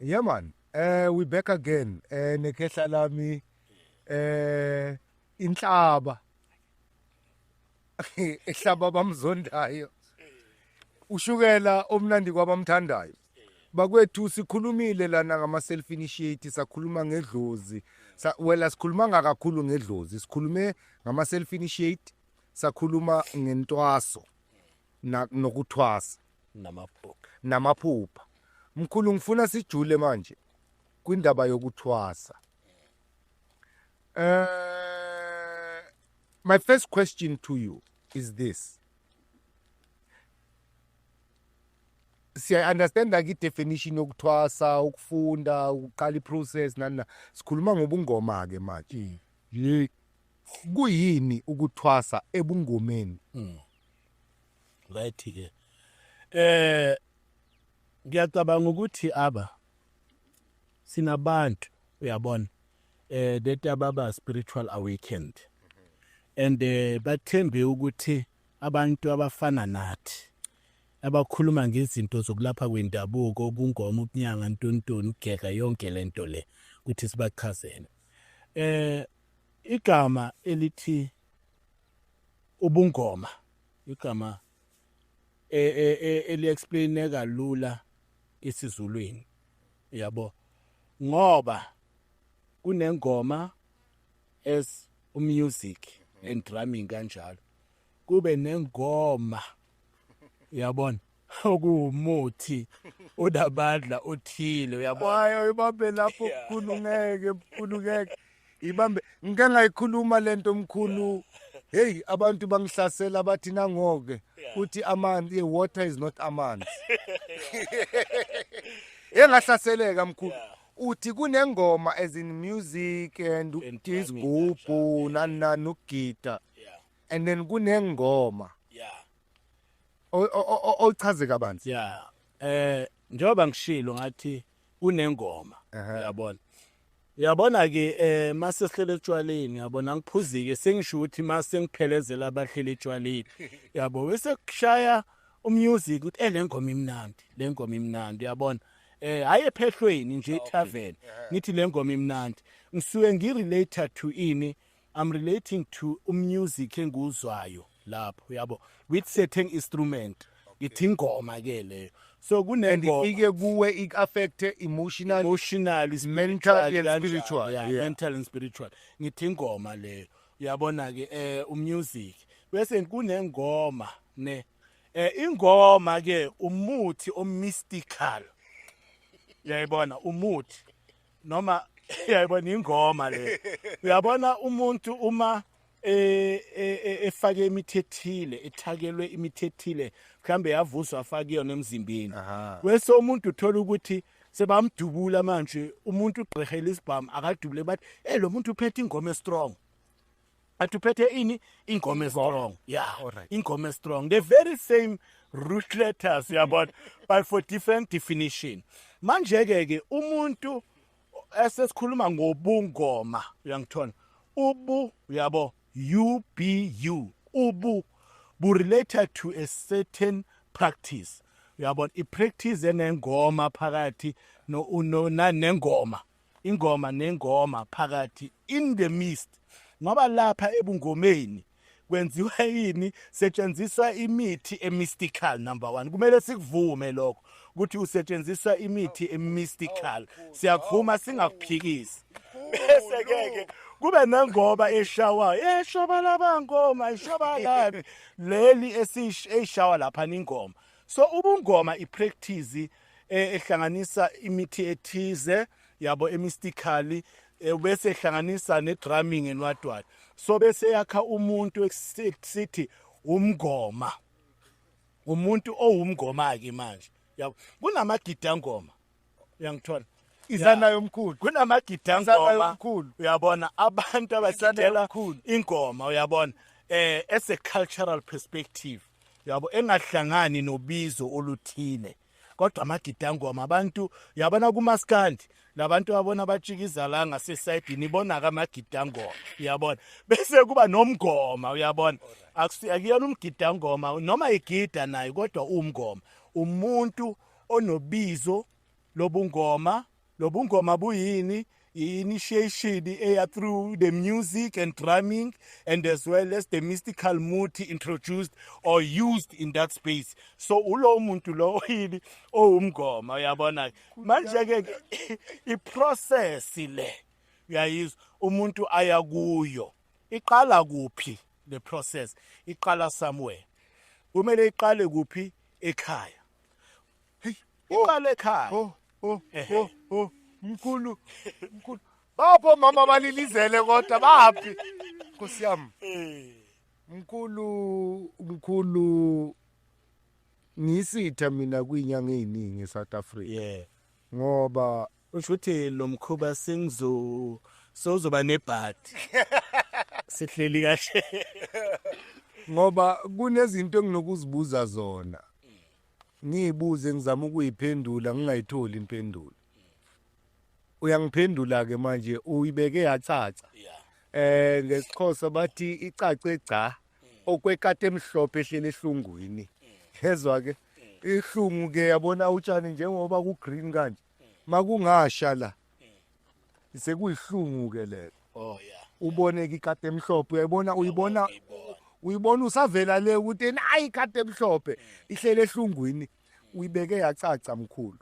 Yeah man, we back again. Nekhehla lami inhlaba. Ehlaba bamzondayo. Ushukela omnandi kwabamthandayo. Bakwethu sikhulumile lana ngama self initiate sakhuluma ngedlozi. Wela sikhuluma ngakakhulu ngedlozi. Sikhulume ngama self initiate, sakhuluma ngentwaso nokuthwasa namaphupha. Mkhulu ngifuna sijule manje kwindaba yokuthwasa. My first question to you is this. I understand like i-definition yokuthwasa, ukufunda, uqala i-process nana. Sikhuluma ngobungoma ke manje. Kuyini ukuthwasa ebungomeni? Right ke. Ngiyacabanga ukuthi sinabantu uyabona that ababa spiritual awakened and bathembe ukuthi abantu abafana nathi abakhuluma ngezinto zokulapha kwendabuko ubungoma ubunyanga ntontoni ugeka yonke lento le ukuthi sibachazele igama elithi ubungoma igama eli-explaineka lula isizulwini yabo ngoba kunengoma as music and drumming kanjalo kube nengoma yabona okuwumuthi odabadla othile uyabona hayi ibambe lapho kukhulungeke ibambe ngike ngayikhuluma lento mkhulu. Hey, abantu bangihlasela bathi nangoke uthi amanzi water is not amanzi. Engahlaseleka mkhulu. Uthi kunengoma as in music and isigubhu nanugita. And then kunengoma. Ochaze kabanzi. Njengoba ngishilo ngathi kunengoma uyabona. Yabona ke mase sihlele etshwaleni yabona ngiphuzike sengisho ukuthi mase ngiphelezela abahlele etshwaleni yabo bese kushaya umusic uthi le ngoma imnandi yabona hayi ephehlweni nje etavern ngithi le ngoma imnandi ngisuke ngirelate to ini I'm relating to umusic enguzwayo lapho yabo with certain instrument ithi ingoma ke le so kunengoma ike kuwe ik-affect emotional mental and spiritual mental and spiritual ngithi ingoma leyo uyabona ke umusic bese kunengoma ne ingoma ke umuthi omystical uyayibona umuthi noma uyayibona ingoma le uyabona umuntu uma efake imithethile ethakelwe imithethile mhlambe yavuswa afake yona emzimbeni wese umuntu uthola ukuthi sebamdubula manje umuntu ugqehela isibhamu akadubule bathi lo muntu uphethe ingoma strong atuphethe ini ingoma strong ingoma strong the very same root letters yabona but for different definition manje ke umuntu esesikhuluma ngobungoma uyangithona ubu uyabo UBU ubu related to a certain practice uyabona ipractice enengoma phakathi nengoma ingoma nengoma phakathi in the midst ngoba lapha ebungomeni kwenziwa yini setshenziswa imithi emystical number 1 kumele sikuvume lokho ukuthi usetshenziswa imithi emystical siyakuvuma singakuphikisi bese ke kube nengoma eshawayo eshaba labangoma eshaba laphi leli esishawa lapha ingoma so ubungoma ipractice ehlanganisa imithi ethize yabo emystically bese ehlanganisa nedrumming and what so bese yakha umuntu eksithi umngoma umuntu owumngoma ke manje yabo kunamagidangoma uyangithola izanayo mkhulu kunamagidangoma mkhulu uyabona abantu abagidela mkhulu. ingoma uyabona as a cultural perspective yabo engahlangani nobizo oluthile kodwa amagidangoma abantu yabona kumaskandi labantu abona batshikiza la ngasesayidini ibona kamagidangoma uyabona bese kuba nomngoma uyabona akuyona umgidangoma noma igida nayo kodwa umngoma umuntu onobizo lobungoma buyini initiation eya through the music and drumming and as well as the mystical mood introduced or used in that space so ulo umuntu lo yini owumngoma uyabona manje ke iprocess le uyayizwa umuntu aya kuyo iqala kuphi the process iqala somewhere kumele iqale kuphi ekhaya iqala ekhaya mkhulu bapho mama balilizele kodwa baphi Nkosi yami mkhulu ngisitha mina kwinyanga eziningi eSouth Africa ngoba usho ukuthi lo mkhuba sozoba nebhadi sihleli kahle ngoba kunezinto enginokuzibuza zona ngizibuze ngizama ukuyiphendula ngingayitholi impendulo uyangiphendula ke manje uyibeke yathatha ngesixhosa bathi icace cha okwekate emhlophe ehlele ehlungwini yezwa ke ihlungu ke yabona utshani njengoba ku green kanje makungasha la sekuyihlungu ke lelo ubone ke ikate emhlophe uyibona usavela le ukuthi hayi ikate emhlophe ihlele ehlungwini uyibeke yacaca mkhulu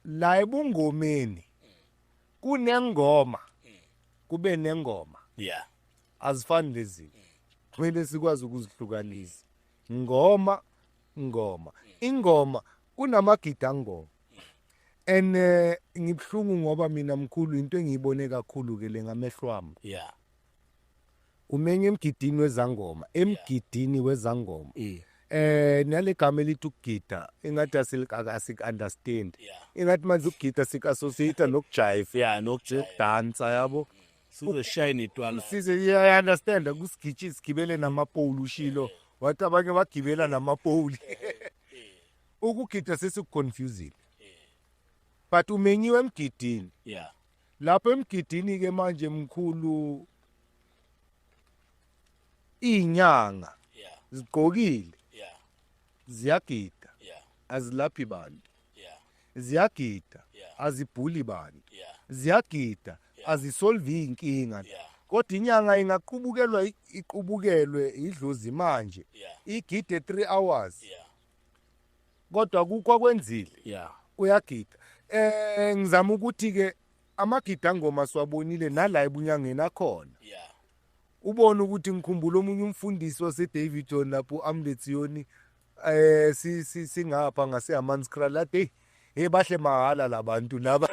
la ebungomeni kunengoma kube nengoma azifani lezi kumele sikwazi ukuzihlukanisa ingoma kunamagidangoma and ngibhlungu ngoba mina mkhulu into engiyibone kakhulu ke le ngamehlo ami umenye emgidini wezangoma nale gama elithi ukugida engathi asik-understand engathi manje ukugida sik-associate nokujive nokudansa yabo sizoshayina idwala size understand kusigitshi sigibele namapole ushilo wathi abanye bagibela namapole ukugida sesikuconfusing but umenyiwe emgidini lapho emgidini ke manje mkhulu inyanga zigqokile ziyagida azilaphi bantu ziyagida azibhuli bantu ziyagida azisolve inkinga kodwa inyanga iqubukelwe idlozi manje igide 3 hours kodwa kukho kwenzile uyagida ngizama ukuthi ke amagidangoma siwabonile nala ebunyangeni akhona ubone ukuthi ngikhumbula omunye umfundisi waseDavidton lapho Amletsioni singapha ngase Amanskral hey bahle mahala labantu laba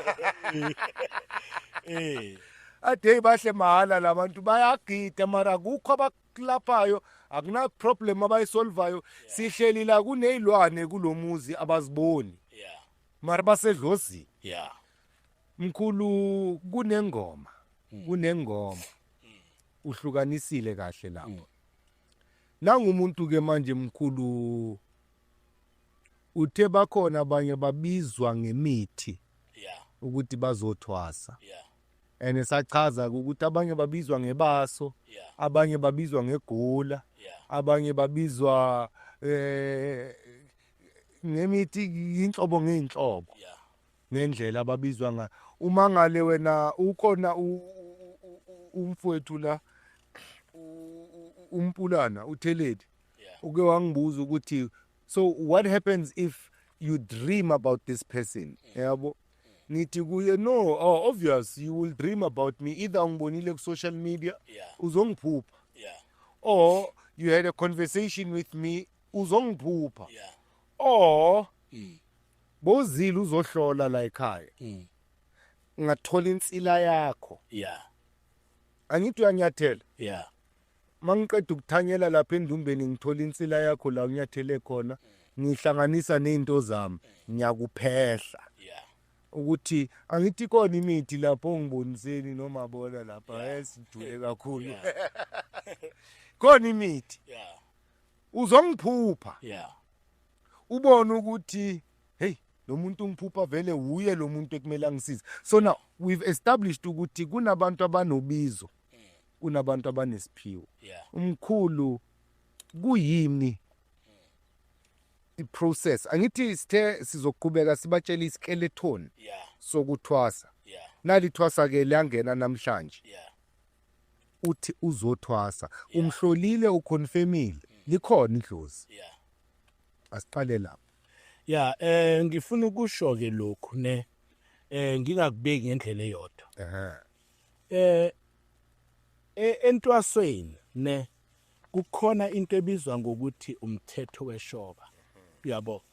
ade bahle mahala labantu bayagida mara kukho abaklaphayo akuna problem abayisolvayo sihleli la kunezilwane kulomuzi abaziboni mara basedlozini mkhulu kunengoma uhlukanisile kahle lapho nangumuntu ke manje mkhulu uthe bakhona abanye babizwa ngemithi ukuthi bazothwasa and esachaza ukuthi abanye babizwa ngebaso abanye babizwa ngegula abanye babizwa ngemithi inhlobo ngeinhlobo ngendlela ababizwa nga uma ngale wena ukhona umfowethu la umpulana uTheleti uke wangibuza ukuthi so what happens if you dream about this person yabo nithi kuye no obvious you will dream about me either ungibonile ku social media uzongiphupha or you had a conversation with me uzongiphupha or bozile uzohlola la ekhaya ngathola insila yakho angithi uyanyathela mangiqeda ukuthanyela lapha endumbeni ngithola insila yakho la unyathele khona ngihlanganisa nezinto zami ngiyakuphehla yeah ukuthi angithi khona imithi lapho ungiboniseni noma bona lapha esijule kakhulu khona imithi yeah uzongiphupha yeah ubone ukuthi hey lo muntu ungiphupha vele uye lo muntu ekumele angisize. So now we've established ukuthi kunabantu abanobizo kunabantu abanesiphiwo. yeah Umkhulu kuyini iprocess angithi sithe sizoqhubeka sibatshela iskeleton yeah sokuthwasa yeah nalithwasa ke liyangena namhlanje yeah uthi uzothwasa umhlolile uconfirmile likhona idlozi yeah asiqale lapha. yeah ngifuna ukusho ke lokhu ne ngingakubeki ngendlela eyodwa entwasweni ne kukhona into ebizwa ngokuthi umthetho weshoba yabo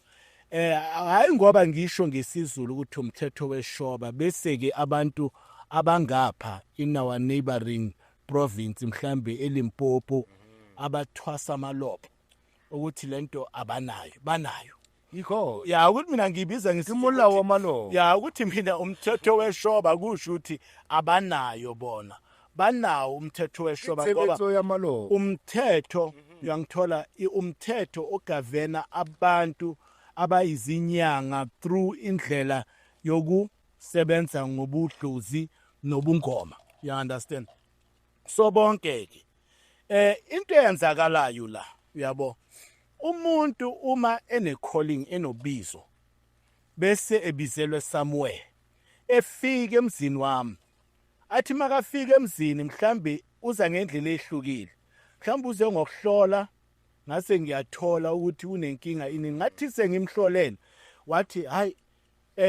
hayi ngoba ngisho ngesizulu ukuthi umthetho weshoba bese ke abantu abangapha in our neighboring province mhlambe eLimpopo abathwasa amalobo ukuthi lento abanayo banayo yikho ya ukuthi mina ngibiza ngisimula wamalo ya ukuthi mina umthetho weshoba kusho ukuthi abanayo bona banawo umthetho weshoba ngoba yamalo umthetho uyangithola umthetho ogavena abantu abayizinyanga through indlela yokusebenza ngobudlozi nobungoma you understand so bonke ke into eyenzakalayo la uyabo umuntu uma ene calling enobizo bese ebizelwe somewhere efike emzini wami athi makafika emzini mhlambe uza ngendlela ehlukile mhlambe uze ngokuhlola ngase ngiyathola ukuthi unenkinga ini ngathi sengimhlolene wathi hayi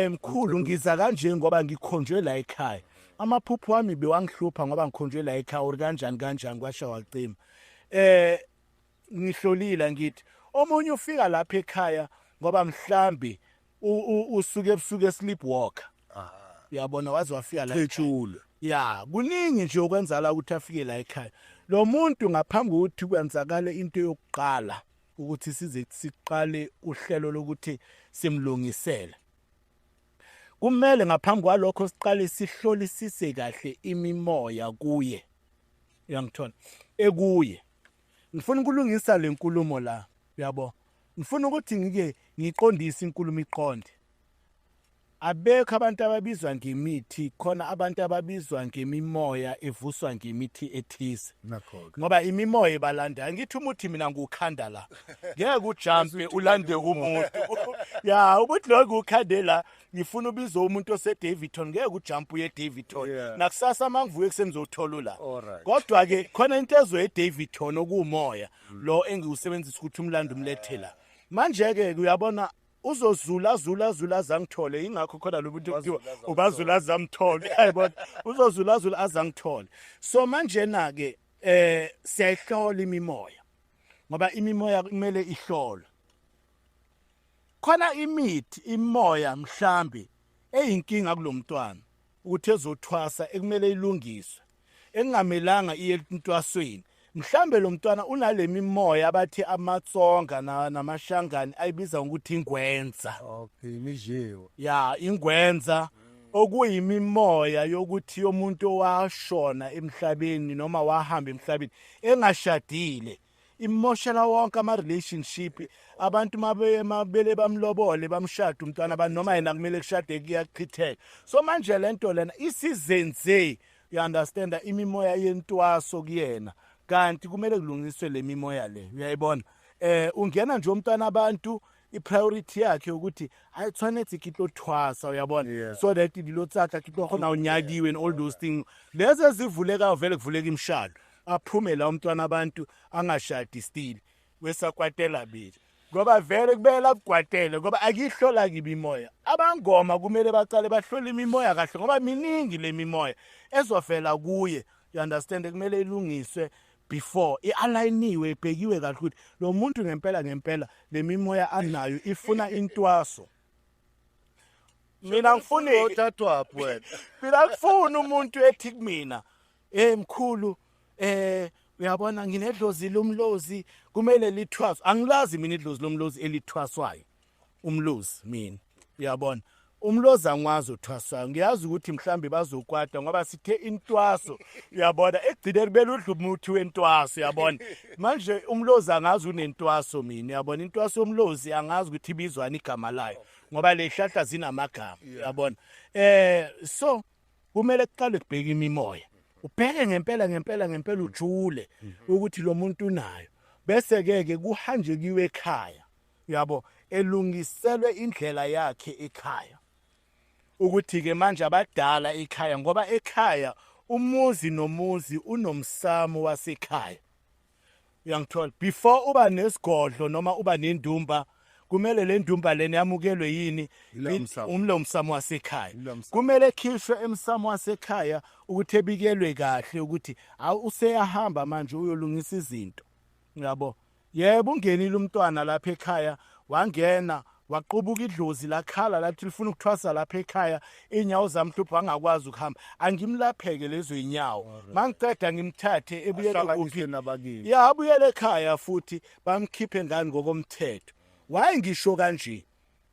mkhulu ngiza kanje ngoba ngikhonjwe la ekhaya amaphupho wami bewangihlupha ngoba ngikhonjwe la ekhaya uri kanjani kwasha wacima ngihlolile ngithi omunye ufika lapha ekhaya ngoba mhlambi usuke ebusuku sleepwalker uyabona wazi wafika la echule ya kuningi nje okwenza la ukuthi afike la ekhaya lo muntu ngaphambi kokuthi kwenzakale into yokuqala ukuthi size siqale uhlelo lokuthi simlungisele kumele ngaphambi kwalokho siqale sihlolisise kahle imimoya kuye uyangithola ekuye ngifuna ukulungisa le nkulumo la uyabo ngifuna ukuthi ngike ngiqondise inkulumo iqonde abekho abantu ababizwa ngemithi khona abantu ababizwa ngemimoya evuswa ngemithi ethize ngoba imimoya balanda ngithi umuthi mina ngukhanda la ngeke ujumpe ulande umuntu ya ubuthi lokho ukhandela ngifuna ubiza umuntu ose Davidton ngeke ujump uye Davidton nakusasa mangivuke kusengizothola la kodwa ke khona into ezo eDavidton okumoya lo engiwusebenzisa ukuthi umlando umlethela manje ke uyabona uzozula azangithole ingakho khona lo muntu kuthiwa ubazula azamthole ayibona uzozula azangithole so manje na ke siyayihlola imimoya ngoba imimoya kumele ihlolwe khona imithi imoya mhlambi eyinkinga kulomntwana ukuthi ezothwasa ekumele ilungiswe engamelanga iye entwasweni mhlambe lo mntwana unalemi moya abathi amatsonga namashangani ayibiza ukuthi ingwenza imijewo ya ingwenza okuyimimoya yokuthi yomuntu owashona emhlabeni noma wahamba emhlabeni engashadile imoshela wonke ama relationship abantu mabele bamlobole bamshada umntwana noma yena kumele kushade kuyachitheka so manje lento lena isizenze you understand imimoya yentwaso kuyena kanti kumele kulungiswe le mimoya le uyayibona ungena nje umntwana abantu ipriority yakhe ukuthi ayitshwanetse kitlothwasa uyabona so that dilotsaka kitlokhona unyakiwe and all those things lezi zivuleka vele kuvuleka imshado aphume la umntwana abantu angashadi still wesakwatela bithi ngoba vele kubela kugwatele ngoba akihlola kibi imoya abangoma kumele baqale bahlola imimoya kahle ngoba miningi le mimoya ezofela kuye you understand kumele ilungiswe before ialigniwe ibhekiwe kahle ukuthi lo muntu ngempela le mimoya anayo ifuna intwaso mina ngifuna uthathwa wena mina ngifuna umuntu ethi kumina mkhulu uyabona nginedlozi lomlozi kumele lithwaswe. Angilazi mina idlozi lomlozi elithwaswayo umlozi mina, uyabona. Umlozi angwazi uthwaswayo, ngiyazi ukuthi mhlambe bazokwata ngoba sithe intwaso, uyabona, ekugcineni bela udla umuthi wentwaso, uyabona. Manje umlozi angazi unentwaso mina, uyabona. Intwaso yomlozi angazi ukuthi ibizwani igama layo ngoba le hlahla zinamagama, uyabona. So kumele kuqale kubheka imimoya, ubheke ngempela ujule ukuthi lo muntu unayo, bese ke kuhanje kiwe ekhaya, uyabo, elungiselwe indlela yakhe ekhaya, ukuthi ke manje abadala ekhaya, ngoba ekhaya umuzi nomuzi unomsamo wasekhaya, uyangithola. Before uba nesigodlo noma uba nendumba, kumele le ndumba lena yamukelwe yini umsamo wasekhaya. Kumele ekhishwe emsamo wasekhaya ukuthi ebikelwe kahle ukuthi useyahamba manje uyolungisa izinto, uyabo. Yebo, ungenile umntwana lapha ekhaya, wangena waqubuka idlozi lakhala lathi lifuna ukuthwasa lapha ekhaya, inyawo zamhlupha angakwazi ukuhamba, angimlapheke lezo inyawo. Mangiceda ngimthathe ebuyele abuyele ekhaya futhi bamkhiphe ngani ngokomthetho. Why ngisho kanje?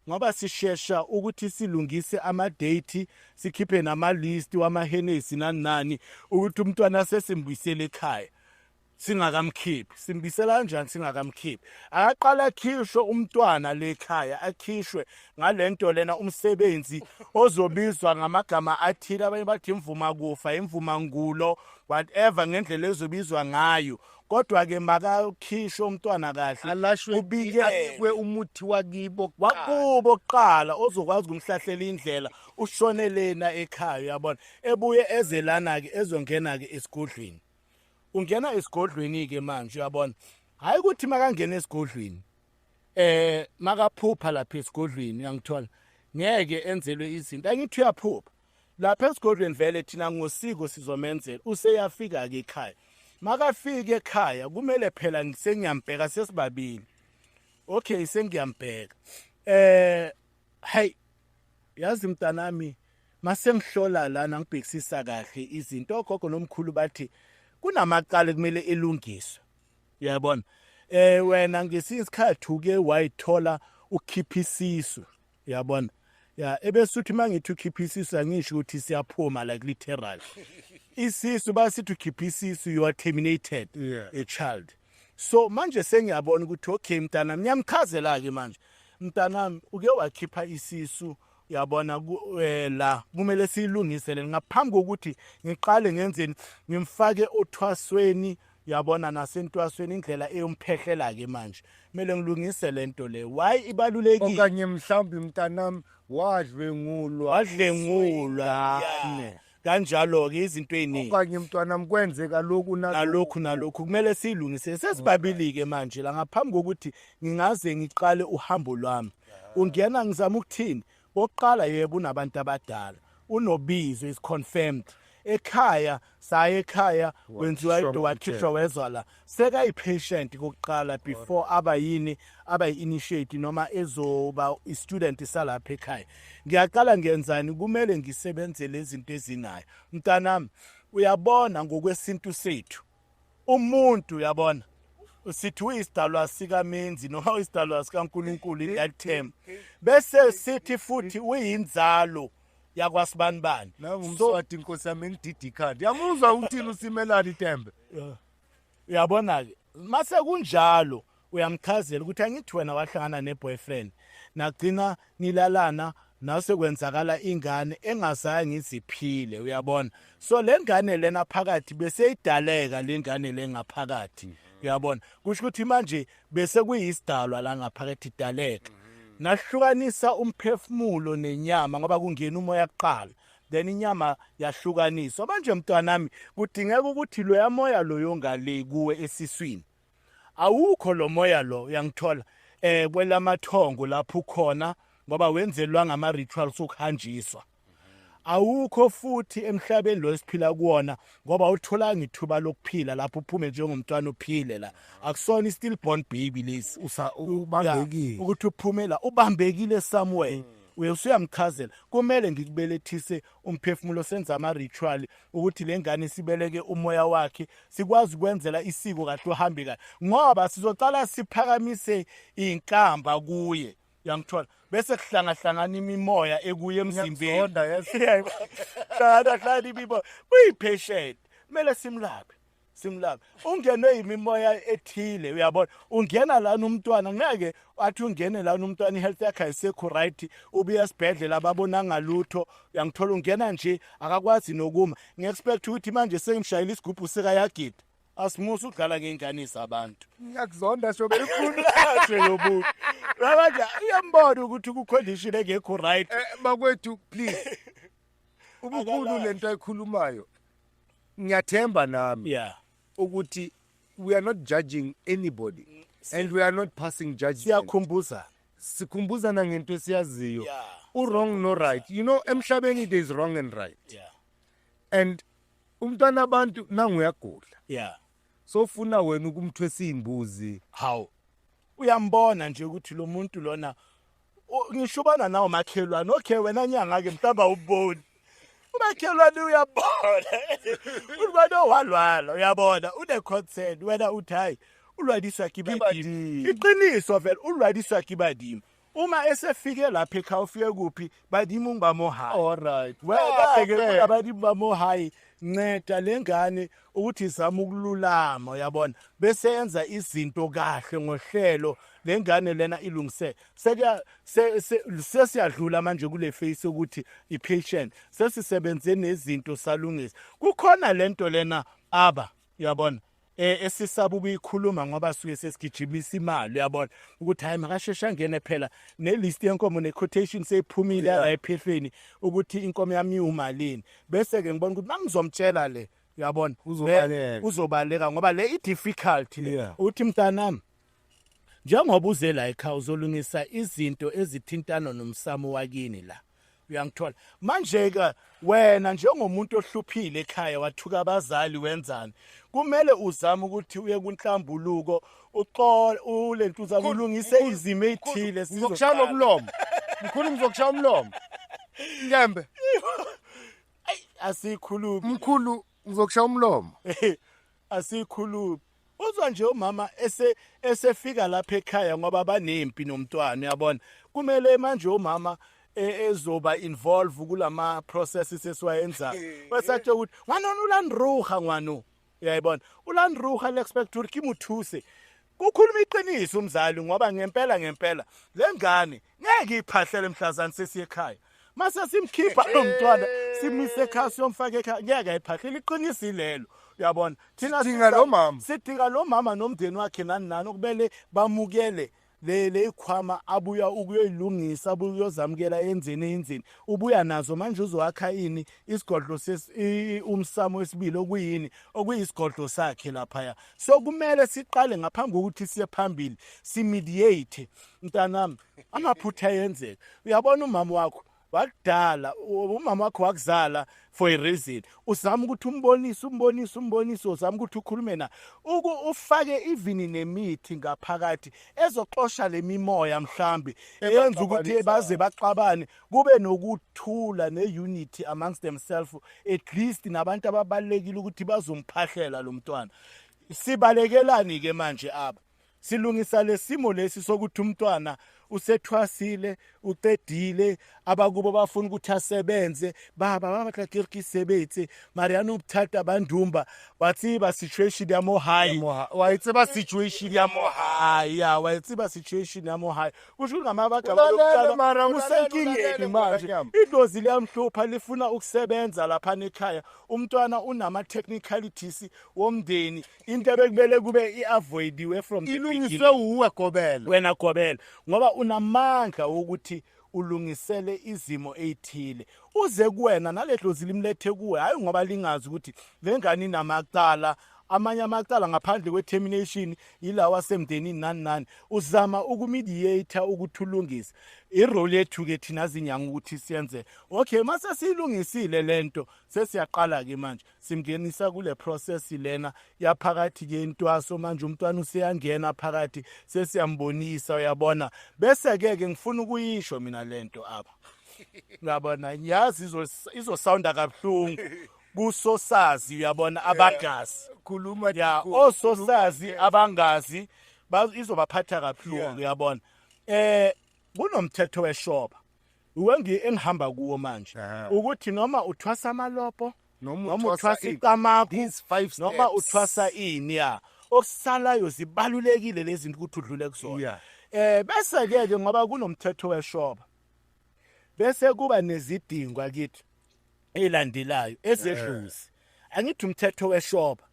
Ngoba sishesha ukuthi silungise ama-date, sikhiphe nama-list wamahenesi nani ukuthi umntwana sesimbuyisele ekhaya singakamkhiphi. Simbisela kanjani singakamkhiphi? Akaqala akhishwe umntwana lekhaya, akhishwe ngalento lena umsebenzi ozobizwa ngamagama athile, abanye bathi imvuma kufa, imvuma ngulo, whatever ngendlela ezobizwa ngayo. Kodwa ke makakhishwe umntwana kahle, alashwe ubike umuthi wakibo kuqala ozokwazi ukumhlahlela indlela ushone lena ekhaya, uyabona. Ebuye ezelana ke ezongena ke esigodlweni. Ungena esigodlweni ke manje, uyabona. Hayi ukuthi makangena esigodlweni makaphupha lapha esigodlweni, uyangithola, ngeke enzelwe izinto. Angithi uyaphupha lapha esigodlweni, vele thina ngosiko sizomenzela. Useyafika ke ekhaya, makafika ekhaya kumele phela sengiyambheka sesibabili. Okay, sengiyambheka. Hey, yazi mntanami, mase ngihlola lana ngibhekisisa kahle izinto, ogogo nomkhulu bathi kunamaqala kumele elungiswe, uyabona. Wena ngesinye isikhathi uke wayithola ukhipha isisu, uyabona. Ya, ebese uthi mangithi ukhipha isisu angisho ukuthi siyaphuma like literal. Isisu basithi ukhipha isisu, you are terminated a child. So manje sengiyabona ukuthi okay mntanami, ngiyamchazela ke manje, mntanami uke wakhipha isisu, uyabona, la kumele silungisele ngaphambi kokuthi ngiqale ngenzeni, ngimfake othwasweni, uyabona, nasentwasweni indlela eyomphehlela ke manje. Kumele ngilungise lento le. Why ibalulekile? Okanye mhlawumbe mntanami wadlengulwa kanjalo ke izinto eziningi. Okanye mntwanami kwenzeka lokhu nalokhu kumele silungise. Sesibabili ke manje la ngaphambi kokuthi ngingaze ngiqale uhambo lwami. Ungena ngizama ukuthini? Oqala yebo unabantu abadala, unobizo is confirmed. Ekhaya saya ekhaya wenziwa into wakhishwa wezwala, sekayipatient kokuqala before abayi-initiate noma ezoba i-student salapha ekhaya. Ngiyaqala ngenzani? Kumele ngisebenze lezinto ezinayo. Mntanami, uyabona ngokwesintu sethu umuntu, uyabona, sithi uyisidalwa sikamenzi noma uyisidalwa sikaNkulunkulu in that term, bese sithi futhi uyinzalo yakwasibanibani. Umswati inkosi yami ngididi ikhanda. Yamuzwa uthini usimelani Tembe? Uyabona ke mase kunjalo uyamchazela ukuthi angithi wena wahlangana neboyfriend nagcina nilalana nasekwenzakala ingane engazange iziphile, uyabona. So lengane lena phakathi bese idaleka, lengane lengaphakathi, uyabona. Kusho ukuthi manje bese kuyisidalwa la ngaphakathi idaleka. Nahlukanisa umphefumulo nenyama ngoba kungena umoya kuqala, then inyama yahlukaniswa. Manje mntwanami kudingeka ukuthi lo yamoya lo yongale kuwe esiswini, awukho lo moya lo, uyangithola, kwelamathongo lapho ukhona ngoba wenzelwa ngama-rituals ukuhanjiswa. Awukho futhi emhlabeni lo esiphila kuwona ngoba utholanga ithuba lokuphila lapho uphume njengomntwana uphile la. Akusona i-stillborn baby lesi ubambekile ukuthi uphumela ubambekile somewhere. usuyamchazela kumele ngikubelethise umphefumulo senza ama-ritual ukuthi le ngane sibeleke umoya wakhe sikwazi ukwenzela isiko kahle uhambe kahle ngoba sizocala siphakamise inkamba kuye yangithola bese kuhlangahlangana imimoya ekuye emzimbeni hlangana imimoya uyi-patient kumele simlaphe ungenwe imimoya ethile uyabona ungena lana umntwana ngeke athi ungene lana umntwana ihealth yakhe ayisekho right ubuya esibhedlela ababona ngalutho uyangithola ungena nje akakwazi nokuma ngiexpect ukuthi manje sengishayela isigubhu sekayagida asimusa ukudlala ngengane zabantu ngiyakuzonda shobe ikhulu yobuthi manje uyambona ukuthi ku-condition engekho right bakwethu please ubukhulu lento ayikhulumayo ngiyathemba nami yeah ukuthi we are not judging anybody and we are not passing judgment sikhumbuzana ngento esiyaziyo wrong no right you know emhlabeni there is wrong and right and umntwana abantu nangu uyagula so funa wena ukumthwesa imbuzi how uyambona nje ukuthi lo muntu lona ngishubana nawo makhelwane okay wena nyanga ke mhlamba uboni umakhelwane uyabona ulwana walwala uyabona une concern wena uthi hayi ulwadiswa kibadimi iqiniso vele ulwadiswa kibadimi uma esefike lapha ekhaya ufike kuphi badimi ungibamoha all right wena ke abadimi bamohayi nceda lengane ukuthi izama ukululama uyabona bese yenza izinto kahle ngohlelo lengane lena ilungise sesiyadlula manje kule face ukuthi i-patient sesisebenze nezinto salungisa kukhona lento lena aba uyabona esisaba ukuyikhuluma ngoba suke sesigijimisa imali uyabona ukuthi hayi makashesha ngene phela nelist yenkomo nequotation seyiphumile la ephehlweni ukuthi inkomo yami iumalini bese ke ngibona ukuthi mangizomtshela le uyabona uzobaleka ngoba le i-difficult uthi mntanami njengoba uze la ekhaya uzolungisa izinto ezithintana nomsamo wakini la uyangithola manje ke wena njengomuntu ohluphile ekhaya wathuka abazali wenzani kumele uzame ukuthi uye kunhlambuluko uqole ulento uzama ulungise izimo ezithile sizokushaya umlomo mkhulu ngizokushaya umlomo ngembe asikhulumi mkhulu ngizokushaya umlomo asikhulumi uzwa nje umama esefika lapha ekhaya ngoba banempi nomntwana uyabona kumele manje umama ezoba involve kulama processes esiwayenza basathi ukuthi wanona ulandruha ngwano uyayibona ulandruha le-expect ukuthi kimuthuse kukhuluma iqiniso umzali ngoba ngempela lengane ngeke iphahlele emhlazana sesiyekhaya mase simkhipha lo mntwana simise ekhaya siyomfaka ekhaya ngeke ayiphahlele iqiniso ilelo uyabona thina sidinga lo mama nomndeni wakhe nani okubele bamukele le ikhwama abuya ukuyilungisa abuya uyozamukela enzeni ubuya nazo manje uzowakha ini isigodlo umsamo wesibili okuyini okuyisigodlo sakhe lapha so kumele siqale ngaphambi kokuthi siye phambili simediate mntanami amaphutha yenzeka uyabona umama wakho wakudala umama wakho wakuzala for a reason uzama ukuthi umbonise uzama ukuthi ukhulume na ufake even nemithi ngaphakathi ezoxosha lemimoya mhlambi eyenza ukuthi baze baxabane kube nokuthula neunity amongst themselves at least nabantu ababalekile ukuthi bazomphahlela lo mntwana sibalekelani ke manje aba silungisa lesimo lesi sokuthi umntwana usethwasile uqedile abakubo bafuna ukuthi asebenze baba bahlakirikisebethe mariano ubuthatha abandumba wathi ba situation yamo high wayithi ba situation yamo high wayithi ba situation yamo high kusho ngamabaga lokuqala usenkingeni manje idlozi liyamhlupha lifuna ukusebenza lapha ekhaya umntwana unama technicalities womndeni into ebekumele kube iavoidiwe from the beginning ilungiswe uwe Gobela wena Gobela ngoba unamandla ukuthi ulungisele izimo ezithile uze kuwena naledlozi limlethe kuwe hayi ngoba lingazi ukuthi lengane inamacala amanye amacala ngaphandle kwe-termination yilawa asemndenini nani uzama ukumediator ukuthi ulungise irole yethu-ke thina zinyanga ukuthi siyenze okay mase siyilungisile lento sesiyaqala-ke manje simngenisa kule process lena yaphakathi-ke intwaso manje umntwana useyangena phakathi sesiyambonisa uyabona bese-ke ngifuna ukuyisho mina lento apha ngiyabona ngiyazi izosawunda kabuhlungu kusosazi uyabona abangazi khuluma ya ososazi abangazi izobaphatha kabuhlungu uyabona kunomthetho weshoba engihamba kuwo manje ukuthi noma uthwasa amalopo noma uthwasa iqamaku noma uthwasa ini ya okusalayo zibalulekile lezi zinto ukuthi udlule kuzona bese-ke ngoba kunomthetho weshoba bese kuba nezidingo akithi elandelayo ezedluzi angithi umthetho weshoba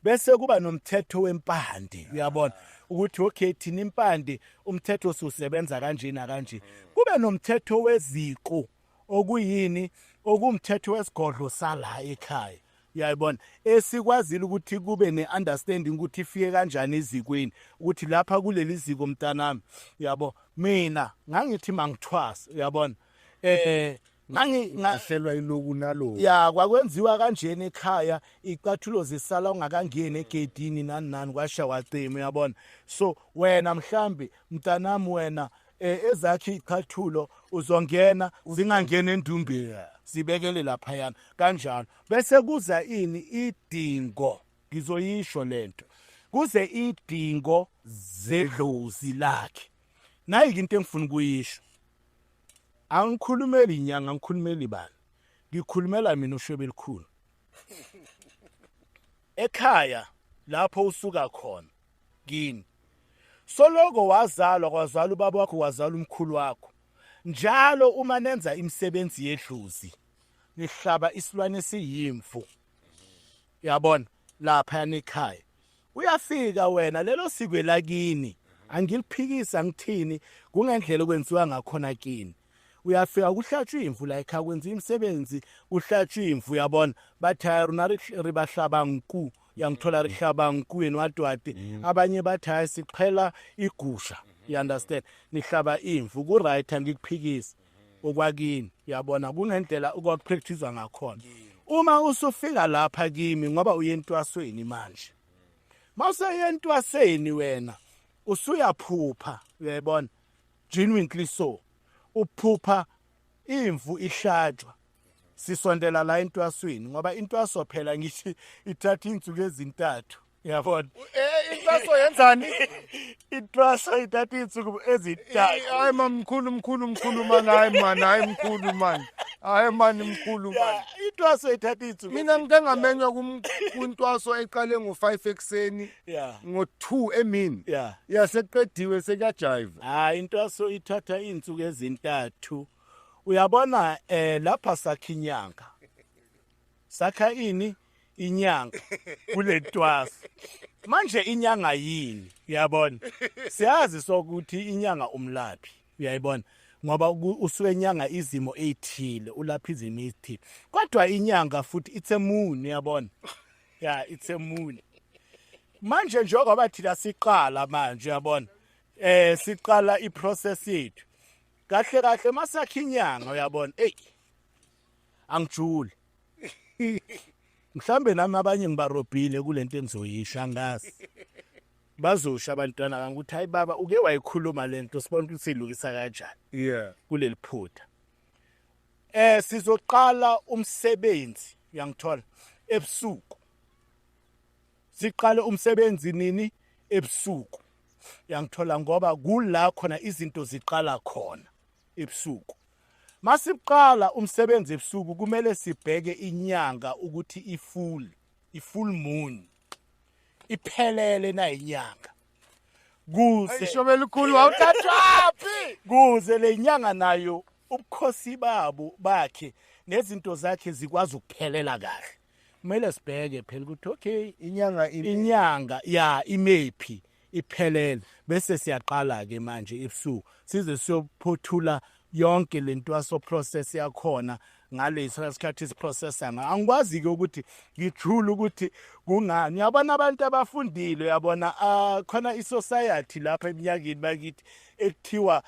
bese kuba nomthetho wempande uyabona ukuthi okay thina impande umthetho ususebenza kanje nakanje kube nomthetho weziko okuyini okumthetho wesigodlo sala ekhaya uyayibona esikwazile ukuthi kube neunderstanding ukuthi ifike kanjani ezikweni ukuthi lapha kuleli ziko mntanami uyabo mina ngangithi mangithwasa uyabona ngahlelwa iloku nalo ya kwakwenziwa kanjena ekhaya icathulo zisala ungakangeni egedini nani kwasha wacima uyabona so wena mhlambi mntanami wena ezakhe icathulo uzongena zingangena endumbeni sibekele lapha yana kanjalo bese kuza ini idingo ngizoyisho lento kuze idingo zedlozi lakhe nayi into engifuna ukuyisho angikhulumeli inyanga ngikhulumeli bani ngikhulumela mina ushebe elikhulu ekhaya lapho usuka khona kini soloko wazalwa kwazala ubaba wakho wazala umkhulu wakho njalo uma nenza imisebenzi yedluzi nihlaba isilwane esiyimvu yabona lapha yana ekhaya uyafika wena lelo siko lakini angiliphikisa ngithini kungendlela okwenziwa ngakhona kini uyafika kuhlatshwa imvu la ekhaya kwenza imisebenzi uhlatshwa imvu yabona bathi ayirunari ribahlaba nku yangithola rihlaba nku yena wadwade abanye bathi hayi siqhela igusha you understand nihlaba imvu ku right angikuphikisa okwakini yabona kungendlela okwakupracticewa ngakhona uma usufika lapha kimi ngoba uyentwasweni manje mawuseyentwaseni wena usuyaphupha uyayibona genuinely so uphupha imvu ihlatshwa sisondela la entwasweni ngoba intwaso phela ngithi ithatha insuku ezintathu yabona intwaso yenzani intwaso ithatha insuku ezintathu hayi mamkhulu man hayi mkhulu man hayi man mkhulu man intwaso ithatha insuku mina ngingamenywa kuntwaso eqale ngo5 ekseni ngo2 emini yaseqediwe sekajive hayi intwaso ithatha insuku ezintathu uyabona lapha sakhinyanga sakha ini inyanga kule ntwaso manje inyanga yini uyabona siyazi sokuthi inyanga umlaphi uyayibona ngoba usuke inyanga izimo ezithile ulapha izimo ezithile kodwa inyanga futhi it's a moon uyabona it's a moon manje njengoba thina siqala manje uyabona siqala iprocess yethu kahle masakha inyanga uyabona angijuli mhlambe nami abanye ngibarobhile kulento engizoyisha ngazi bazosha abantwana bami ukuthi hayi baba uke wayikhuluma lento sibona ukuthi silukisa kanjani kuleli phutha sizoqala umsebenzi uyangithola ebusuku siqale umsebenzi nini ebusuku uyangithola ngoba kula khona izinto ziqala khona ebusuku masiqala umsebenzi ebusuku kumele sibheke inyanga ukuthi ifull moon iphelele na inyanga kuze ishobela ikhulu awuthathwaphi kuze lenyanga nayo ubukhosi babo bakhe nezinto zakhe zikwazi ukuphelela kahle kumele sibheke phela ukuthi okay inyanga imephi iphelele bese siyaqala ke manje ebusuku size siyophothula yonke lento aso process yakhona ngalesi sikhathi isiprocessa angikwazi ke ukuthi ngijule ukuthi kungani yabona abantu abafundile yabona khona isociety lapha eminyakeni bakithi ekuthiwa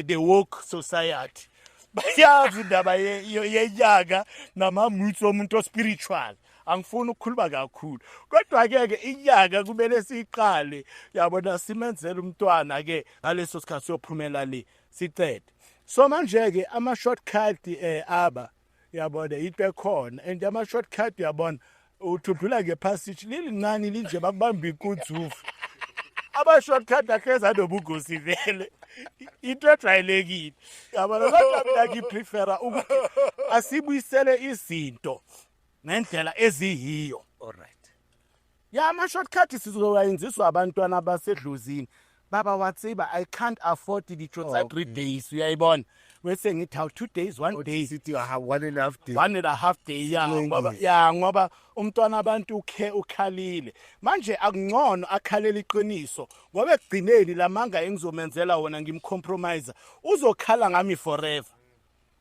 the woke society bayazi indaba yenyaka namamutsi omuntu spiritual angifuni ukukhuluma kakhulu kodwa ke inyaka kumele siqale yabona simenzele umntwana ke ngaleso sikhathi sophumela le sicede so manje ke ama shortcut aba yabona into ekhona and ama shortcut yabona uthudlula ngepassage lilincane linje bakubamba ikudzufu aba shortcut akheza nobugosi vele into ejwayelekile yabona kodwa mina ngiprefera ukuthi asibuyisele izinto ngendlela eziyiyo alright ya ama shortcut sizowayenziswa abantwana abasedluzini baba watsiba I can't afford the 3 days uyayibona bese ngithi how 2 days 1 day sithi 1.5 days 1.5 days ya ngoba umntwana abantu ukhalile manje akungcono akhalela iqiniso ngoba egcineni lamanga engizomenzela wona ngimcompromise uzokhala ngami forever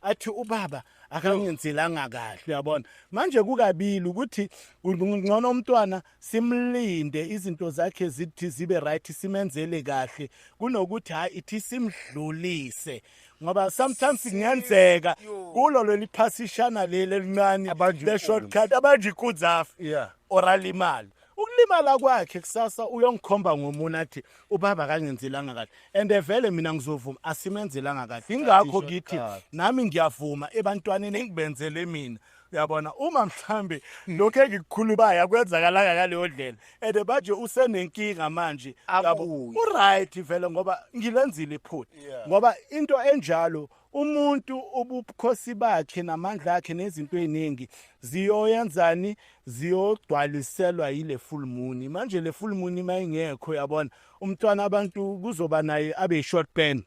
athi ubaba akangenzelanga kahle uyabona manje kukabili ukuthi ngcono umntwana simlinde izinto zakhe zithi zibe right simenzele kahle kunokuthi hayi ithi simdlulise ngoba sometimes kungenzeka kulo leliphasishana lelincane le shortcut abanje ikudzafa oralimali ukulimala kwakhe kusasa uyongikhomba ngomuntu athi ubaba kangenzelanga kahle and vele mina ngizovuma asimenzelanga kahle ingakho ngithi nami ngiyavuma ebantwaneni engibenzele mina uyabona uma mhlambe lokho engikukhulumayo akwenzakalanga ngaleyo ndlela and baje usenenkinga manje yabo uright vele ngoba ngilenzile iphutha ngoba into enjalo umuntu ubukhosi bakhe namandla akhe nezinto eziningi ziyoyenzani ziyogcwaliselwa yile full moon manje le full moon mayingekho yabona umntwana abantu kuzoba naye abe short pen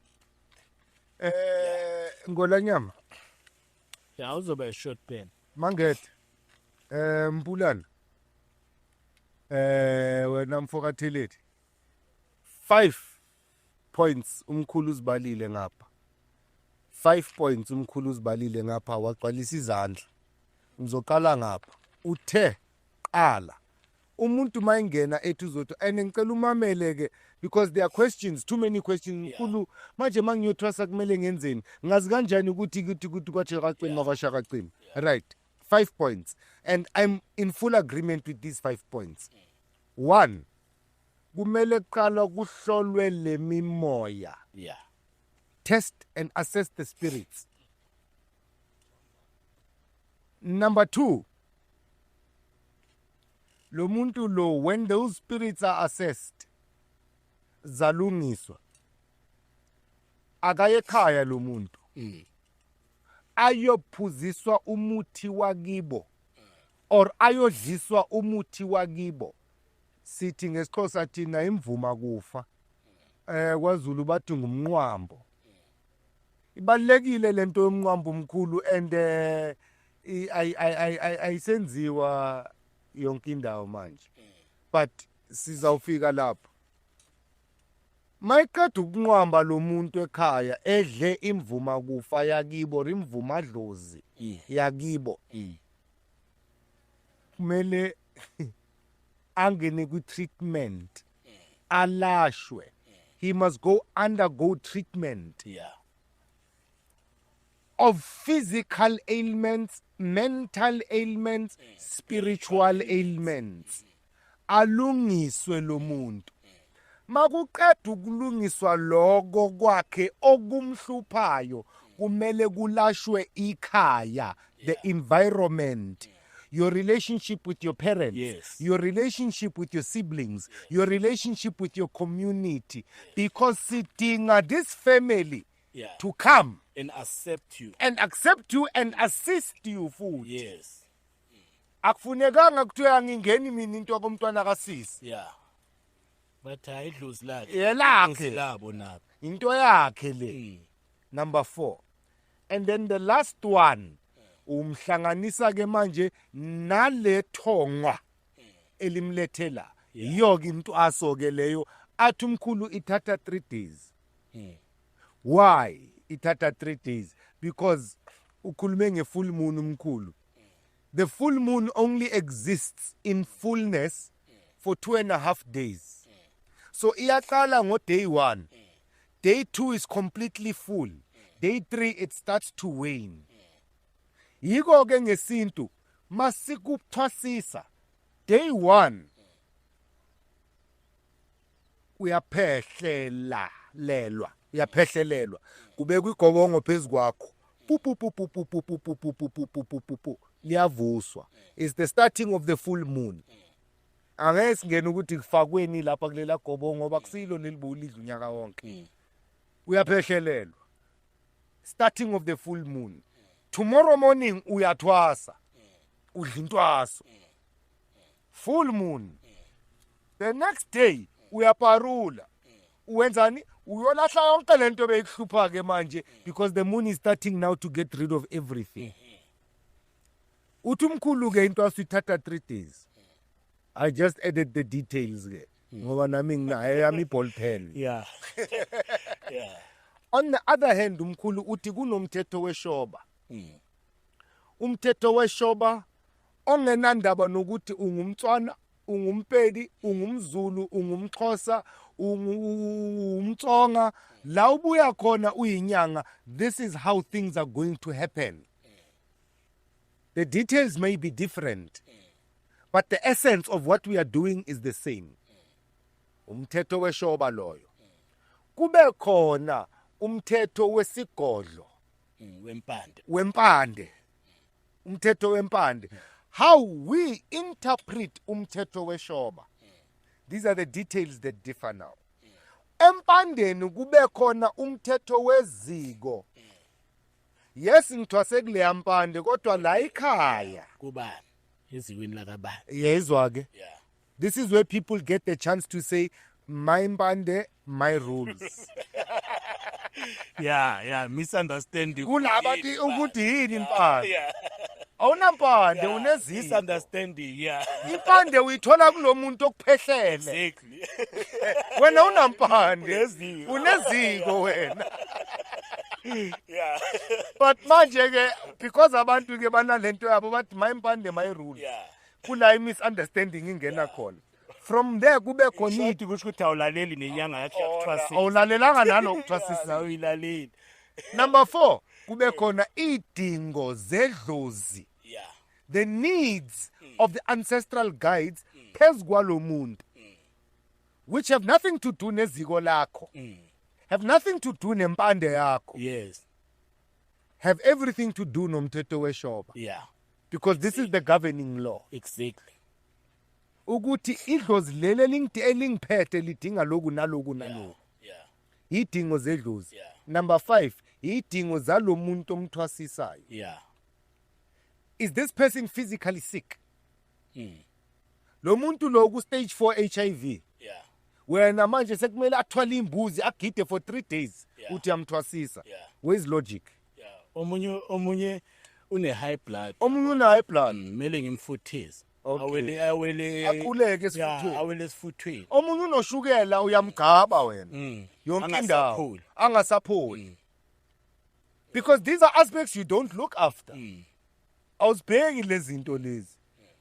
ngolanyama ya uzoba short pen Mangethe Mpulana wena mfokatheleti 5 points umkhulu uzibalile ngapha 5 points umkhulu uzibalile ngapha waqalisa izandla ngizoqala ngapha uthe qala umuntu mayingena ethi uzothi ngicela umamele ke because there are questions too many questions mkhulu manje mangiyothwasa kumele ngenzeni ngazi kanjani ukuthi kwashaqacini ngawashaqacini right 5 points and I'm in full agreement with these 5 points 1 kumele qala kuhlolwe lemimoya test and assess the spirits number 2 lo muntu lo when those spirits are assessed zalungiswa akaye ekhaya lo muntu ayophuziswa umuthi wakibo or ayodliswa umuthi wakibo sithi ngesixhosa thina imvuma kufa kwaZulu bathi ngumnqwambo ibalekile lento yomnqwambo omkhulu and ayisenziwa yonke indawo manje but sizawufika lapho mayiqeda ukunqwamba lo muntu ekhaya edle imvuma kufa yakibo imvuma dlozi yakibo kumele angene ku treatment alashwe he must undergo treatment of physical ailments, mental ailments, spiritual ailments. Alungiswe lo muntu. Makuqeda ukulungiswa lokho kwakhe okumhluphayo kumele kulashwe ikhaya, the environment. Your relationship with your parents, your relationship with your siblings, your relationship with your community. Because sidinga this family to come and accept you and assist you futhi. Akufunekanga kuthiwa ngingeni mina into komntwana kasisi. But idlozi lakhe. Yelakhe labo nabo. Into yakhe le. Number 4. And then the last one umhlanganisa ke manje nalethongwa elimlethela. Yoke into aso ke leyo athi umkhulu ithatha 3 days. Why ithatha 3 days? Because ukhulume nge-full moon umkhulu. The full moon only exists in fullness for 2.5 days. So iyaqala ngo day 1. Day 2 is completely full. Day 3 it starts to wane. Yiko ke ngesintu masikuthwasisa day 1 uyaphehlelelwa kubekwa igobongo phezukwakho liyavuswa. It's the starting of the full moon. Angeke singene ukuthi kufakweni lapha kulela gobongo ngoba kusilo nelibulidla unyaka wonke. Uyaphehlelelwa. Starting of the full moon. Tomorrow morning uyathwasa. Udla intwaso. Full moon. The next day uyaparula. Uwenzani? Uyolahla yonke lento beyikuhlupha ke manje because the moon is starting now to get rid of everything. Uthi umkhulu ke intwaso ithatha 3 days. I just added the details ke. Ngoba nami nginayo yami ball pen. Yeah. Yeah. On the other hand umkhulu uthi kunomthetho weshoba. Umthetho weshoba ongenandaba nokuthi ungumtswana, ungumpedi, ungumzulu, ungumxhosa, umtsonga, la ubuya khona uyinyanga. This is how things are going to happen. The details may be different, but the essence of what we are doing is the same. Umthetho weshoba loyo. Kube khona umthetho wesigodlo. Wempande. Umthetho wempande. How we interpret umthetho weshoba. These are the details that differ now. Empandeni kube khona umthetho weziko. Yes, ngithwase kule yampande kodwa la ekhaya. Kubani? Ezikweni lakabani. Yezwa ke. Yeah. This is where people get the chance to say my mpande, my rules. Yeah, misunderstanding. Kunabathi ukuthi yini impande? Yeah. Awunampande uneziko. Misunderstanding, yeah. Impande uyithola kulomuntu okuphehlele. Exactly. Wena unampande. Uneziko wena. Yeah. But manje ke because abantu ke banalento yabo bathi my mpande my rules. Yeah. Kula misunderstanding ingena khona. From there kube khona Ithi kusho ukuthi awulaleli nenyanga yakhe yakuthwasisa. awulalelanga nanokuthwasisa. Awuyilaleli. Number 4 kube khona idingo zedlozi. Yeah. The needs of the ancestral guides phezu kwalomuntu, which have nothing to do neziko lakho, have nothing to do nempande yakho, Yes. have everything to do nomthetho weshoba, Yeah. because this is the governing law. Exactly. Ukuthi idlozi lele elingiphethe lidinga loku naloku naloku. Yeah. Idingo zedlozi. Yeah. Number 5 idingo zalomuntu omthwasisayo. Yeah. Is this person physically sick? Lo muntu lo ku stage 4 HIV. Yeah. Wena manje sekumele athwale imbuzi agide for 3 days Yeah. uthi amthwasisa. Yeah. Where is logic? Yeah. Omunye une high blood. Omunye una high blood. Kumele ngimfuthise. Okay. Awele Aquleke esifuthweni. awele esifuthweni. Omunye unoshukela uyamgaba wena. Yonke indawo angasapholi. Because these are aspects you don't look after. Awuzibheki lezi zinto lezi.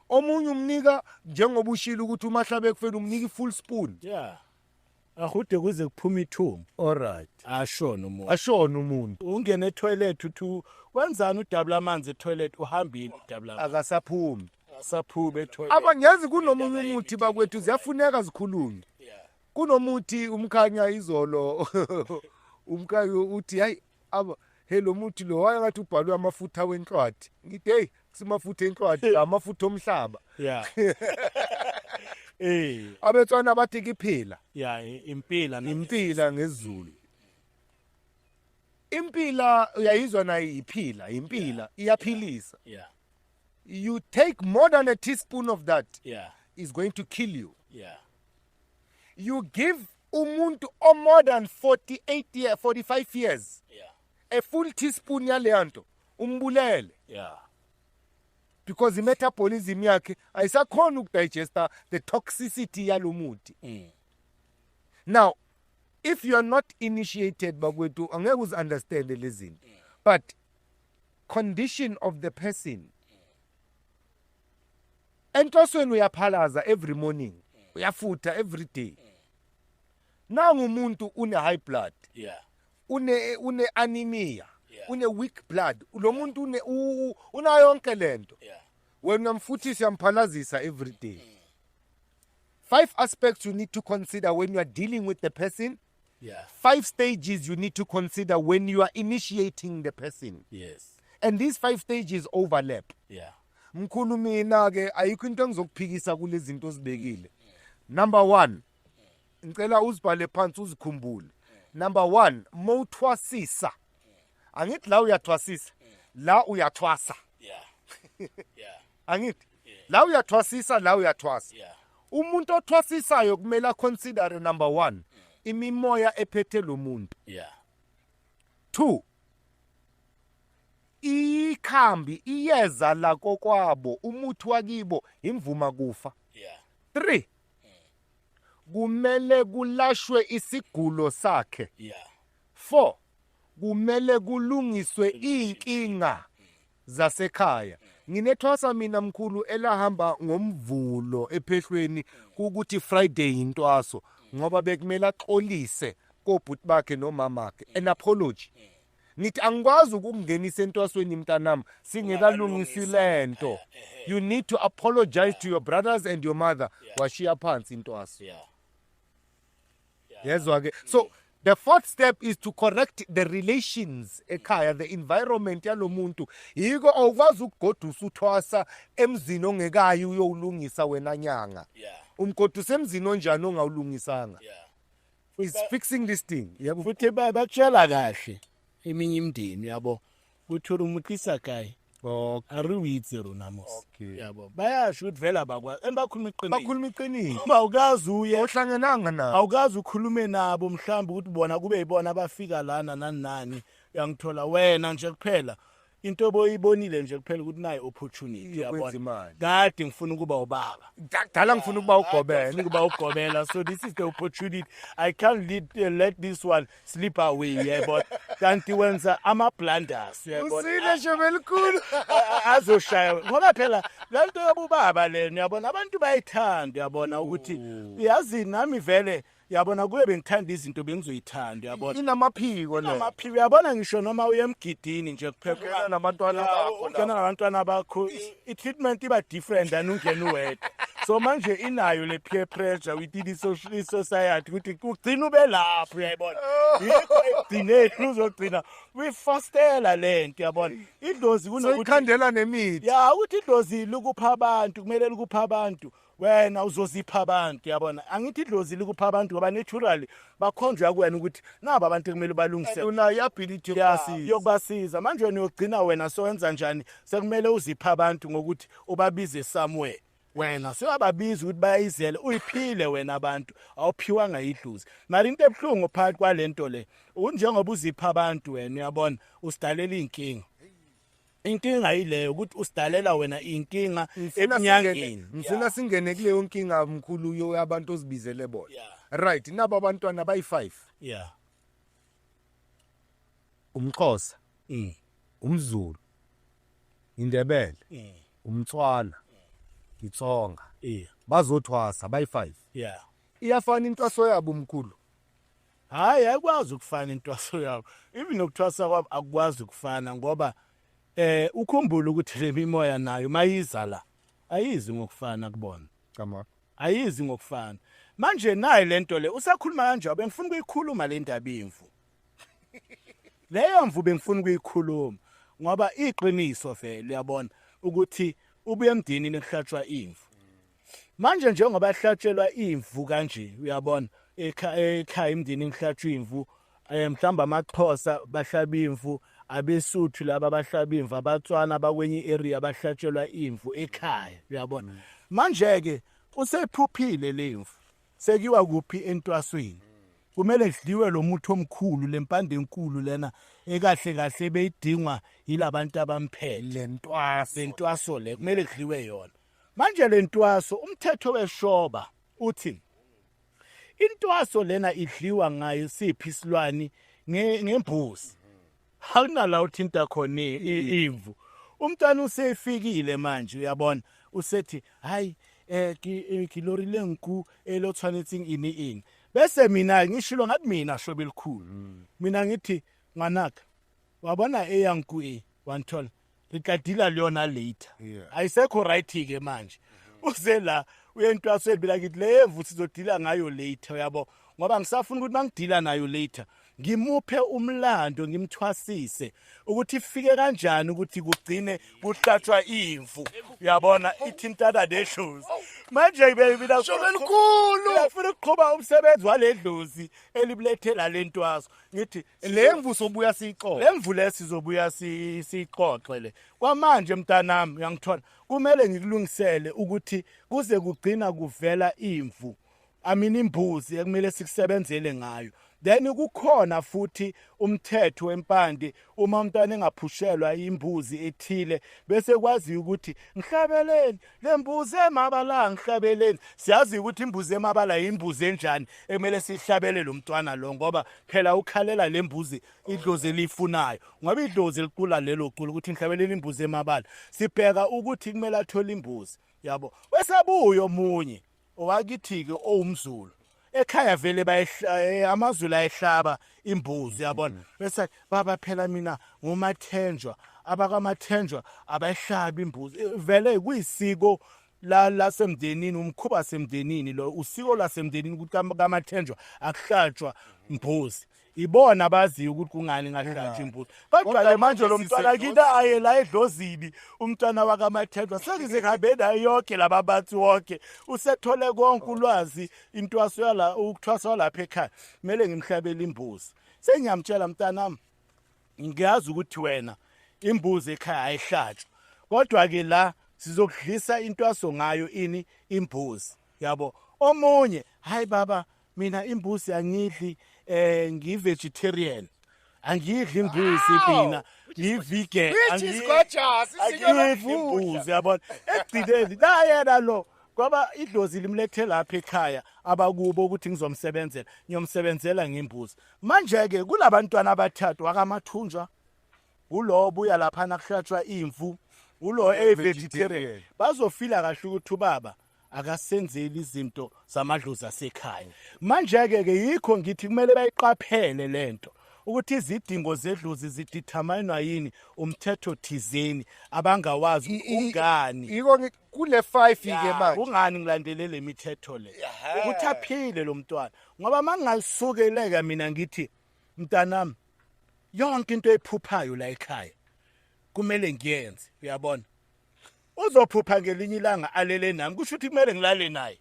Omunye umnika njengoba ushilo ukuthi umahlabe kufela umnika full spoon. Yeah. Ahude kuze kuphuma ithumbu. Alright. Ashona umuntu. Ashona umuntu. Ungena etoilet uthi wenzani udabula amanzi etoilet uhambile udabula. Akasaphumi. Asaphume etoilet. Abangazi kunomunye umuthi bakwethu ziyafuneka zikhulunywe. Yeah. Kunomuthi umkhanya izolo umkhayo uthi hayi aba hello muthi lo wayengathi ubhalwe amafutha wenhlwathi. Ngithi hey simafutha enhlwathi amafutha omhlaba. Yeah. Abetswana bathi kiphila. Yeah, impila Impila ngesiZulu. Impila uyayizwa nayo iphila, impila iyaphilisa. Yeah. You take more than a teaspoon of that, Yeah. is going to kill you. Yeah. You give umuntu o more than 45 years Yeah. a full teaspoon yaleyanto umbulele, Yeah. because the metabolism yakhe ayisakhona ukudigesta the toxicity yalomuthi. Now if you are not initiated bakwethu angeke uzi understand lezi zinto, but condition of the person. Entosweni uyaphalaza every morning, uyafutha every day. Nangu umuntu une high blood, une anemia, une weak blood. Lo muntu una yonke lento. Wena mfuthisi yamphalazisa every day. 5 aspects you need to consider when you are dealing with the person. 5 stages you need to consider when you are initiating the person. Yes. And these 5 stages overlap. Mkhulu mina ke ayikho into engizokuphikisa kulezi zinto ozibekile. Number 1, ngicela uzibhale phansi uzikhumbule. Number 1, mawuthwasisa. Angithi la uyathwasisa, la uyathwasa. Angithi la uyathwasisa, la uyathwasa. Umuntu othwasisayo kumele consider number 1, imimoya ephethe lo muntu. 2, ikhambi iyeza la kokwabo, umuthi wakibo imvuma kufa. 3, kumele kulashwe isigulo sakhe. 4, kumele kulungiswe inkinga zasekhaya. Nginethwasa mina mkhulu elahamba ngomvulo ephehlweni ukuthi Friday intwaso ngoba bekumele axolise kobhuti bakhe nomamakhe an apology. Nithi angikwazi ukungenisa entwasweni mntanami singekalungisi lento. You need to apologize to your brothers and your mother. Washiya phansi intwaso. Yezwa ke. So the 4th step is to correct the relations ekhaya, the environment yalo muntu. Yiko awukwazi ukugodusa uthwasa emzini ongekayo uyolungisa wena nyanga. Umgodusa emzini onjani ongawulungisanga. Is fixing this thing. Yabo futhi bakutshela kahle eminye imndeni yabo uthola umuntu isakhaya. Ariwitse rona mos. Yabo bayasho ukuthi vela bakwazi embakhuluma iqiniso. Bakhuluma iqiniso. Uma ukazi uye ohlangenanga nabo. Awukazi ukhulume nabo mhlawumbe ukuthi bona kube yibona abafika lana nani uyangithola wena nje kuphela. Into oboyibonile nje kuphela ukuthi nayi opportunity yabona. Kade ngifuna ukuba ubaba. Dala ngifuna ukuba ugobela. Ngikuba ugobela. So this is the opportunity. I can't let this one slip away yebo. Kanti wenza ama blunders yebo. Usile shebelikhulu. Azoshaya. Ngoba phela lento yobubaba lena yabona abantu bayithanda yabona ukuthi uyazi nami vele yabona kube bengithanda izinto bengizoyithanda yabona. Inamaphiko le. Inamaphiko yabona ngisho noma uye emgidini nje kuphela nabantwana bakho. Kana nabantwana bakho i-treatment iba different than ungena uwedwa. So manje inayo le peer pressure within the society ukuthi ugcina ube lapho yayibona. Yikho egcineni uzogcina wifostela lento yabona. Idlozi kunokuthi ikhandela nemithi. Ya uthi idlozi lokupha abantu kumele lokupha abantu. Wena uzozipha abantu yabona angithi idlozi likupha abantu ngoba naturally bakhonjwa kuwena ukuthi naba abantu kumele balungise unayo ability yokubasiza manje wena uyogcina wena sowenza njani sekumele uzipha abantu ngokuthi ubabize somewhere wena sewababiza ukuthi bayizele uyiphile wena abantu awuphiwanga idlozi mali into ebhlungu phakathi kwalento le unjengoba uzipha abantu wena uyabona usidalela inkinga. Inkinga yileyo ukuthi usidalela wena inkinga eminyangeni. Ngifuna singene kuleyo nkinga mkhulu yabantu ozibizele bona. Right, nabo abantwana bayi5. Umxhosa, umZulu, Indebele, umTswana, iTsonga. Bazothwasa bayi5. Iyafana intwaso yabo mkhulu. Hayi akwazi ukufana intwaso yabo. Even nokuthwasa kwabo akwazi ukufana ngoba ukhumbula ukuthi le mimoya nayo mayiza la ayizi ngokufana kubona. Kama ayizi ngokufana. Manje nayi lento le usakhuluma kanjalo bengifuna ukuyikhuluma le ndaba imvu. Leyo mvu bengifuna ukuyikhuluma ngoba iqiniso vele uyabona ukuthi ubuye emdini nekuhlatshwa imvu. Manje njengoba yahlatshelwa imvu kanje uyabona ekhaya emdini ngihlatshwa imvu mhlamba amaXhosa bahlaba imvu abesuthu laba bahlaba imvu abaTswana bakwenye area bahlatshelwa imvu ekhaya uyabona. Manje ke usephuphile lemvu sekiwa kuphi entwasweni kumele sidliwe lo muthi omkhulu lempande enkulu lena ekahle kahle beyidingwa yilabantu abamphele lentwaso le kumele kudliwe yona. Manje lentwaso umthetho weshoba uthi intwaso lena idliwa ngayo siphi isilwane ngembuzi awunala uthinta khona imvu umntwana usefikile manje uyabona usethi hayi kilorile nku elo tshwanetseng ini bese mina ngishilo ngathi mina shobe elikhulu mina ngithi nganaka wabona eyanku wanthola rikadila liyona later ayisekho right ke manje uze la uyentwaso ebila ngithi levu sizodila ngayo later uyabo ngoba ngisafuna ukuthi mangidila nayo later ngimuphe umlando ngimthwasise ukuthi ifike kanjani ukuthi kugcine kuhlatshwa imvu uyabona ithintana neshows manje mina shobelikhulu ngifuna ukuqhuba umsebenzi waledlozi elibulethela lentwaso ngithi lemvu sobuya siyixoxe lemvu lesizobuya siyixoxe le kwamanje mntanami uyangithola kumele ngikulungisele ukuthi kuze kugcina kuvela imvu amini imbuzi ekumele sikusebenzele ngayo then kukhona futhi umthetho wempande uma umntwana engaphushelwa imbuzi ethile bese kwazi ukuthi ngihlabeleni lembuzi emabala ngihlabeleni siyazi ukuthi imbuzi emabala imbuzi enjani ekumele sihlabele lo mntwana lo ngoba phela ukhalela lembuzi idlozi elifunayo ngoba idlozi liqula lelo qula ukuthi ngihlabeleni imbuzi emabala sibheka ukuthi kumele athole imbuzi yabo wesabuyo omunye owakithi ke owumzulu ekhaya vele amazulu ayehlaba imbuzi yabona bese baba phela mina ngomathenjwa abakamathenjwa abayihlaba imbuzi vele kuyisiko lasemndenini umkhuba semndenini lo usiko lasemndenini ukuthi kamathenjwa akuhlatshwa imbuzi ibona abazi ukuthi kungani ngahlatshwa imbuzi kodwa le manje lo mntwana kita aye la edlozini umntwana wakamathenjwa sekuze kabe nayo yonke lababathi wonke usethole konke ulwazi intwaso yala ukuthwasa lapha ekhaya kumele ngimhlabele imbuzi sengiyamtshela mntanami ngiyazi ukuthi wena imbuzi ekhaya ayihlatshwa kodwa ke la sizokudlisa intwaso ngayo imbuzi yabo omunye hayi baba mina imbuzi angidli ngi-vegetarian angidli imbuzi mina ngi-vegan angidli imbuzi yabona ekugcineni la yena lo ngoba idlozi limlethe lapha ekhaya abakubo ukuthi ngizomsebenzela ngiyomsebenzela ngembuzi manje-ke kulabantwana abathathu akamathunjwa ulo obuya laphana kuhlatshwa imvu ulo vegetarian bazofila kahle ukuthi ubaba akasenzeli izinto zamadlozi asekhaya manje-ke yikho ngithi kumele bayiqaphele lento ukuthi izidingo zedlozi zidithaminwa yini umthetho thizeni abangawazi ungani yiko kule 5 ke manje ungani ngilandelele le mithetho le ukuthi aphile lo mntwana ngoba mangingasukeleka mina ngithi mntanami yonke into ephuphayo la ekhaya kumele ngiyenze uyabona uzophupha ngelinye ilanga alele nami kusho ukuthi kumele ngilale naye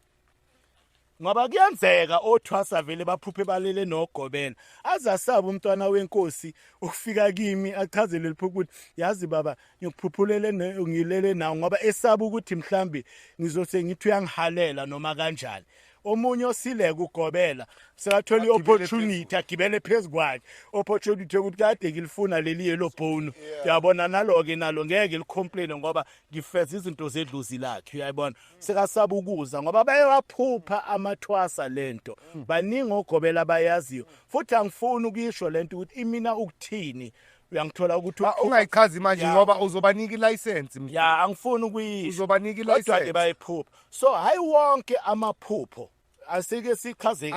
ngoba kuyenzeka othwasa vele baphuphe balele nogobela azasaba umntwana wenkosi ukufika kimi achazele liphupho ukuthi yazi baba ngikuphuphulele ngilele nawo ngoba esaba ukuthi mhlambi ngizose ngithi uyangihalela noma kanjani omunye osileke ugobela sekathola i-opportunity agibele phezu kwakhe opportunity ukuthi kade ngilifuna leli yellow bone uyabona nalo-ke nalo ngeke licomplain ngoba ngifeza izinto zedluzi lakhe uyayibona sekasaba ukuza ngoba bayewaphupha amathwasa lento baningi ogobela bayaziyo futhi angifuni ukuyisho lento ukuthi imina ukuthini uyangithola ukuthi ungayichazi manje ngoba uzobanika ilicense ya angifuni ukuyisho uzobanika kodwa ke ilicense bayiphupha so hayi wonke amaphupho asike sichazeke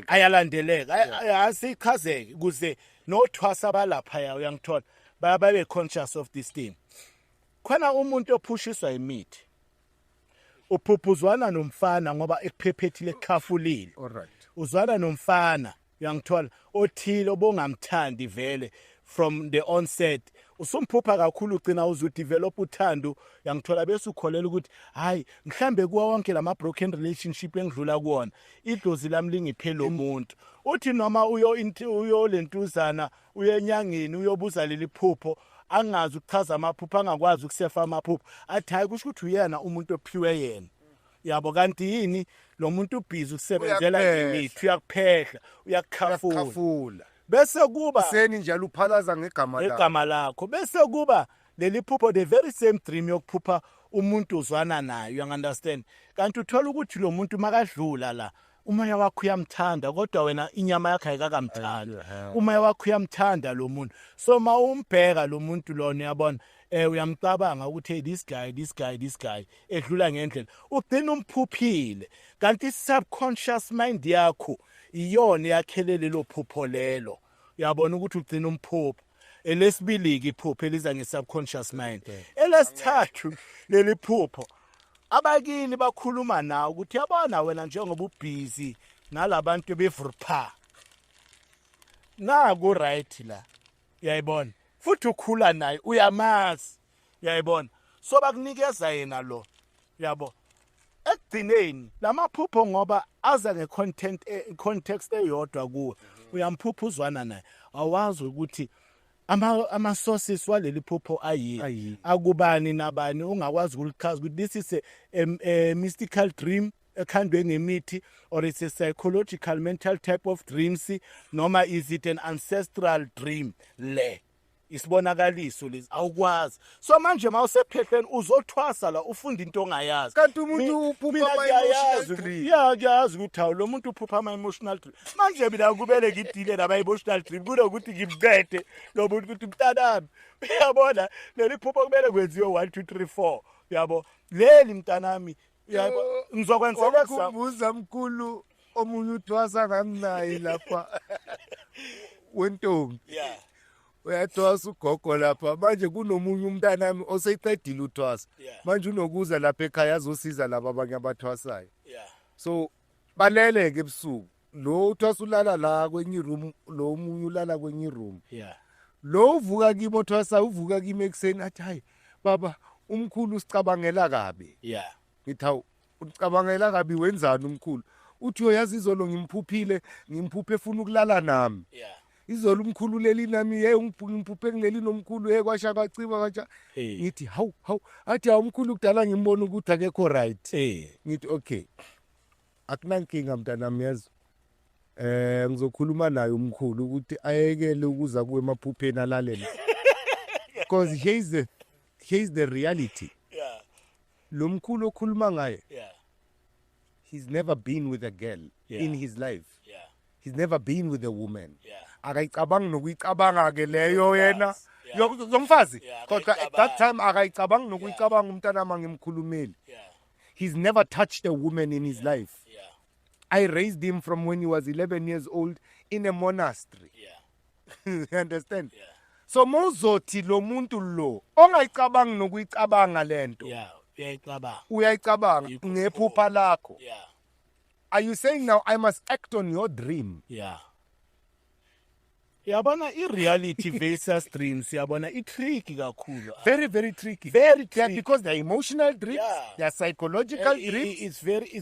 ayalandeleka asichazeke kuze nothwasa balapha ya uyangithola babe conscious of this thing khona umuntu ophushiswa imithi uphuphuzwana nomfana ngoba ekuphephethile ekhafulile alright uzwana nomfana uyangithola othile obongamthandi vele from the onset usumphupha kakhulu ugcina uzudevelop uthando uyangithola bese ukholela ukuthi hayi mhlambe kuwa wonke lama broken relationship engidlula kuona idlozi lami lingiphe lo muntu uthi noma uyo lentuzana uyenyangeni uyobuza leli phupho angazi ukuchaza amaphupho angakwazi ukusefa amaphupho athi hayi kusho ukuthi uyena umuntu ophiwe yena yabo kanti yini lo muntu ubhizi ukusebenzela imithi uyakuphehla uyakukhafula bese kuba seni njalo uphalaza ngegama lakho bese kuba leli phupho the very same dream yokuphupha umuntu uzwana naye you understand kanti uthola ukuthi lo muntu makadlula la umoya wakho uyamthanda kodwa wena inyama yakho ayikakamthandi. Umoya wakho uyamthanda lo muntu. So ma umbheka lo muntu lona uyabona uyamcabanga ukuthi hey this guy edlula ngendlela ugcina umphuphile kanti subconscious mind yakho iyona yakhelele lo phupho lelo uyabona ukuthi ugcina umphupho elesibili iphupho eliza nge-subconscious mind elesithathu leli phupho abakini bakhuluma nawe ukuthi yabona wena njengoba ubhizi nalabantu bevurpha naku right la uyayibona futhi ukhula naye uyamazi uyayibona so bakunikeza yena lo yabo ekugcineni lamaphupho ngoba aza context eyodwa kuwe uyamphupha uzwana naye awazi ukuthi ama sources waleli phupho ayini akubani nabani ungakwazi ukulichaza ukuthi this is a mystical dream ekhandwe ngemithi or it's a psychological mental type of dreams noma is it an ancestral dream le isibonakaliso lezi awukwazi so manje mawusephepheni uzothwasa la ufunda into ongayazi kanti umuntu uphupha ama emotional dream yazi ukuthi hawo lo muntu uphupha ama emotional dream manje mina kubele ngidile naba emotional dream kunokuthi ngimqede lo muntu ukuthi mntanami uyabona leli phupho kumele kwenziwe 1 2 3 4 uyabo leli mntanami uyabo ngizokwenzela kubuza mkhulu omunye uthwasa ngamnayi lapha wentombi uyathwasa ugogo lapha manje kunomunye umntanami oseyiqedile uthwasa manje unokuza lapha ekhaya azosiza laba abanye abathwasayo so baleleke ebusuku lo uthwasa ulala la kwenye room lo umunye ulala kwenye room lo uvuka kimi othwasa uvuka kimi ekseni athi hayi baba umkhulu usicabangela kabi ngithi hawu ucabangela kabi wenzani umkhulu uthi uyazi izolo ngimphuphile ngimphuphe efuna ukulala nami izolo umkhulu leli nami ngiphuphe ngileli nomkhulu kwasha kwaciba kwacha ngithi hawu athi umkhulu kudala ngimbona ukuthi akekho right ngithi okay akunankinga mntanami yazi ngizokhuluma naye umkhulu ukuthi ayekele ukuza kuwe emaphupheni alalele because here's the reality lo mkhulu okhuluma ngaye he's never been with a girl in his life he's never been with a woman akayicabangi nokuyicabanga ke leyo yena yomfazi kodwa at that time akayicabangi nokuyicabanga umntanami ngimkhulumeli he's never touched a woman in his life I raised him from when he was 11 years old in a monastery you understand so mozothi lo muntu lo ongayicabangi nokuyicabanga lento uyayicabanga ngephupha lakho are you saying now I must act on your dream yabona i-reality versus dreams yabona i-tricky kakhulu very very tricky because they're emotional dreams they're psychological dreams it's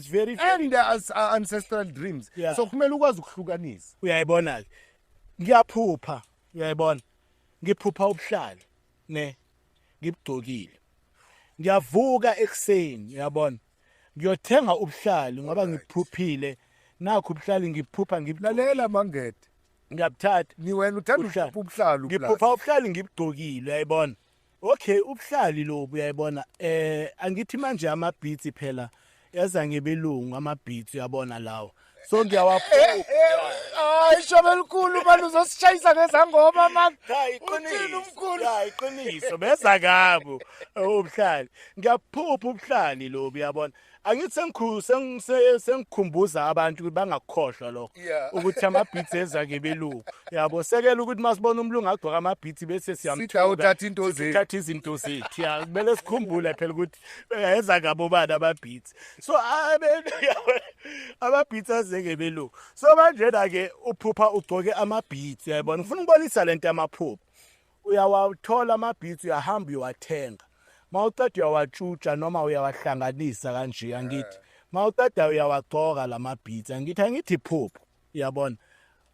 very and they're ancestral dreams so kumele ukwazi ukuhlukanisa uyayibona ngiyaphupha uyayibona ngiphupha ubuhlali ne ngibugcokile ngiyavuka ekseni uyabona ngiyothenga ubuhlali ngoba ngiphuphile nakho ubuhlali ngiphupha ngibulalela mangede ngiyabuthatha ni wena uthanda ubuhlali ngiphupha ubuhlali ngibugcokile uyayibona okay ubuhlali lobu uyayibona angithi manje ama-beats phela yaza ngebelungu ama-beats uyabona lawo so ngiyawaphupha ishobe elikhulu manje uzosishayisa ngezangoma manje iqiniso beza kabo ubuhlali ngiyaphupha ubuhlali lobu uyabona angithi sengikhumbuza abantu ukuthi bangakukhohlwa lokho ukuthi ama-beats eza ngebelungu yabo sekela ukuthi masibona umlungu agcoka ama-beats bese sithatha izinto zethu kumele sikhumbule phela ukuthi eza ngabo bani ama-beats so ama-beats aze ngebelungu so manjena-ke uphupha ugcoke ama-beats uyayibona ngifuna ukubonisa lento yamaphupho uyawathola ama-beats uyahamba uyowathenga mawuceda uyawatshutsha noma uyawahlanganisa kanje angithi mawuceda uyawagcoka lama-beats angithi iphupho uyabona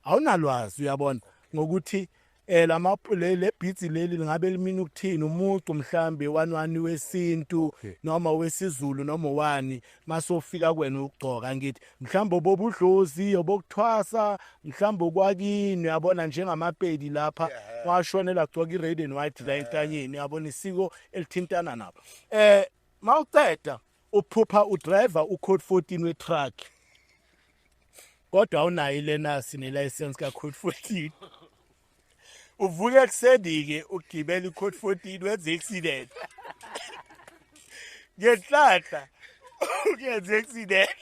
awunalwazi uyabona ngokuthi le beats leli lingabe limina ukuthini umucu mhlambe wanwani wesintu noma wesizulu noma wani masofika kwena ukugcoka ngithi mhlambe obobudlozi obokuthwasa mhlambe okwakini uyabona njengamapedi lapha washonela gcoka i-red and white la entanyeni uyabona isiko elithintana nabo mawuceda uphupha udriver ucode 14 we-truck kodwa awunayo ilenasi nelicense ka-code 14 uvuke ekuseni-ke ugibela i-code 14 wenze i-accident ngenhlanhla uyenze i-accident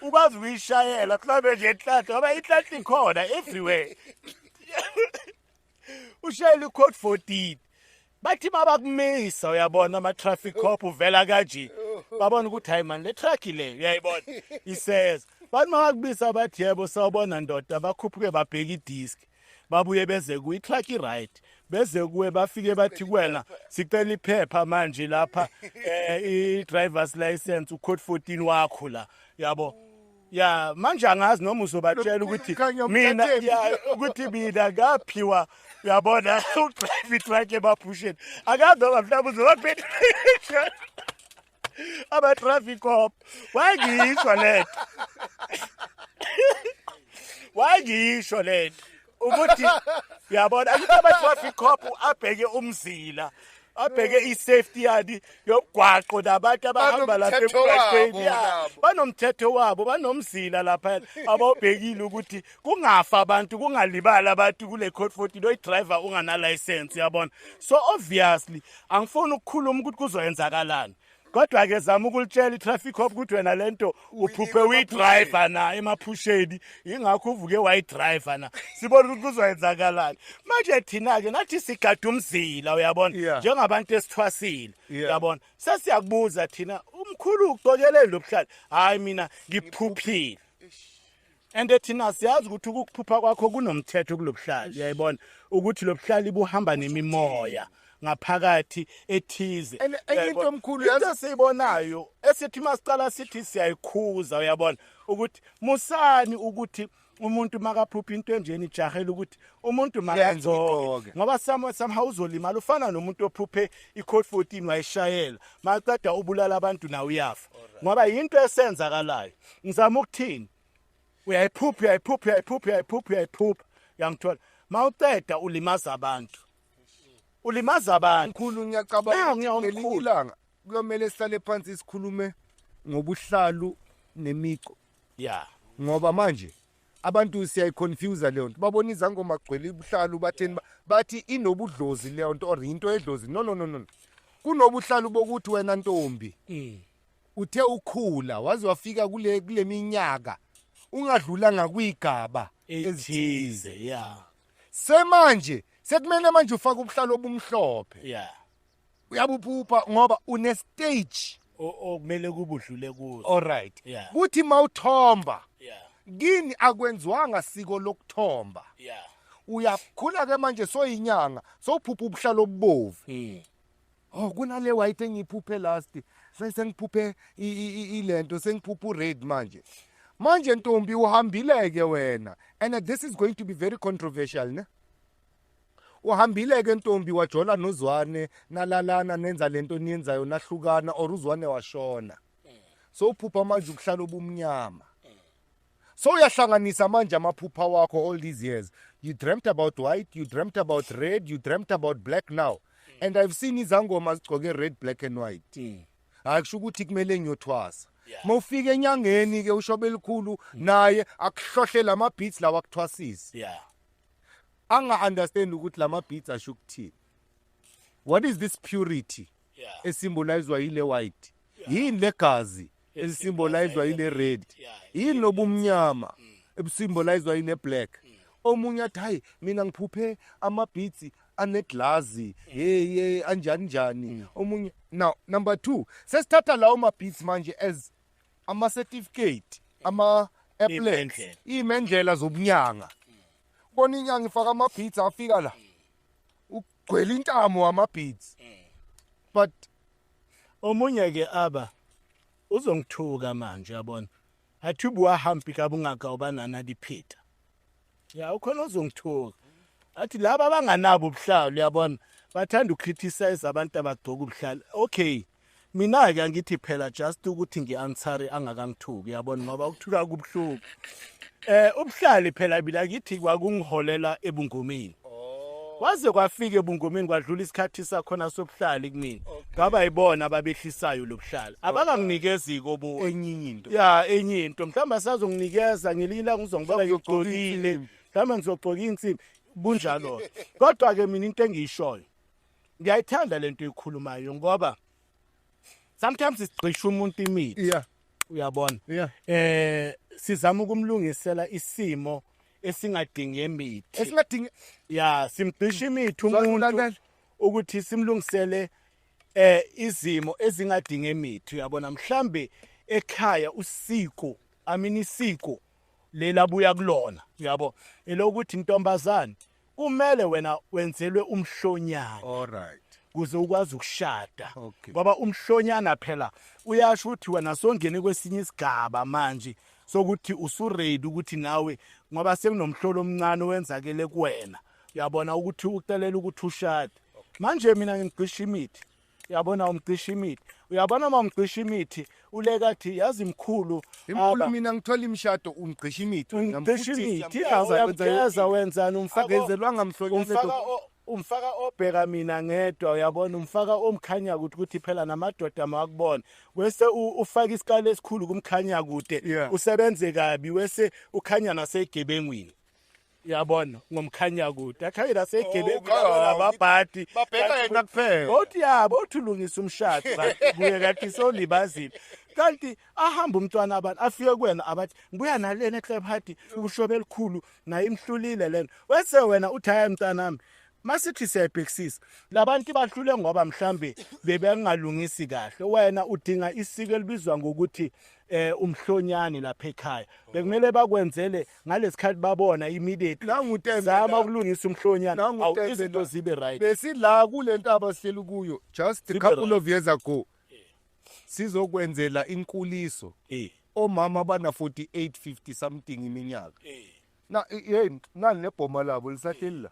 ukwazi ukuyishayela mhlawumbe nje enhlanhla ngoba inhlanhla ikhona everywhere ushayela i-code 14 bathi mabakumisa uyabona ama-traffic cop uvela kanje babona ukuthi hayi mani le truck le uyayibona iseza bathi mabakubisa bathi yebo sawubona ndoda bakhuphuke babheka idisk babuye beze kuyo i-truck i-right beze kuwe bafike bathi kuwena sicela iphepha manje lapha i-driver's license u-code 14 wakho la yabo ya manje angazi noma uzobatshela ukuthi mina ukuthi mina ngaphiwa uyabona udrive itruck emaphusheni akazi noma mhlawumbe uzobaphetha ama-traffic cop wangisho lento wangisho lento ukuthi uyabona akuthi ama-traffic cop abheke umzila abheke i-safety yani yomgwaqo nabantu abahamba lapha emgwaqweni banomthetho wabo banomzila lapha abawubhekile ukuthi kungafa abantu kungalibala abantu kule code 14 oyi-driver ungana-license uyabona so obviously angifuni ukukhuluma ukuthi kuzoyenzakalani kodwa-ke zama ukulitshela i-traffic cop ukuthi wena lento uphuphe uyi-driver na emaphusheni yingakho uvuke wayi-driver na sibona ukuthi kuzoyenzakalani manje thina-ke nathi sigade umzila uyabona njengabantu esithwasile uyabona sesiyakubuza thina umkhulu uqokeleni lo buhlali hhayi mina ngiphuphile and thina siyazi ukuthi ukuphupha kwakho kunomthetho kulo buhlali uyayibona ukuthi lo buhlali buhamba nemimoya ngaphakathi ethize into omkhulu yazi siyibonayo esithi masicala sithi siyayikhuza uyabona ukuthi musani ukuthi umuntu makaphupha into enjeni ijahela ukuthi umuntu makazonke ngoba somehow uzolimala ufana nomuntu ophuphe i-code 14 wayishayela maqeda ubulala abantu nawe uyafa ngoba yinto esenzakalayo ngizama ukuthini uyayiphupha yangithola mawuceda ulimaza abantu ulimaza abantu khulu ngiyacabanga ngelilanga kuyomela sihlale phansi isikhulume ngobuhlalu nemiqo ngoba manje abantu siyayiconfuse leyo nto babona izangoma gcwele ubuhlalu batheni bathi inobudlozi leyo nto or into edlozi no kunobuhlalu bokuthi wena ntombi uthe ukhula waze wafika kule minyaka ungadlulanga kwigaba ezithize semanje sekumele manje ufake ubuhlalo obumhlophe uyabuphupha ngoba une stage okumele kubudlule kuzo alright kuthi mawuthomba kini akwenziwanga siko lokuthomba uyakhula ke manje soyinyanga sophupha ubuhlalo obubovu kunale white engiyiphuphe last sengiphuphe ilento sengiphupha red manje ntombi uhambileke wena and this is going to be very controversial ne uhambileke ntombi wajola nozwane nalalana nenza lento niyenzayo nahlukana or uzwane washona so uphupha manje ukuhlala obumnyama so uyahlanganisa manje amaphupha wakho all these years you dreamt about white you dreamt about red you dreamt about black now and I've seen izangoma zigcoke red black and white akusho ukuthi kumele ngiyothwasa mawufika enyangeni ke ushobe elikhulu naye akuhlohlela ama beats lawa akuthwasisi anga-understand ukuthi lama beats asho ukuthini what is this purity esymbolizwa yile white yini legazi esymbolizwa yile red yini lobumnyama esymbolizwa yile black omunye athi hayi mina ngiphuphe ama beats aneglazi anjani omunye now number 2 sesithatha lawo ma beats manje as ama certificate ama applets imendlela zobunyanga bona inyanga ifaka ama beats afika la ugcwele intamo ama beats but omunye ke aba uzongithuka manje yabona athi ubuhambi kabungaka ubanana diphita ukhona uzongithuka athi laba abanganabo ubuhlalo yabona bathanda ukriticize abantu abagcoka ubuhlalo okay mina ke ngithi phela just ukuthi ngianswer angakangithuki yabona ngoba ukuthuka kubhlungu ubuhlali phela bila ngithi kwakungiholela ebungomeni waze kwafika ebungomeni kwadlula isikhathi sakhona sobuhlali kumina ngaba ibona ababehlisayo lobuhlala abakanginikezi kobo enye into ya enye into mhlawumbe asazonginikeza ngelila ngizongibona ngigcokile mhlawumbe ngizogcoka insimbi bunjalo kodwa ke mina into engiyishoyo ngiyayithanda lento ekhulumayo ngoba sometimes sigcisha umuntu imithi yeah uyabona yeah sizama ukumlungisela isimo esingadingi imithi esingadingi ya simgcisha imithi umuntu ukuthi simlungisele izimo ezingadingi imithi uyabona mhlambe ekhaya usiko isiko lelabuya kulona uyabo elokuthi intombazane kumele wena wenzelwe umhlonyana alright kuze ukwazi ukushada Okay. ngoba umhlonyana phela uyasho ukuthi wena songene kwesinye isigaba manje sokuthi usuready ukuthi nawe ngoba sekunomhlolo omncane wenzakele kuwena uyabona ukuthi ucelela ukuthi ushade manje mina ngigcisha imithi uyabona umgcisha imithi uyabona uma umgcisha imithi ulekathi yazi mkhulu imkhulu mina ngithola imishado ungigcisha imithi umgcisha imithi uyageza wenzani umfakezelwanga mhlonyana umfaka obheka mina ngedwa uyabona umfaka omkhanya ukuthi phela namadoda mawakubona wese ufaka isikalo esikhulu kumkhanya kude usebenze kabi wese ukhanya nasegebengwini uyabona ngomkhanya kude akhaya nasegebengwini ababhadi babheka yena kuphela othi yabo uthulungisa umshado kuye kathi solibazile kanti ahamba umntwana abantu afike kuwena abathi ngibuya nalena eClubhadi ubushobe elikhulu naye imhlulile lena wese wena uthi hayi mntanami masithi siyabhekisisa labantu bahlule ngoba mhlambe bebengalungisi kahle wena udinga isiko elibizwa ngokuthi umhlonyane lapha ekhaya bekumele bakwenzele ngalesikhathi babona immediate zama ukulungisa umhlonyane izinto zibe right besidla kulento abasihleli kuyo just a couple of years ago sizokwenzela inkuliso omama abana 48 50 something iminyaka na nani nebhoma labo lisahleli la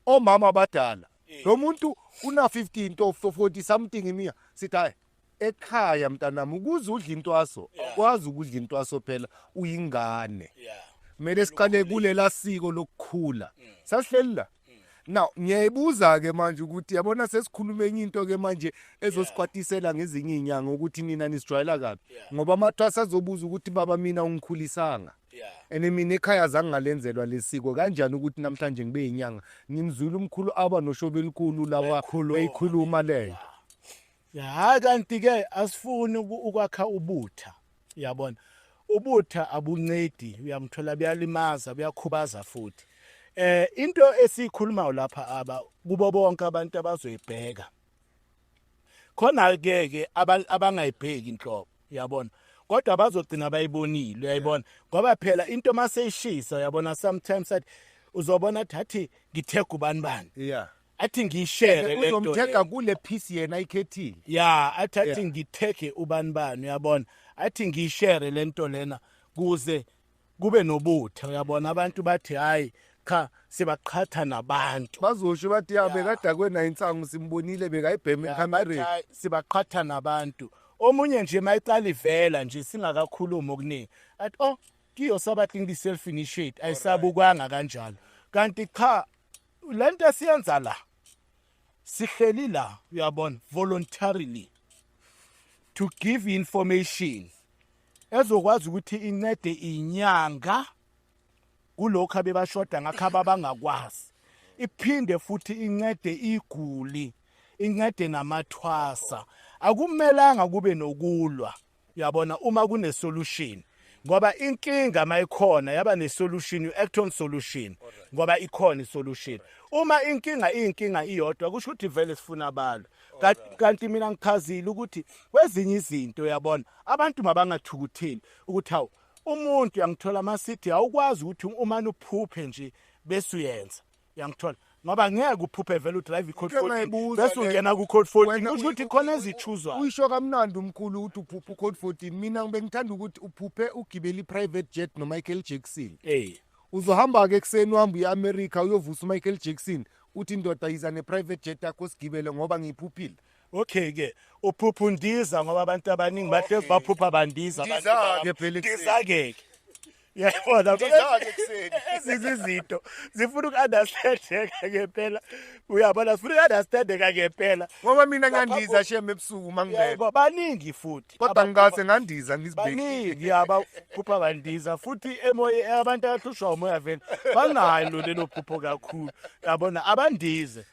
omama abadala lo muntu una 15 to 40 something imiya sithi hayi ekhaya mntanami ukuze udla intwaso akwazi ukudla intwaso phela uyingane kumele siqale kulela siko lokukhula sasihleli la now ngiyayibuza ke manje ukuthi yabona sesikhuluma enye into ke manje ezosikhwatisela ngezinye inyanga ukuthi nina nisijwayela kabi ngoba amathwasa azobuza ukuthi baba mina ungikhulisanga ene mina ekhaya zange ngalenzelwa lesiko kanjani ukuthi namhlanje ngibe inyanga ngimzulu umkhulu aba noshobe elikhulu lawa beyikhuluma leyo ya kanti ke asifuni ukwakha ubutha uyabona ubutha abuncedi uyamthola buyalimaza buyakhubaza futhi into esikhuluma lapha aba kubo bonke abantu abazoyibheka khona ke abangayibheki inhlobo uyabona kodwa bazogcina bayibonile uyayibona ngoba phela into maseyishisa uyabona sometimes athi uzobona athi ngithega ubani bani athi ngishare lento uzomthega kule piece yena ayikhethile athi ngithege ubani bani uyabona athi ngishare lento lena kuze kube nobutha uyabona abantu bathi hayi cha sibaqhatha nabantu bazosho bathi bekade kwena insangu simbonile bekayibheme ecamereni sibaqhatha nabantu omunye nje mayicala ivela nje singakakhuluma okuningi athi kiyo sabathi ngi self initiate ayisabukwanga kanjalo kanti cha lento esiyenza la sihleli la uyabona voluntarily to give information ezokwazi ukuthi incede inyanga kulokho abebashoda ngakhaba bangakwazi iphinde futhi incede iguli incede namathwasa akumelanga kube nokulwa uyabona uma kune solution ngoba inkinga mayikhona yaba ne solution you act on solution ngoba ikhona isolution uma inkinga iyodwa kusho ukuthi vele sifuna abantu kanti mina ngichazile ukuthi kwezinye izinto uyabona abantu mabangathukutheli ukuthi hawu umuntu yangithola masithi awukwazi ukuthi uma uphuphe nje bese uyenza yangithola ngoba ngeke uphuphe vele udrive code 14 bese ungena ku code 14 kusho ukuthi khona ezichuzwa uyisho kamnandi umkhulu ukuthi uphuphe code 14 mina bengithanda ukuthi uphuphe ugibela iprivate jet no Michael Jackson uzohamba ke ekseni uhamba eAmerica uyovusa uMichael Jackson uthi indoda iza neprivate jet yakho sigibele ngoba ngiyiphuphile okay ke uphupha ngoba abantu abaningi bahlezi baphupha bandiza ke phela ndizake Uyayibona Ndiza-ke ekuseni. izinto zifuna uku-understandeka ngempela. Uyabona zifuna uku-understandeka ngempela. Ngoba mina ngandiza shem ebusuku mangibele. Yebo baningi futhi. Kodwa ngase ngandiza ngizibhekile. Baningi abaphupha bandiza futhi abantu abahlushwa umoya vele banalo lelo phupho kakhulu. Yabona abandize.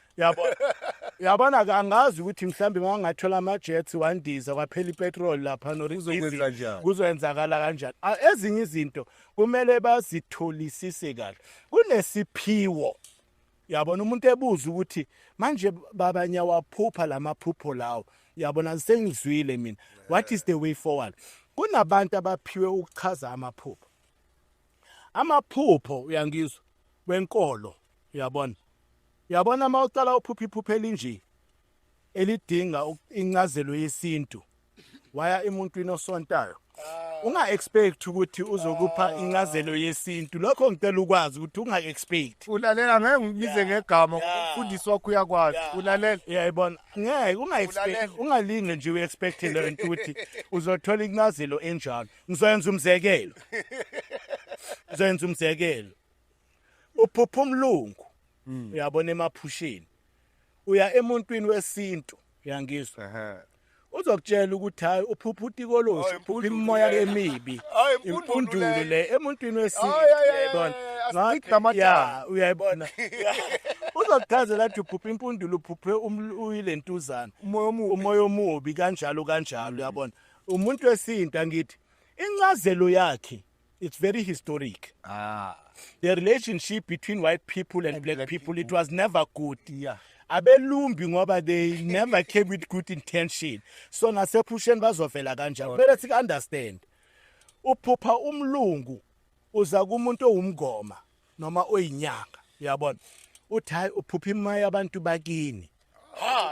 Yabona angazi ukuthi mhlambe mangathola ama-jets wandiza kwaphela ipetrol lapha Kuzokwenza njani? kuzoyenzakala kanjani. Ezinye izinto kumele bazitholisise kahle. Kunesiphiwo. Yabona umuntu ebuza ukuthi manje babanya waphupha lamaphupho lawo. Yabona sengizwile mina. What is the way forward? Kunabantu abaphiwe ukuchaza amaphupho. Amaphupho uyangizwa wenkolo uyabona. Yabona mawucala uphupha iphupho elinje elidinga incazelo yesintu. Waya emuntwini osontayo. Unga-expect ukuthi uzokupha incazelo yesintu. Lokho ngicela ukwazi ukuthi unga-expect. Ulalela ngeke ngibize ngegama umfundisi wakho uyakwazi. Ulalela. Yayibona ngeke unga-expect ungalinge nje uexpect lento ukuthi uzothola incazelo enjalo. Ngizoyenza umzekelo. Uphupha umlungu. Uyabona emaphusheni. Uya emuntwini wesintu uyangizwa. Uzokutshela ukuthi hayi uphupha utikolosi, uphupha imimoya emibi. Impundulu le emuntwini wesintu uyayibona. Uyayibona. Uzokuchazela ukuthi uphupha impundulu uphuphe uyilentuzana. Umoya omubi kanjalo uyabona. Umuntu wesintu angithi incazelo yakhe it's very historic. The relationship between white people and black people, it was never good. Abelumbi ngoba they never came with good intention. So nasephusheni bazovela kanjalo. Kumele sik understand. Uphupha umlungu uza kumuntu owumngoma noma oyinyanga. Uyabona? Uthi hayi uphupha imaya abantu bakini.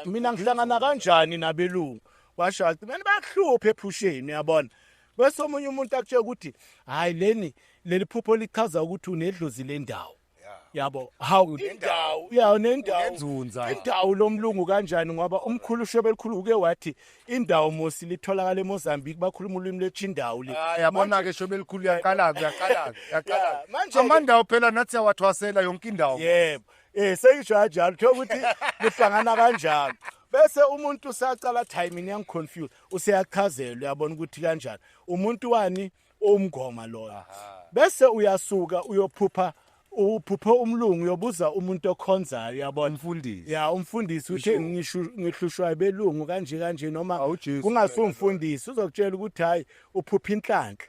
Mina ngihlangana kanjani nabelungu? Washo wathi mina bakuhluphe ephusheni uyabona. Bese omunye umuntu akutshela ukuthi hayi leli phupho lichaza ukuthi unedlozi lendawo. Yabo how indawo nendawo indawo lomlungu kanjani ngoba umkhulu uShebe elikhulu uke wathi indawo mosi litholakala eMozambique bakhuluma ulimi lwethindawo le. Yabona ke Shebe elikhulu uyaqala. Manje amandawo phela nathi yawathwasela yonke indawo. Yebo seyisho kanjalo thola ukuthi kuhlangana kanjalo. Bese umuntu usacala timing yangiconfuse useyachazela uyabona ukuthi kanjani umuntu wani omngoma lona. Bese uyasuka uyophupha umlungu uyobuza umuntu okhonzayo uyabona umfundisi. Umfundisi uthi ngihlushwa belungu kanje noma kungasumfundisi uzokutshela ukuthi hayi uphupha inhlanhla.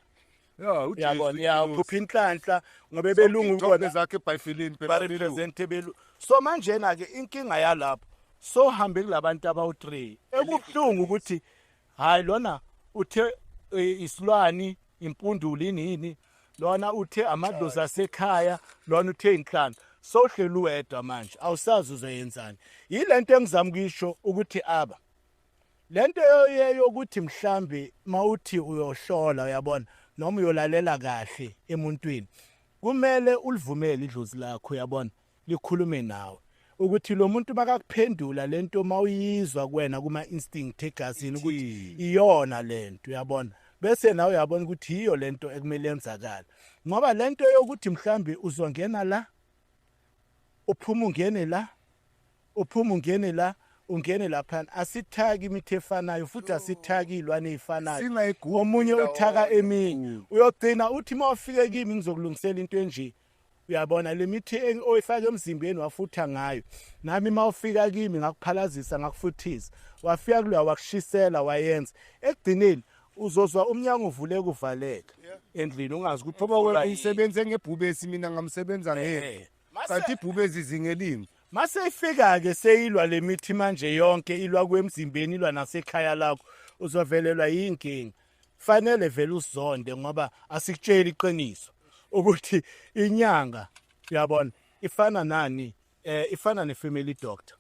Uyabona uphupha inhlanhla ngoba belungu kodwa zakhe eBhayibhelini phela represent belungu. So manje na ke inkinga yalapho so hambe kulabantu abawu3 ekubuhlungu ukuthi hayi lona uthe isilwani impunduli nini lona uthe amadlozi asekhaya lona uthe inhlanhla so hlela uwedwa manje awusazi uzoyenzani. Yilento engizama ukisho ukuthi lento yokuthi mhlambe mawuthi uyohlola uyabona noma uyolalela kahle emuntwini kumele ulivumele idlozi lakho uyabona likhulume nawe ukuthi lo muntu makakuphendula lento mawuyizwa kuwena kuma instinct egazini ukuthi iyona lento uyabona bese nawe uyabona ukuthi iyo lento ekumele yenzakala ngoba lento yokuthi mhlambe uzongena la uphuma ungene la ungene lapha asithaki imithi efanayo futhi asithaki ilwane ezifanayo omunye uthaka eminye uyogcina uthi mawufike kimi ngizokulungisela into enje. Uyabona le mithi oyifaka emzimbeni wafutha ngayo nami mawufika kimi ngakuphalazisa ngakufuthisa wafika kulo wakushisela wayenza ekugcineni uzozwa umnyango uvule kuvaleka endlini ungazi ukuthi ngoba uyisebenze ngebhubesi mina ngamsebenza ngeke kanti ibhubesi zingelimi mase ifika ke seyilwa le mithi manje yonke ilwa kwemzimbeni ilwa nasekhaya lakho uzovelelwa yinkinga. Fanele vele usizonde ngoba asikutshela iqiniso ukuthi inyanga uyabona ifana nani ifana ne-family doctor.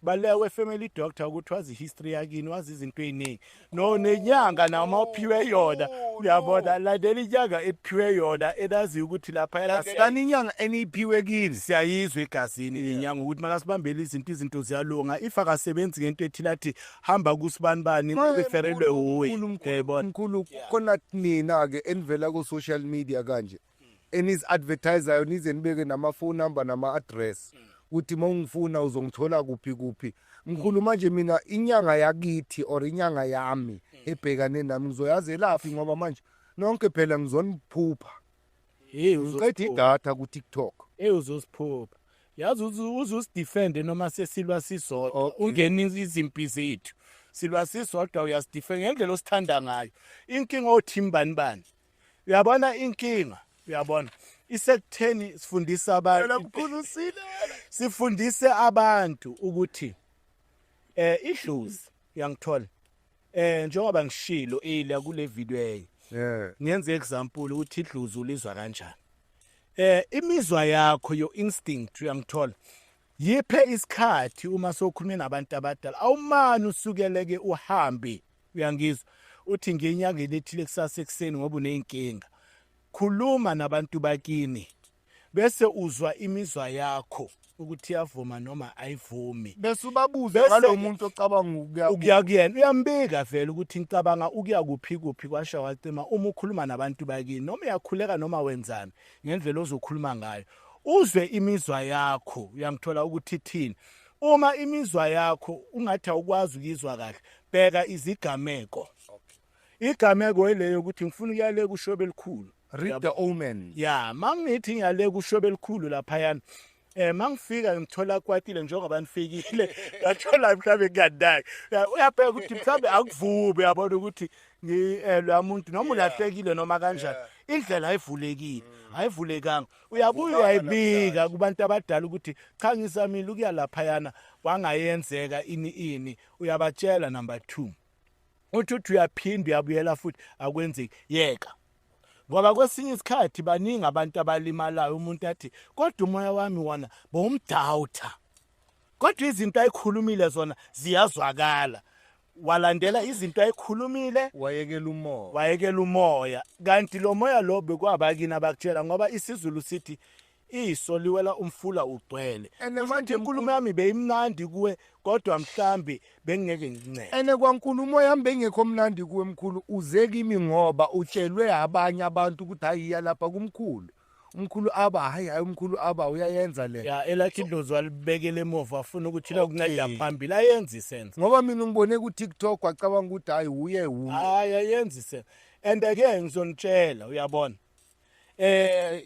Balewe family doctor ukuthi wazi history yakini wazi izinto eziningi no nenyanga nama uphiwe yona uyabona landela inyanga ephiwe yona enazi ukuthi lapha asikani inyanga eniphiwe kini siyayizwa egazini inyanga ukuthi makasibambele izinto ziyalunga if akasebenzi ngento ethile athi hamba kusibani beferelwe uwe yayibona mkhulu khona nina ke enivela ku social media kanje enizi-advertisayo nize nibeke nama-phone number nama-address ukuthi uma ungifuna uzongithola kuphi. Mkhulu manje mina inyanga yakithi or inyanga yami ebhekane nami ngizoyazi laphi ngoba manje nonke phela ngizoniphupha. Ngiqeda idatha ku-TikTok. Uzosiphupha. Yazi uzusidefend noma sesilwa sisodwa. Ungena izimpi zethu. Silwa sisodwa uyasidefend ngendlela osithanda ngayo. Inkinga othimbani bani. Uyabona inkinga. Uyabona. Isekutheni sifundisa abantu. Sifundise abantu ukuthi idlozi uyangithola. Njengoba ngishilo ile kule video hey. Ngenze example ukuthi idlozi ulizwa kanjani. Imizwa yakho yo instinct uyangithola. Yiphe isikhathi uma sokhuluma nabantu abadala. Awumani usukeleke uhambe uyangizwa. Uthi ngenyanga elethile kusasa ekseni ngoba uneyinkinga. Khuluma nabantu bakini. Bese uzwa imizwa yakho ukuthi iyavuma noma ayivumi. Bese ubabuza ngalo muntu ocabanga ukuya kuyena. Uyambika vele ukuthi ngicabanga ukuya kuphi kwasha wacima uma ukhuluma nabantu bakini noma uyakhuleka noma wenzani ngendlela ozokhuluma ngayo. Uzwe imizwa yakho uyangithola ukuthi thini. Uma imizwa yakho ungathi awukwazi ukuzwa kahle bheka izigameko. Igameko eleyo ukuthi ngifuna ukuyale kushobe elikhulu. Read the omen. Yeah, mangithi ngiyale kushobe elikhulu lapha yana. Mangifika ngithola kwatile njengoba nifikile ngathola mhlabe kuyadaka. Uyabheka ukuthi mhlabe akuvube uyabona ukuthi lo muntu noma ulahlekile noma kanjani indlela ayivulekile ayivulekanga. Uyabuya uyayibika kubantu abadala ukuthi cha ngisamile ukuya lapha yana wangayenzeka ini uyabatshela number 2. Uthi uyaphinda uyabuyela futhi akwenzeki yeka. Ngoba kwesinye isikhathi baningi abantu abalimalayo umuntu athi kodwa umoya wami wona bomdoubter. Kodwa izinto ayikhulumile zona ziyazwakala. Walandela izinto ayikhulumile wayekela umoya. Kanti lo moya lo bekwabakini abakutshela ngoba isiZulu sithi iso liwela umfula ugcwele. Manje inkulumo yami beyimnandi kuwe kodwa mhlambi bengeke ngincede. Kwankulumo yami bengekho mnandi kuwe mkhulu uze kimi ngoba utshelwe abanye abantu ukuthi hayiya lapha kumkhulu. Umkhulu aba hayi umkhulu aba uyayenza le. Ya elakhi idlozi walibekele emuva afuna ukuthi la kunceda phambili ayenze isenze. Ngoba mina ngibone ku TikTok wacabanga ukuthi hayi uye. Hayi ayenze isenze. And again ngizonitshela uyabona.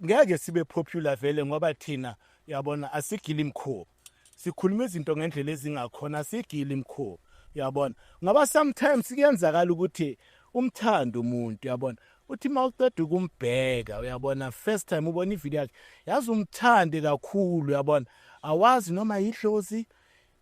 Ngeke sibe popular vele ngoba thina uyabona asigili imkhobo. Sikhuluma izinto ngendlela ezingakhona asigili imkhobo. Uyabona. Ngoba sometimes kuyenzakala ukuthi umthando umuntu uyabona. Uthi mawuqeda ukumbheka uyabona first time ubona ivideo yakhe yazi umthande kakhulu uyabona. Awazi noma yidlozi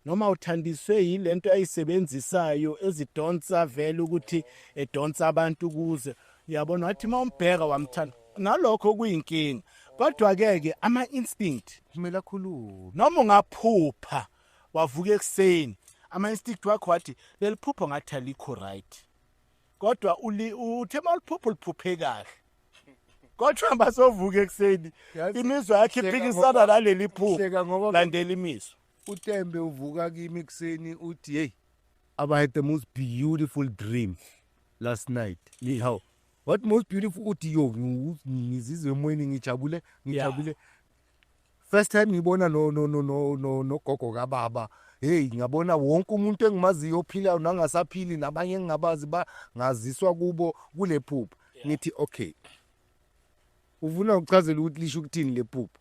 noma uthandiswe yilento ayisebenzisayo ezidonsa vele ukuthi edonsa abantu kuze uyabona wathi mawumbheka wamthanda. Nalokho kuyinkinga kodwa ke ama instinct kumele akhulume noma ungaphupha wavuka ekseni ama instinct wakho wathi leliphupho ngathi alikho right kodwa uthe mawuliphupho liphuphe kahle kodwa basovuka ekseni imizwa yakhe iphikisana naleli phupho landela imizwa. UTembe uvuka kimi ekseni uthi hey I had the most beautiful dream last night. How what most beautiful uthi yo ngizizwe emoyeni ngijabule. First time ngibona no gogo kababa. Hey ngiyabona wonke umuntu engimaziyo ophilayo nangasaphili nabanye engabazi bangaziswa kubo kule phupho. Ngithi okay. Uvuna ukuchazela ukuthi lisho ukuthini le phupho.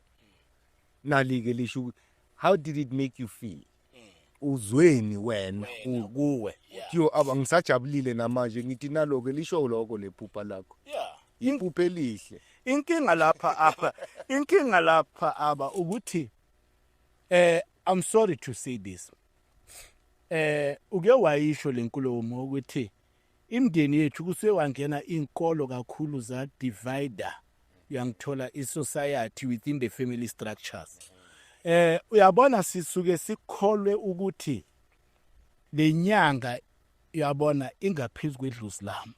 Nalike lisho how did it make you feel? Uzweni wena kuwe yo abangisajabulile namanje ngithi naloke lisho lokho lephupha lakho iphupho elihle. Inkinga lapha aba ukuthi I'm sorry to say this uke wayisho lenkulumo ukuthi imndeni yethu kuse wangena inkolo kakhulu za divider uyangithola isociety within the family structures. Uyabona sisuke sikholwe ukuthi lenyanga uyabona ingaphezulu kwedlozi lami.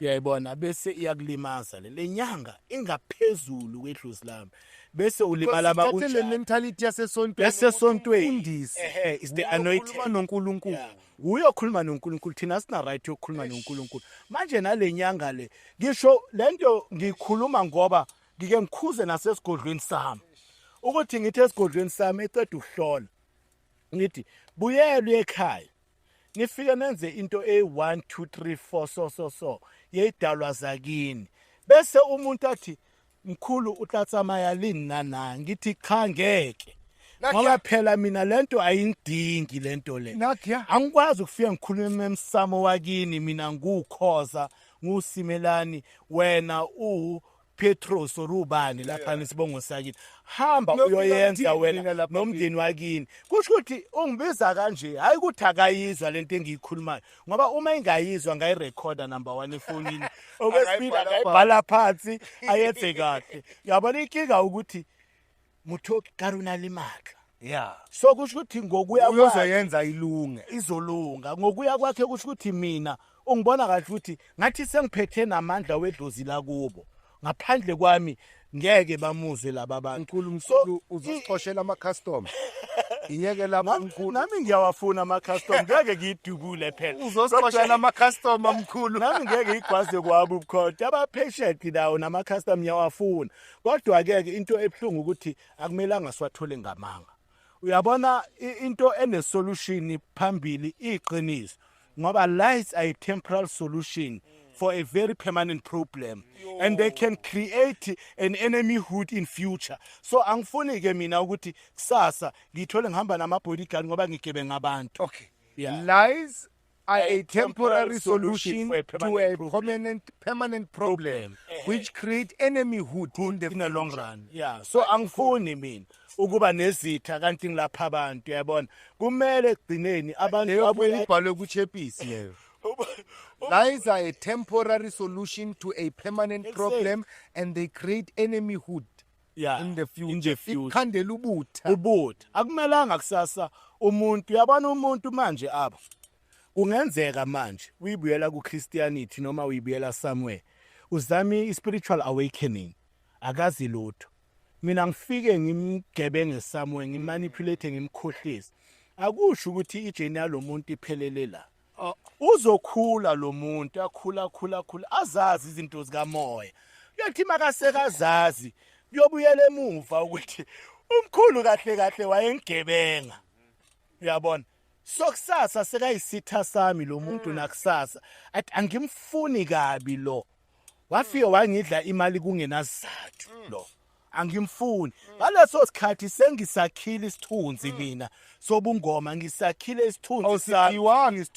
uyayibona bese iyakulimaza le nyanga ingaphezulu kwedlozi lami bese ulimala Thathe le unjani mentality yasesontweni yasesontweni ufundise is the anointing ukhuluma noNkulunkulu. uyokhuluma noNkulunkulu thina sina right yokukhuluma noNkulunkulu manje nalenyanga le ngisho lento ngikhuluma ngoba ngike ngikhuze nasesigodlweni sami ukuthi ngithi esigodlweni sami eceda ukuhlola ngithi buyelwe ekhaya nifike nenze into e1 2 3 4 so yedalwa zakini bese umuntu athi mkhulu utlatsama yalini nana ngithi cha ngeke ngoba phela mina lento ayingidingi lento le Nakya. angikwazi ukufika ngikhulume emsamo wakini mina ngukhoza ngusimelani wena Petros orubani lapha nesibongo sakini hamba uyoyenza wena nomndeni wakini kusho ukuthi ungibiza kanje hayi ukuthi akayizwa lento engiyikhulumayo ngoba uma ingayizwa ngayirecorda number 1 efonini okwesibili akayibhala phansi ayenze kahle yabona inkinga ukuthi muthoki karuna limakla Yeah. so kusho ukuthi ngokuya kwakhe Uyozoyenza ilunge. izolunga ngokuya kwakhe kusho ukuthi mina ungibona kahle ukuthi ngathi sengiphethe namandla wedlozi la kubo ngaphandle kwami ngeke bamuzwe laba bantu uNkulunkulu uzosixoshela ama-customer. Iyeke lapho mkhulu. nami ngiyawafuna ama-custom ngeke ngiyidubule phela Uzosixoshela ama-customer mkhulu. nami ngeke igwaze kwabo ubukhona aba-patient nawo nama-custom ngiyawafuna kodwa-ke into ebuhlungu ukuthi akumelanga siwathole ngamanga uyabona into ene-solution phambili iqiniso ngoba lies are a temporal solution for a very permanent problem and they can create an enemyhood in future so angifuni ke mina ukuthi kusasa ngithole ngihamba nama-bodyguard ngoba ngigebe ngabantu Okay. Yeah. Lies are a temporary solution to a permanent problem which create enemyhood in the long run yeah so angifuni mina ukuba nezitha kanti ngilapha abantu uyabona kumele egcineni abantu ibhalwe kuchepisi leyo. Lies are a temporary solution to a permanent problem and they create enemyhood yeah in the future. in the future Ikhandela ubutha. ubutha akumelanga kusasa umuntu uyabona umuntu manje apha kungenzeka manje uyibuyela kuChristianity noma uyibuyela somewhere uzami spiritual awakening akazi lutho mina ngifike ngimgebenge somewhere ngimanipulate ngimkhohlisa akusho ukuthi ijeni yalomuntu iphelele la uzokhula lo muntu akhula azazi izinto zikamoya uyathi makasekazazi uyobuyela emuva ukuthi umkhulu kahle wayengigebenga uyabona sokusasa sekayisitha sami lo muntu nakusasa athi angimfuni kabi lo wafika wangidla imali kungenazathu lo angimfuni ngaleso sikhathi sengisakhile isithunzi mina sobungoma ngisakhile isithunzi sami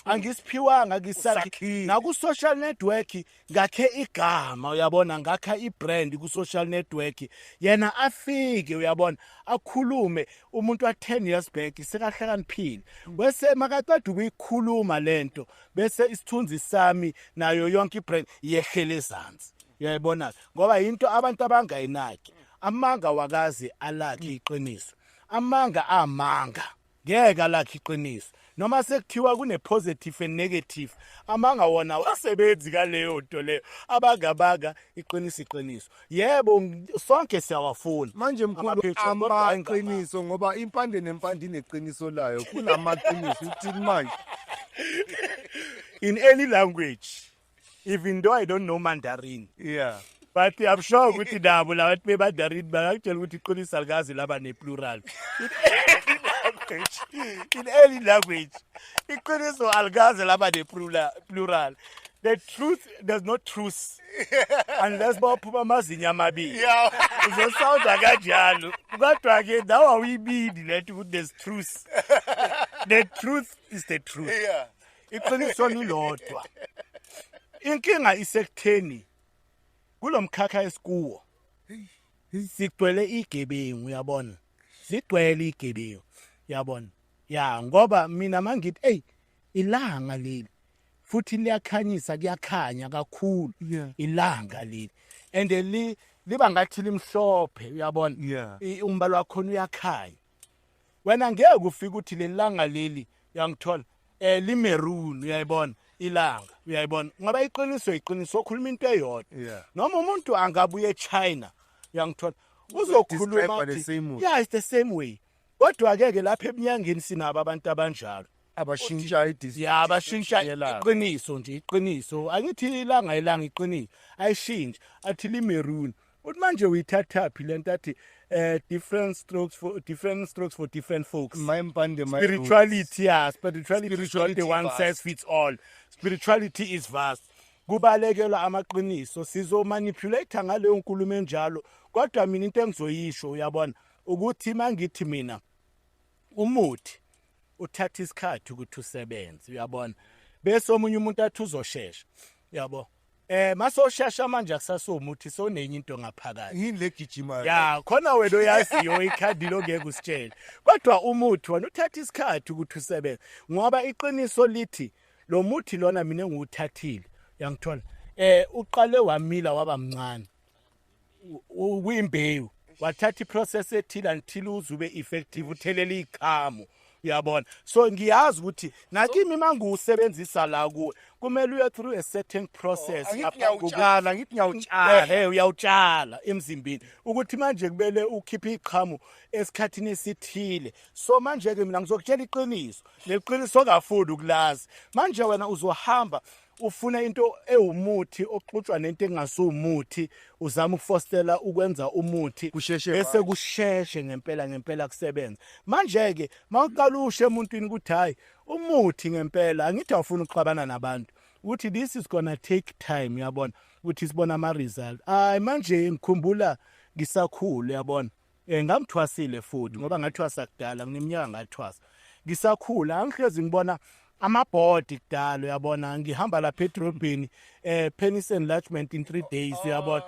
angisiphiwanga ngisakhile naku social network ngakhe igama uyabona ngakha ibrand ku social network yena afike uyabona akhulume umuntu wa 10 years back sekahlakaniphile bese makaqeda ukuyikhuluma lento bese isithunzi sami nayo yonke ibrand yehlele ezantsi uyayibona ngoba into abantu abangayinaki amanga wakazi alakhe iqiniso amanga amanga ngeke alakhe iqiniso noma sekuthiwa kune positive and negative amanga wona wasebenzi kaleyo nto leyo abangabanga iqiniso yebo sonke siyawafuna manje mkhulu amaqiniso ngoba impande nempande ineqiniso layo kunamaqiniso uthini manje in any language even though I don't know Mandarin yeah but I'm sure ukuthi nabo labantu beMandarin bayakutshela ukuthi iqiniso alikazi laba neplural in any language iqiniso alikazi laba neplural the truth there's no truth unless baphuma amazinyo amabili uzosounda kanjalo kodwa ke nawe awuyibini lento ukuthi there's truth the truth is the truth iqiniso lilodwa inkinga isekutheni kulomkhakha esikuwo sigcwele igebengu uyabona sigcwele igebengu uyabona ya ngoba mina mangithi hey ilanga leli futhi liyakhanyisa kuyakhanya kakhulu ilanga leli and liba ngathi limhlophe uyabona umbala wakho uyakhanya wena ngeke ufike uthi lelanga leli yangithola limaroon uyayibona ilanga uyayibona ngoba iqiniso okhuluma into eyodwa noma umuntu angabuye eChina uyangithola uzokhuluma yeah it's the same way kodwa ke lapha eminyangeni sinabo abantu abanjalo abashintsha abashintsha iqiniso angithi ilanga iqiniso ayishintshe athi limaroon uthi manje uyithathaphi lento athi different strokes for different folks spirituality is not the one size fits all. Spirituality is vast. Kubalekela amaqiniso sizomanipulate ngaleyo nkulumo enjalo kodwa mina into engizoyisho uyabona ukuthi mangithi mina umuthi uthatha isikhathi ukuthi usebenze uyabona bese omunye umuntu athi uzoshesha yabo masoshasha manje akusasumuthi sonenye into ngaphakathi yini legijima ya khona wena oyaziyo ikhadi longeke usitshele kodwa umuthi wena uthatha isikhathi ukuthi usebenze ngoba iqiniso lithi lo muthi lona mina engiwuthathile yangithola uqale wamila waba mncane uyimbewu wathatha iprocess ethile until uzube effective uthelela iqhamu uyabona so ngiyazi ukuthi nakimi mangiwusebenzisa la kuwe kumele uye through a certain process uyawutshala emzimbeni ukuthi manje kubele ukhiphe iqhamu esikhathini esithile so manje ke mina ngizokutshela iqiniso leqiniso ongafuni ukulazi manje wena uzohamba ufuna into ewumuthi oxutshwa nento engasumuthi uzama ukufostela ukwenza umuthi bese kusheshe ngempela kusebenza manje ke mawuqala ushe emuntwini ukuthi hayi umuthi ngempela angithi awufuna uxabana nabantu ukuthi this is gonna take time uyabona ukuthi sibona ama result manje ngikhumbula ngisakhulu uyabona ngamthwasile futhi ngoba ngathwasa kudala ngineminyaka ngathwasa ngisakhula angihlezi ngibona amabhodi kudala uyabona ngihamba lapha edrobheni penis enlargement in 3 days uyabona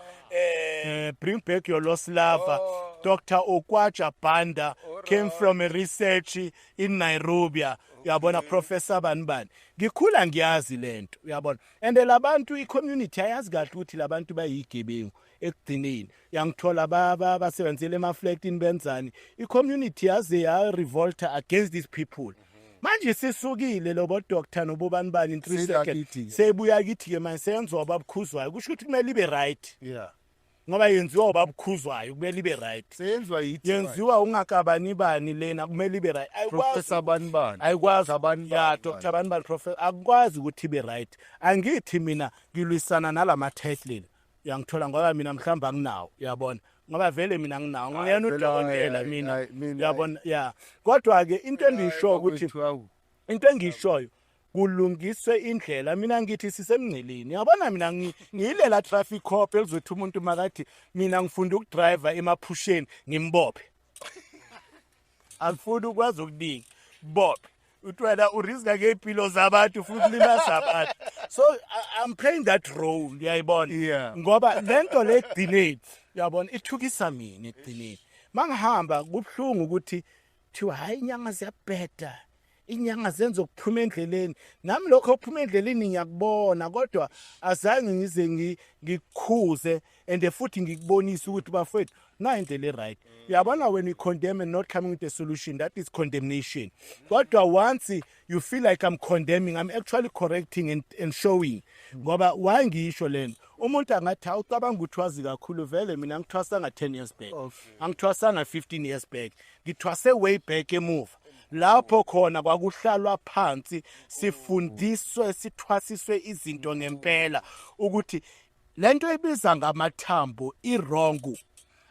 bring back your lost lover Dr. Okwaja Banda came from a research in Nairobi uyabona professor banibani ngikhula ngiyazi lento uyabona and labantu icommunity ayazi kahle ukuthi labantu bayigebengu ekugcineni yangithola basebenzele emaflectini benzani icommunity yaze ya revolt against these people manje sisukile lobo doctor nobobani bani in 3 seconds sebuya kithi ke manje senziwa babukhuzwayo kusho ukuthi kumele ibe right ngoba yenziwa obabukhuzwayo kumele ibe right yenziwa ungakabani bani lena kumele ibe right professor banibani ayikwazi abantu Dr. banibani professor akwazi ukuthi ibe right angithi mina ngilwisana nalama title uyangithola ngoba mina mhlamba anginawo uyabona ngoba vele mina nginawo ngiyena udokotela mina uyabona kodwa ke into engishoyo kulungiswe indlela mina ngithi sisemngceleni yabona mina ngiyilela traffic cop elizothi umuntu makathi mina ngifunda ukudrive emaphusheni ngimbophe afuna ukwazi ukuningi bophe utwela uriska ngempilo zabantu futhi limaza abantu so I'm playing that role uyayibona ngoba lento le delay uyabona ithukisa mina egcineni mangihamba kubhlungu ukuthi thiwa hayi inyanga ziyabheda inyanga zenza ukuphuma endleleni nami lokho ukuphuma endleleni ngiyakubona kodwa azange ngize ngikukhuze and futhi ngikubonisa ukuthi bafethu na indlela right uyabona when you condemn and not coming with a solution that is condemnation kodwa once you feel like I'm condemning I'm actually correcting and showing ngoba why ngisho lento umuntu angathi awucabanga ukuthi wazi kakhulu vele mina ngithwasa nga 10 years back angithwasa nga 15 years back ngithwase way back emuva lapho khona kwakuhlalwa phansi sifundiswe sithwasiswe izinto ngempela ukuthi lento ebiza ngamathambo iwrong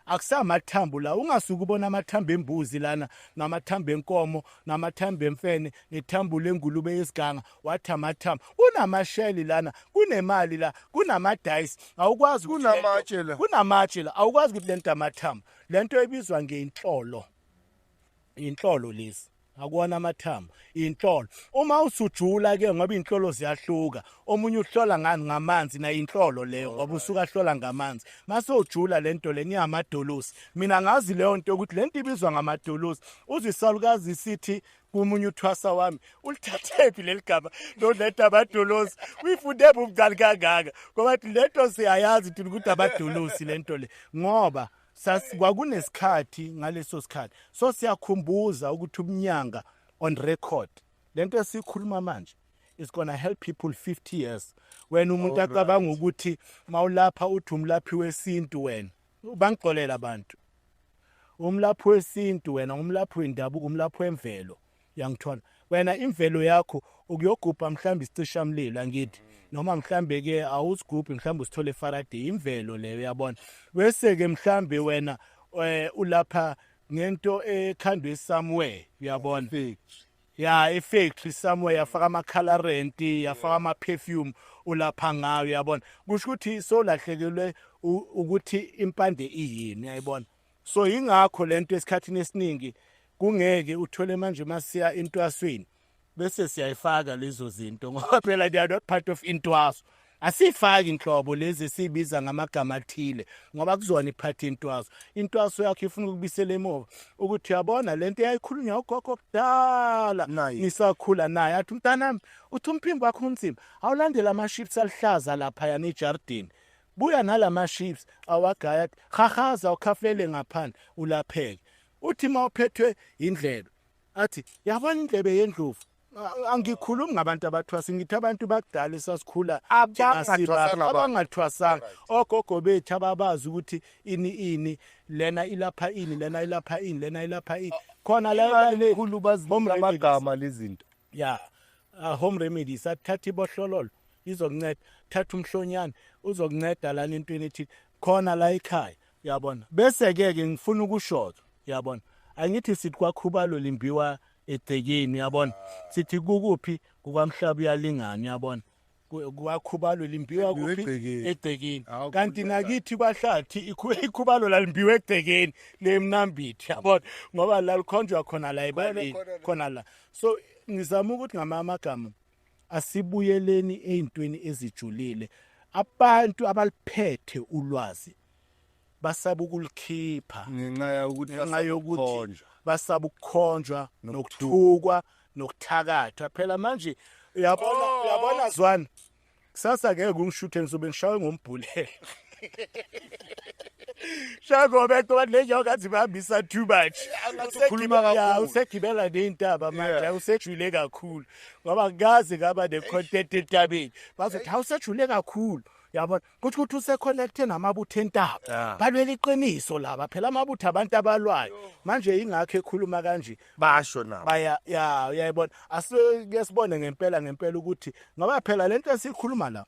akusamathambo la ungasuka ubona amathambo embuzi lana namathambo enkomo namathambo emfene nethambo lengulube yesiganga wathi amathambo kunamasheli lana kunemali la kunamadice awukwazi kunamatshe la awukwazi ukuthi lento amathambo lento ebizwa ngeinhlolo inhlolo lezi akuona amathambo inhlolo uma usujula ke ngoba inhlolo ziyahluka omunye uhlola ngani ngamanzi na inhlolo leyo ngoba usuka hlola ngamanzi mase ujula lento le ngiyamadolosi mina ngazi leyo nto ukuthi lento ibizwa ngamadolosi uzisalukazi sithi kumunye uthwasa wami ulithathephi leligaba lo lento abadolosi uyifunde bubucali kangaka ngoba lento siyayazi ukuthi abadolosi lento le ngoba kwakunesikhathi ngaleso sikhathi so siyakhumbuza ukuthi umnyanga on record lento esikhuluma manje is gonna help people 50 years. Wena umuntu acabanga ukuthi mawulapha uthi umlaphi wesintu wena bangixolela abantu. Umlaphi wesintu wena umlaphi wendabuko umlaphi wemvelo yangithola. Wena imvelo yakho ukuyogubha mhlambi isicishamlilo angithi noma mhlambe ke awusigubhi mhlambe usithole Faraday imvelo leyo yabona. Bese ke mhlambe wena ulapha ngento ekhandwe somewhere uyabona. Ya effectory somewhere yafaka ama-colorant yafaka ama-perfume ulapha ngayo uyabona. Kusho ukuthi solahlekelwe ukuthi impande iyini uyayibona. So ingakho lento esikhathini esiningi kungeke uthole manje masiya intwasweni bese siyayifaka lezo zinto ngoba phela they are not part of intwaso. Asifaki inhlobo lezi sibiza ngamagama athile ngoba kuzona iphathi intwaso. Intwaso yakho ifuna ukubisela emuva ukuthi uyabona lento eyayikhulunywa ugogo kudala nisakhula naye athi mntanami uthi umphimbo wakho unzima awulandela ama-chips alihlaza lapha yana ejardini buya nalama chips awagaya hahaza ukhafele ngaphandle ulapheke uthi mawuphethwe indlebe athi yabona indlebe yendlovu angikhulumi ngabantu abathwasa ngithi abantu bakudala esasikhula abangathwasanga ogogo bethu ababazi ukuthi ini lena ilapha ini lena ilapha ini lena ilapha ini khona la lekhulu bazibona amagama lezinto ya home remedies athatha ibohlololo izokunceda thatha umhlonyana uzokunceda lana intweni ethi khona la ekhaya uyabona bese ke ngifuna ukushoza uyabona angithi sithi kwakhubalo limbiwa eDekeni uyabona sithi kukuphi kukwamhlaba uyalingana uyabona kwakhubalo limbiwa kuphi eDekeni kanti nakithi kwahlathi ikhubalo lambiwa eDekeni lemnambithi yabona ngoba la likhonjwa khona la ebaleni khona la so ngizama ukuthi ngamagama asibuyeleni ezintweni ezijulile abantu abaliphethe ulwazi basaba ukulikhipha ngenxa yokuthi basaba ukukhonjwa nokuthukwa nokuthakathwa phela manje uyabona Zwana kusasa ngeke ngishuthe ngizobe ngishawe ngombhulelo Shako bethu leyo kathi bahambisa too much usegibela neintaba manje usejule kakhulu ngoba ngazi ngaba ne-content entabeni bazothi awusejule kakhulu yabona ukuthi usecollecte namabutho entaba balwela iqiniso laba phela amabutho abantu abalwayo manje ingakho ekhuluma kanje basho nabo uyayibona asike sibone ngempela ukuthi ngoba phela lento esikhuluma la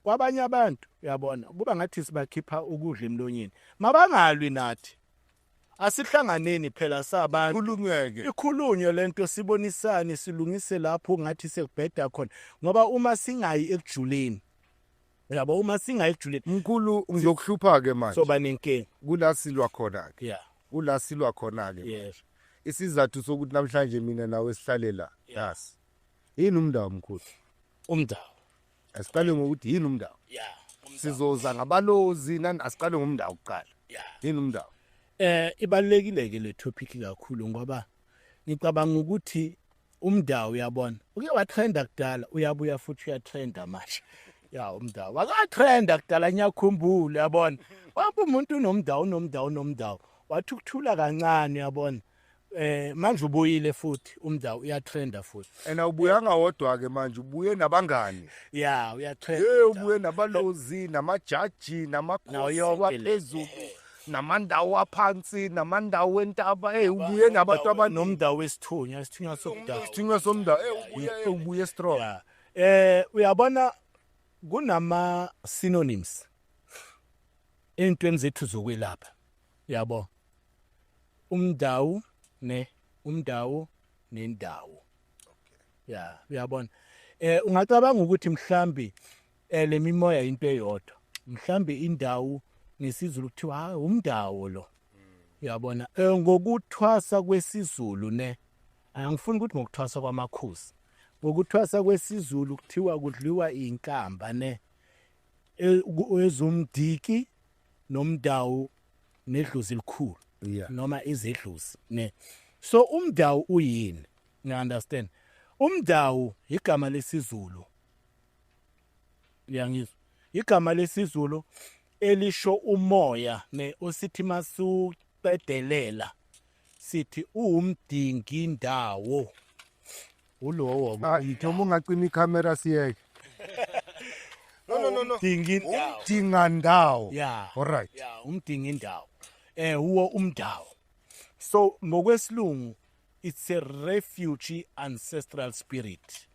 kwabanye abantu uyabona kuba ngathi sibakhipha ukudla emlonyeni mabangalwi nathi asihlanganeni phela sabantu ikhulunywe lento sibonisane silungise lapho ngathi sekubheda khona ngoba uma singayi ekujuleni yabo uma singayi ekujuleni mkhulu ngizokuhlupha ke manje soba nenkinga kulasilwa khona ke yeah kulasilwa khona ke yes isizathu sokuthi namhlanje mina nawe sihlale la yasi yini umndawo mkhulu umndawo asiqale ngokuthi yini umndawo sizoza ngabalozi nani asiqale ngomndawo kuqala yini umndawo ibalekile ke le topic kakhulu ngoba ngicabanga ukuthi umndawo uyabona uke watrenda kudala uyabuya futhi uyatrenda manje umndawo wakatrenda kudala nyakhumbula yabona wapha umuntu unomndawo wathi ukuthula kancane yabona manje ubuyile futhi umndawo uyatrenda futhi ena ubuyanga wodwa ke manje ubuye nabangani uyatrenda ubuye nabalozi namajaji namakhosi waphezulu namandawo aphansi namandawo entaba ubuye nabantu abanomndawo isithunywa somndawo ubuye strong uyabona kunama synonyms entweni zethu zokwelapha yabo umndawo nendawo uyabona ungacabanga ukuthi mhlambi lemimoya into eyodwa mhlambi indawo ngesizulu kuthiwa umndawo lo uyabona ngokuthwasa kwesizulu angifuni ukuthi ngokuthwasa kwamakhosi ngokuthwasa kwesizulu kuthiwa kudliwa inkamba ezumdiki nomndawo nedlozi elikhulu noma izidlozi so umndawo uyini you understand umndawo igama lesizulu yangizwa igama lesizulu elisho umoya osithi masuqedelela sithi umdingi indawo ulowo Yithoma ungacima ikhamera siyeke. No. dingindawo Dingandawo. yeah Alright. yeah umdingindawo uwo umdawo. So ngokwesilungu it's a refugee ancestral spirit.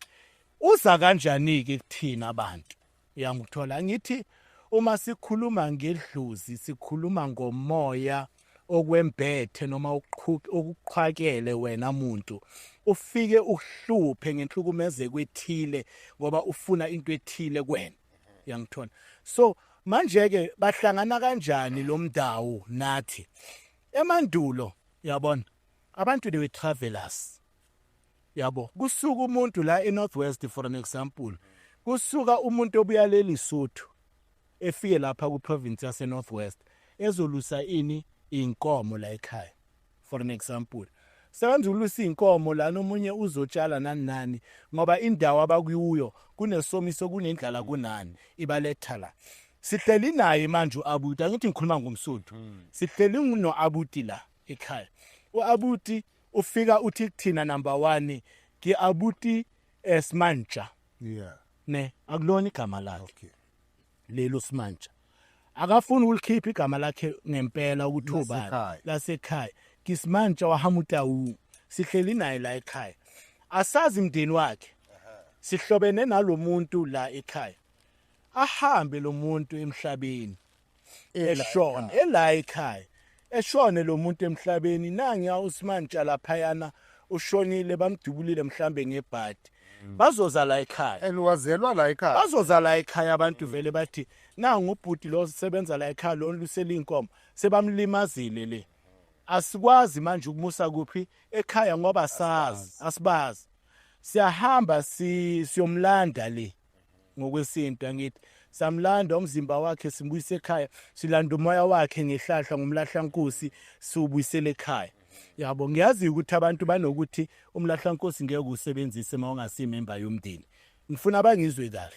Uza kanjani ke kuthina abantu? Uyangithola ngithi uma sikhuluma ngedluzi sikhuluma ngomoya okwembethe noma ukuqhakele wena muntu ufike uhluphe ngenhlukumeze kwethile ngoba ufuna into ethile kwena. Uyangithola. So manje ke bahlangana kanjani lo mdawu nathi? Emandulo yabona abantu they were travelers. Yabo kusuka umuntu la eNorthwest for an example kusuka umuntu obuya leLesotho efike lapha ku province yase Northwest ezolusa inkomo la ekhaya for an example sebenza ulusa inkomo la nomunye uzotshala nani ngoba indawo abakuyo kunesomiso kunendlala kunani ibaletha la sihleli naye manje uAbuti angithi ngikhuluma ngomsuthu sihleli noAbuti la ekhaya uAbuti ufika uthi kuthina number 1 ke Abuti Smanja Yeah. ne akulona igama lakhe lelo Smanja akafuni ukulikhipha igama lakhe ngempela ukuthi ubani lasekhaya kisimanja wahamuta sihleli naye la ekhaya asazi imndeni wakhe sihlobene nalomuntu la ekhaya ahambe lo muntu emhlabeni eshona ela ekhaya eshone lo muntu emhlabeni nangiya uSimanja laphayana ushonile bamdubulile mhlambe ngebhadi bazoza la ekhaya Wazelwa la ekhaya. bazoza la ekhaya abantu vele bathi nangu ubhuti lo sebenza la ekhaya lo lusela inkomo sebamlimazile le asikwazi manje ukumusa kuphi ekhaya ngoba sazi asibazi siyahamba siyomlanda le ngokwesinto angithi samlanda umzimba wakhe simbuyise ekhaya silanda umoya wakhe ngehlahla ngomlahlankosi siubuyisele ekhaya. Yabo ngiyazi ukuthi abantu banokuthi umlahlankosi ngeke usebenzise mawungasimember yomndeni ngifuna abangizwe kahle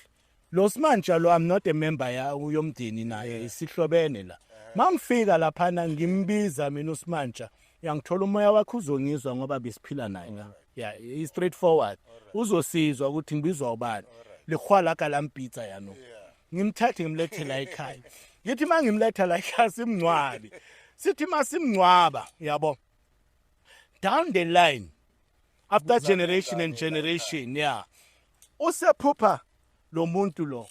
lo Simanja lo I'm not a member yomndeni naye isihlobene la mangifika lapha ngimbiza mina uSimanja yangithola umoya wakhe uzongizwa ngoba besiphila naye yeah is straightforward uzosizwa ukuthi ngibizwa ubani likhwala kalampizza yano ngimthathe ngimlethe la ekhaya ngithi mangimletha la ekhaya simncwabi sithi masimncwaba yabo down the line after generation and generation yeah usephupha lo muntu lo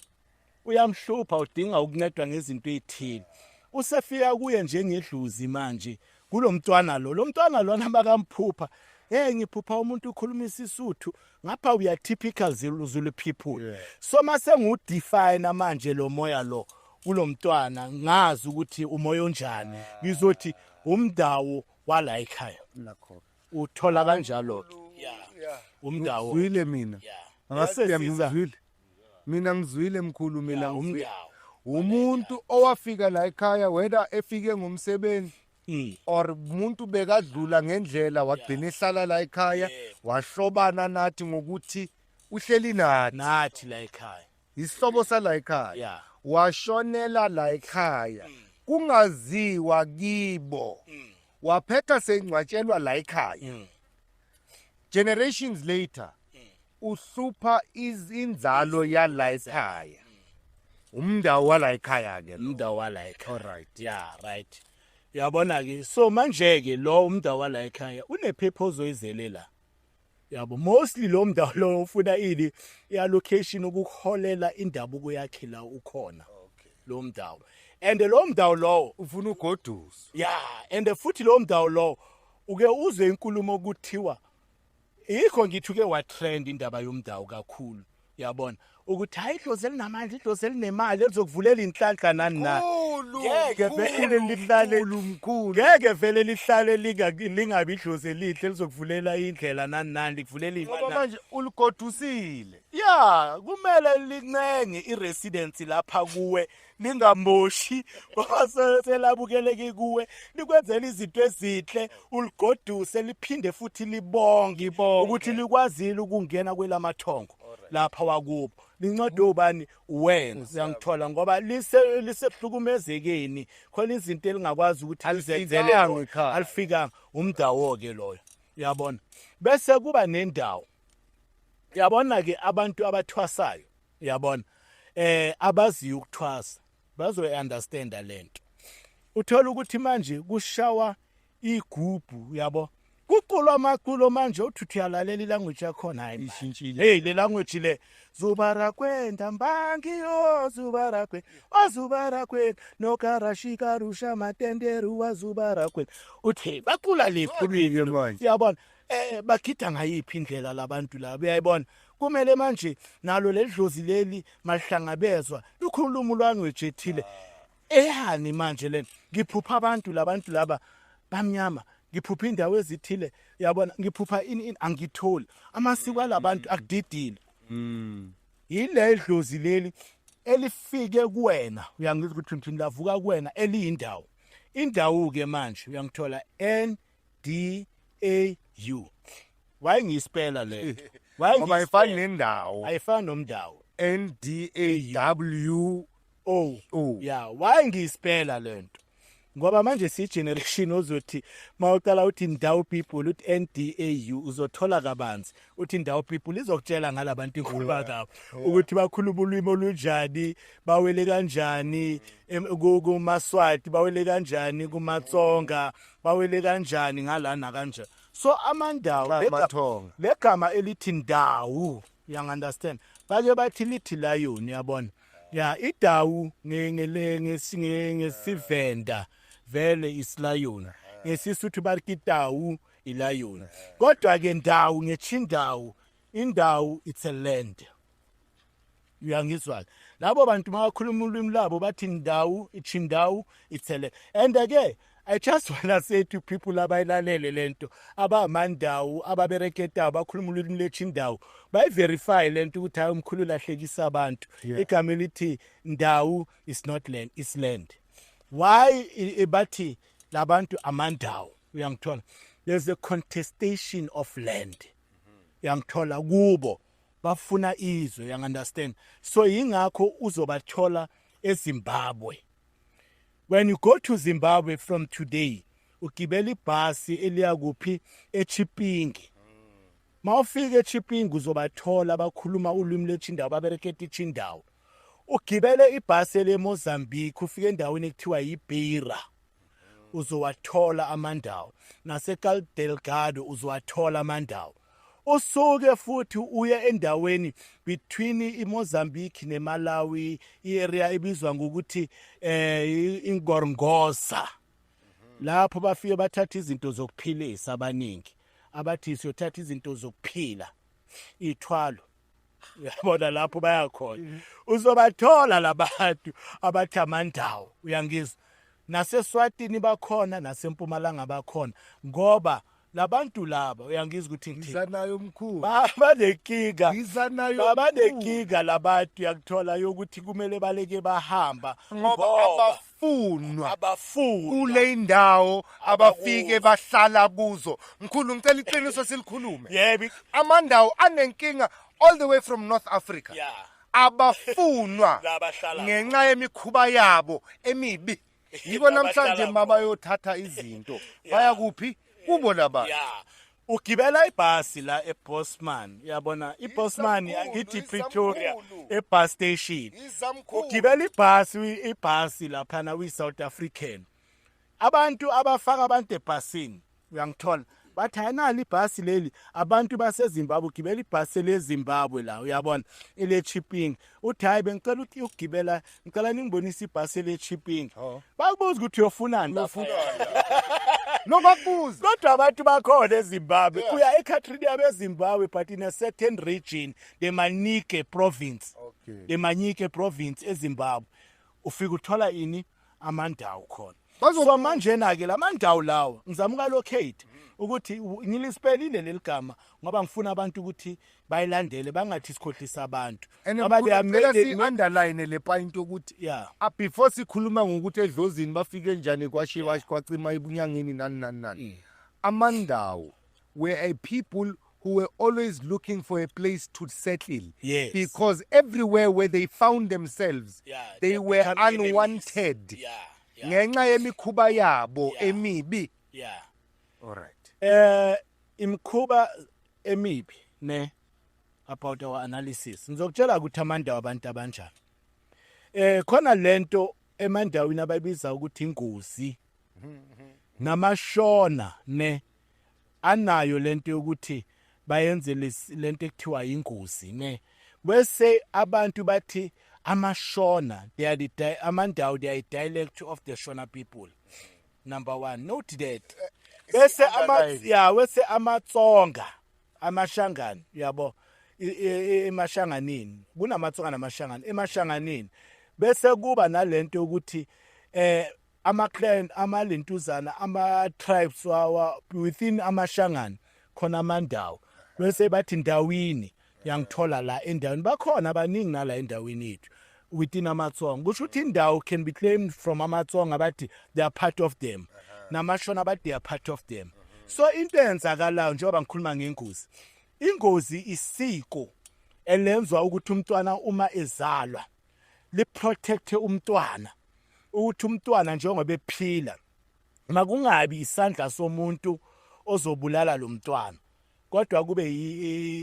uyamhlupha udinga ukuncedwa ngezinto ezithile usefika kuye njengedluzi manje kulomntwana lo mntwana lona bakamphupha ngiphupha umuntu ukhuluma isisuthu ngapha uya typical Zulu people so mase ngudefine manje lo moya lo kulomntwana ngazi ukuthi umoya onjani ngizothi umdawo wala ekhaya Nakho. uthola kanjalo umdawo Ngizwile mina. Angasiya ngizwile. Mina ngizwile mkhulu mina umdawo umuntu owafika la ekhaya whether efike ngomsebenzi or umuntu bekadlula ngendlela wagcina ehlala la ekhaya wahlobana nathi ngokuthi uhleli nathi la ekhaya isihlobo sala ekhaya washonela la ekhaya kungaziwa kibo waphetha sengcwatshelwa la ekhaya generations later uhlupha inzalo yala ekhaya umndawo wala ekhaya ke umndawo wala ekhaya alright yeah right yabona ke so manje ke lo umndawo wala ekhaya unepurpose oyizelela yabo mostly lo mndawo lo ufuna location ukuholela indabuko yakhe la ukhona lo mndawo and lo mndawo lo ufuna ugoduso yeah and futhi lo mndawo lo uke uzwe inkulumo ukuthiwa ikho ngithuke wa trend indaba yomndawo kakhulu yabona ukuthi hayi idlozi elinamandla idlozi elinemali elizokuvulela inhlanhla nani na ngeke vele lihlale umkhulu ngeke vele lihlale lingabi idlozi elihle lizokuvulela indlela nani likuvulela ngoba manje uligodusile yeah kumele lincenge iresidence lapha kuwe lingamoshi ngoba selabukeleke kuwe likwenzela izinto ezihle uligoduse liphinde futhi libonge ukuthi likwazile ukungena kwelamathongo lapha wakubo lincode ubani wena uyangithola ngoba lisehlukumezekeni khona izinto elingakwazi ukuthi alizenzele alifika umdawo ke loyo yabona bese kuba nendawo Yabona ke abantu abathwasayo yabona abaziyo ukuthwasa bazo understanda lento. Uthola ukuthi manje kushawa igubhu yabo. Kuculwa amaculo manje uthi uyalalela ilanguage yakhona hayi ishintshile. Hey le language le zubara kwenda mbangi yo zubara kwe wazubara kwe no karashika rusha matenderu wazubara kwe uthi bacula lephulwini manje. yabona bagida ngayiphi indlela labantu labo uyayibona kumele manje nalo ledlozi leli mahlangabezwa ukhuluma ulwanguage ethile ehani manje lena ngiphupha abantu labantu laba bamnyama ngiphupha indawo ezithile yabona ngiphupha ini angitholi amasiko alabantu akudidile yile idlozi leli elifike kuwena uyangizwa ukuthi ngithini lavuka kuwena eliyindawo indawo ke manje uyangithola NDAU wayengispela le Ngoba ayifani nendawo. ayifani nomdawo NDAW. yeah wayengispela lento ngoba manje si generation ozothi mawuqala uthi ndawo people uthi NDAU uzothola kabanzi uthi ndawo people izokutshela ngalabantu ikhuluma ngabo ukuthi bakhuluma ulimi olunjani bawele kanjani kuMaswati bawele kanjani kuMatsonga bawele kanjani ngalana kanje so amandawo legama elithi ndawo you understand bake bathi lithi lion yabona ya idawu ngesivenda vele islayona ngesisuthu bathi idawu ilayona kodwa ke ndawo ngechindawo indawo it's a land uyangizwa labo bantu mabakhuluma ulimi labo bathi ndawo ichindawo it's a land and again I just want to say to people abayilalele lento abamandawo ababereketa abakhuluma ulimi lechindawo bayiverify lento ukuthi hayi umkhulu lahlekisa abantu igama elithi ndawo is not land is land why bathi labantu amandawo uyangithola there's a contestation of land uyangithola kubo bafuna izwe you understand so yingakho uzobathola eZimbabwe. When you go to Zimbabwe from today, ugibela ibhasi eliya kuphi eChipinge. Mawufika eChipinge uzobathola abakhuluma ulimi lechindawo babereketa ichindawo. Ugibele ibhasi leMozambique ufika endaweni ekuthiwa yiBeira. Uzowathola amandawo. NaseCabo Delgado uzowathola amandawo. Usuke futhi uye endaweni between iMozambique neMalawi iarea ebizwa ngokuthi iNgorongoro lapho bafike bathatha izinto zokuphilisa abaningi abathi siyothatha izinto zokuphila ithwalo uyabona lapho bayakhona uzobathola labantu abathi amandawo uyangizwa naseSwatini bakhona naseMpumalanga bakhona ngoba labantu laba uyangizwa ukuthi ngizanayo umkhulu banenkinga ngizanayo banenkinga labantu yakuthola yokuthi kumele baleke bahamba ngoba abafunwa abafuni kule indawo abafike bahlala kuzo mkhulu ngicela iqiniso silikhulume yebo amandawo anenkinga all the way from North Africa abafunwa ngenxa yemikhuba yabo emibi yiko namhlanje mabayothatha izinto baya kuphi kubo laba ugibela ibhasi la eBosman uyabona iBosman angithi Pretoria ebus station ugibela ibhasi lapha na we South African abantu abafaka abantu ebhasini uyangithola bathi ayinali ibhasi leli abantu baseZimbabwe ugibela ibhasi leZimbabwe la uyabona eleChipinge uthi hayi bengicela ukuthi ugibela ngicela ningibonise ibhasi leChipinge bakubuza ukuthi uyofunani nobakubuza kodwa abantu bakhona eZimbabwe kuya eCountry yabeZimbabwe but in a certain region the Manike province eZimbabwe ufika uthola ini amandawo khona so manje na ke lamandawo lawo ngizamuka locate ukuthi ngilispelile leligama ngoba ngifuna abantu ukuthi bayilandele bangathi sikhohlisa abantu abamele si-underline le point ukuthi before sikhuluma ngokuthi edlozini bafike njani kwashiwa kwacima ebunyangeni nani amandawo were a people who were always looking for a place to settle because everywhere where they found themselves they were unwanted ngenxa yemikhuba yabo emibi all right imkhuba emibi ne about our analysis. Ngizokutshela ukuthi amandawo abantu abanjani. Khona lento emandaweni abayibiza ukuthi ingozi namashona ne anayo lento yokuthi bayenze lento ekuthiwa ingozi ne bese abantu bathi amashona they are amandawo they are a dialect of the Shona people. Number one, note that. Bese amatsonga amashangani yabo emashanganini kunamatsonga namashangani emashanganini bese kuba nalento ukuthi ama-clan amalentuzana ama-tribes within amashangani khona amandawo bese bathi ndawini yangithola la endaweni bakhona abaningi nala endaweni yethu within amatsonga kusho ukuthi indawo can be claimed from amatsonga bathi they are part of them namashona bathi they are part of them. So into eyenzakalayo njengoba ngikhuluma ngengozi ingozi isiko elenzwa ukuthi umntwana uma ezalwa liprotecte umntwana ukuthi umntwana njengoba ephila makungabi isandla somuntu ozobulala lo mntwana kodwa kube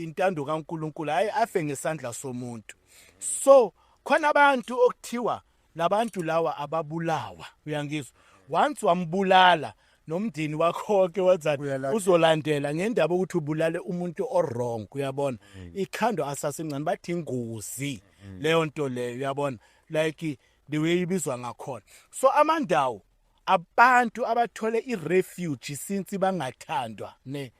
intando kaNkulunkulu hayi afe ngesandla somuntu. So khona abantu okuthiwa labantu lawa ababulawa uyangizwa once wambulala nomndeni wakho ke wazathi uzolandela ngendaba ukuthi ubulale umuntu orong uyabona ikhando asasencane bathi ingozi leyo nto leyo uyabona like the way ibizwa ngakhona. So amandawo abantu abathole irefuge since bangathandwa ne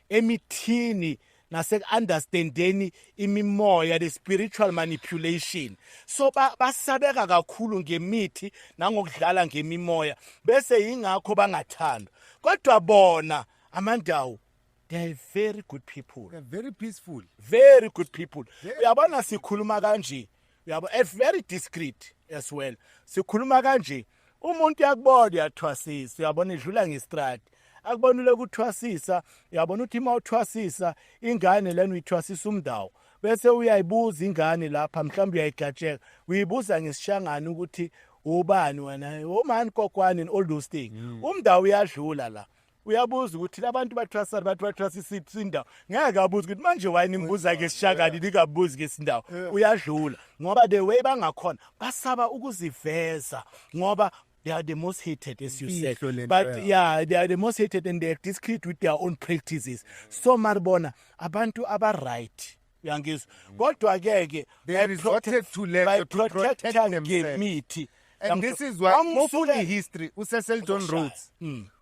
emithini nase-understandeni imimoya the spiritual manipulation so basabeka kakhulu ngemithi nangokudlala ngemimoya bese yingakho bangathandwa kodwa bona amandawo they are very good people, they're very peaceful, very good people. Uyabona sikhuluma kanje uyabona very discreet as well sikhuluma kanje umuntu yakubona yathwasisa uyabona idlula ngestrati akubonile ukuthwasisa uyabona ukuthi mawuthwasisa ingane lena uyithwasisa umndawo bese uyayibuza ingane lapha mhlawumbe uyayigajeka uyibuza ngesishangana ukuthi ubani wena omani kokwani and all those things umndawo uyadlula la uyabuza ukuthi labantu bathwasisa bathi bathwasisa isindawo ngeke abuza ukuthi manje wayini imbuza ngesishangana nikabuza ngesindawo uyadlula ngoba the way bangakhona basaba ukuziveza ngoba they are the most hated, as you said. But yeah, they are the most hated and they are discreet with their own practices. So maribona, abantu aba right. Yangizwa. Kodwa ke they resorted to level to protect themselves. And this is why fully history uCecil John Rhodes.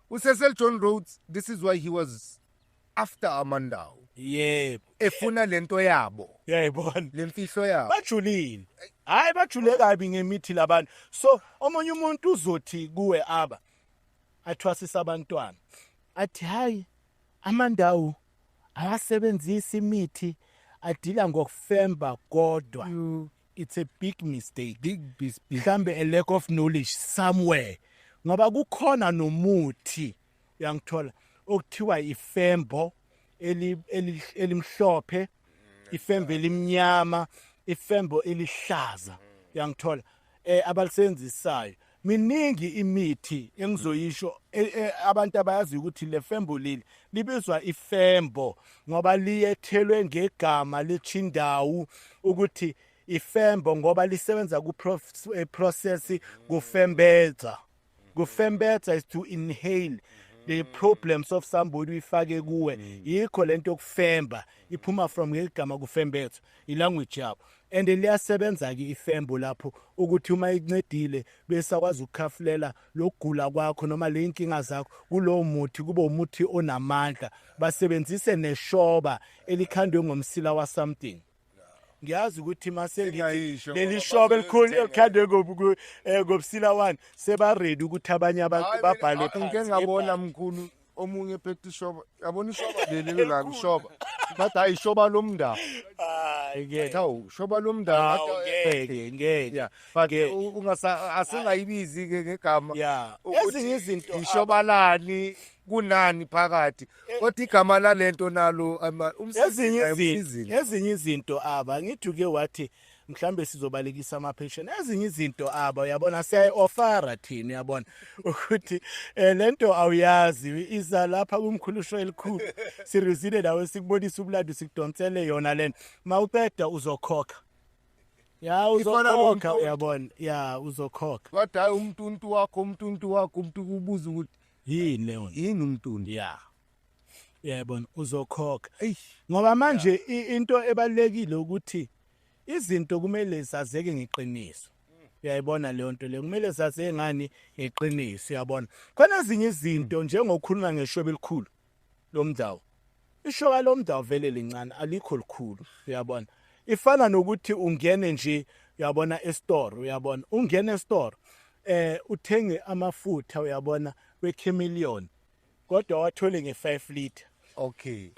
uCecil John Rhodes, this is why he was after Amandao. Yebo. Efuna lento yabo. Yayibona. Lemfihlo yabo. Bajulile. Hayi bajule kabi ngemithi labantu. So omunye umuntu uzothi kuwe aba athwasisa abantwana. Athi hayi amandawo awasebenzisa imithi adila ngokufemba kodwa. It's a big mistake. Mhlambe a lack of knowledge somewhere. Ngoba kukhona nomuthi uyangithola okuthiwa ifembo elimhlophe ifembo elimnyama ifembo elihlaza uyangithola abalisenzisayo miningi imithi engizoyisho abantu abayazi ukuthi le fembo leli libizwa ifembo ngoba liyethelwe ngegama lechindawu ukuthi ifembo ngoba lisebenza ku process kufembetha is to inhale the problems of somebody uyifake kuwe yikho lento yokufemba iphuma from ngegama kufembetha ilanguage yabo and liyasebenza ke ifembo lapho ukuthi uma incedile bese akwazi ukukhafulela lokugula kwakho noma le inkinga zakho kulowo muthi kube umuthi onamandla basebenzise neshoba elikhandwe ngomsila wa something. Ngiyazi ukuthi mase leli shobe elikhulu elikhandwe ngobusila wani seba ready ukuthi abanye abantu babhale ngeke ngabona mkhulu omunye phethe ishoba yabona ishoba leli la ishoba bathi hayi ishoba lomndawo hayi ngeke shoba lomndawo ngeke but asingayibizi ke ngegama ezinye izinto ishobalani kunani phakathi kodwa igama lalento nalo ezinye izinto aba ngithi ke wathi mhlambe sizobalekisa ama-patient ezinye izinto uyabona siyayi-ofara thina uyabona ukuthi lento awuyazi iza lapha kumkhulusho elikhulu siruzile nawe sikubonisa ubuladu sikudonsele yona lento mawuqeda uzokhokha uzokhokha uyabona uzokhokha kodwa hayi umntuntu wakho umuntu kubuza ukuthi yini leyo yini umntuntu yabona uzokhokha ngoba manje into ebalekile ukuthi izinto kumele sazeke ngeqiniso uyayibona leyo nto le kumele sazeke ngani ngeqiniso uyabona khona ezinye izinto njengokukhuluma ngeshwebe elikhulu lomdawu ishoka lomdawu vele lincane alikho likhulu uyabona ifana nokuthi ungene nje uyabona e-store uyabona ungene e-store uthenge amafutha uyabona we-chameleon kodwa wathole nge-5 liter okay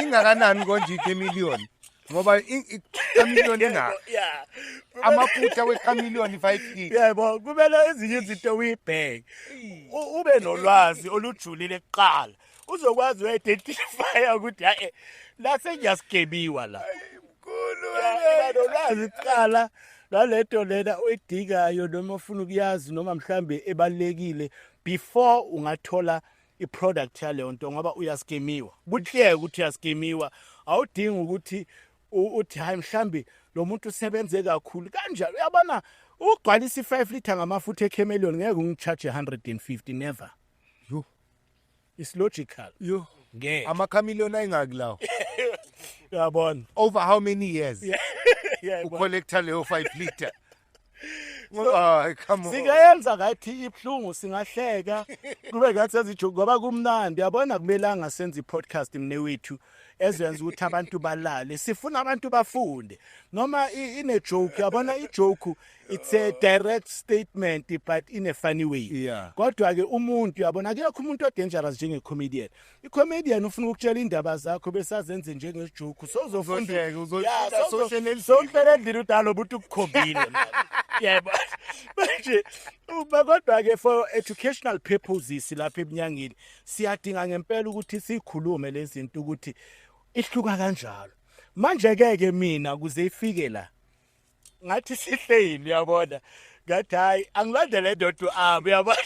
ingakanani konje i-chameleon ngoba i-chameleon ingaka amafutha we-chameleon 5 liter yebo kumele ezinye izinto uyibheke ube nolwazi olujulile kuqala uzokwazi uyidentify ukuthi hayi la sengiyasigemiwa la nolwazi kuqala nalento lena oyidingayo noma ufuna ukuyazi noma mhlambe ebalekile before ungathola i-product yaleyo nto ngoba uyaskemiwa kuhleke ukuthi uyaskemiwa awudingi ukuthi uthi hayi mhlambe lo muntu usebenze kakhulu kanjalo uyabona ugcwalisa i5 liter ngamafutha eChameleon ngeke ungicharge 150 never it's logical ngeke ama-chameleon ayingakulawo uyabona over how many years ucollecta leyo 5 liter singayenza ngathi ibhlungu singahleka kube ngathi sezijoke ngoba kumnandi yabona kumelanga senze i-podcast mnewethu ezenza ukuthi abantu balale sifuna abantu bafunde noma ine joke yabona ijoke it's a direct statement but in a funny way kodwa ke umuntu yabona akekho umuntu odangerous njenge-comedian i-comedian ufuna ukutshela indaba zakho besazenze njengejoke sozofunda sokuphela endlini udalo ukuthi ukukhombile yebo manje kodwa ke for educational purposes lapha ebunyangeni siyadinga ngempela ukuthi sikhulume lezi zinto ukuthi ihluka kanjalo manje ke mina kuze ifike la ngathi sihleli yabona ngathi hayi angilandele ndodo uyabona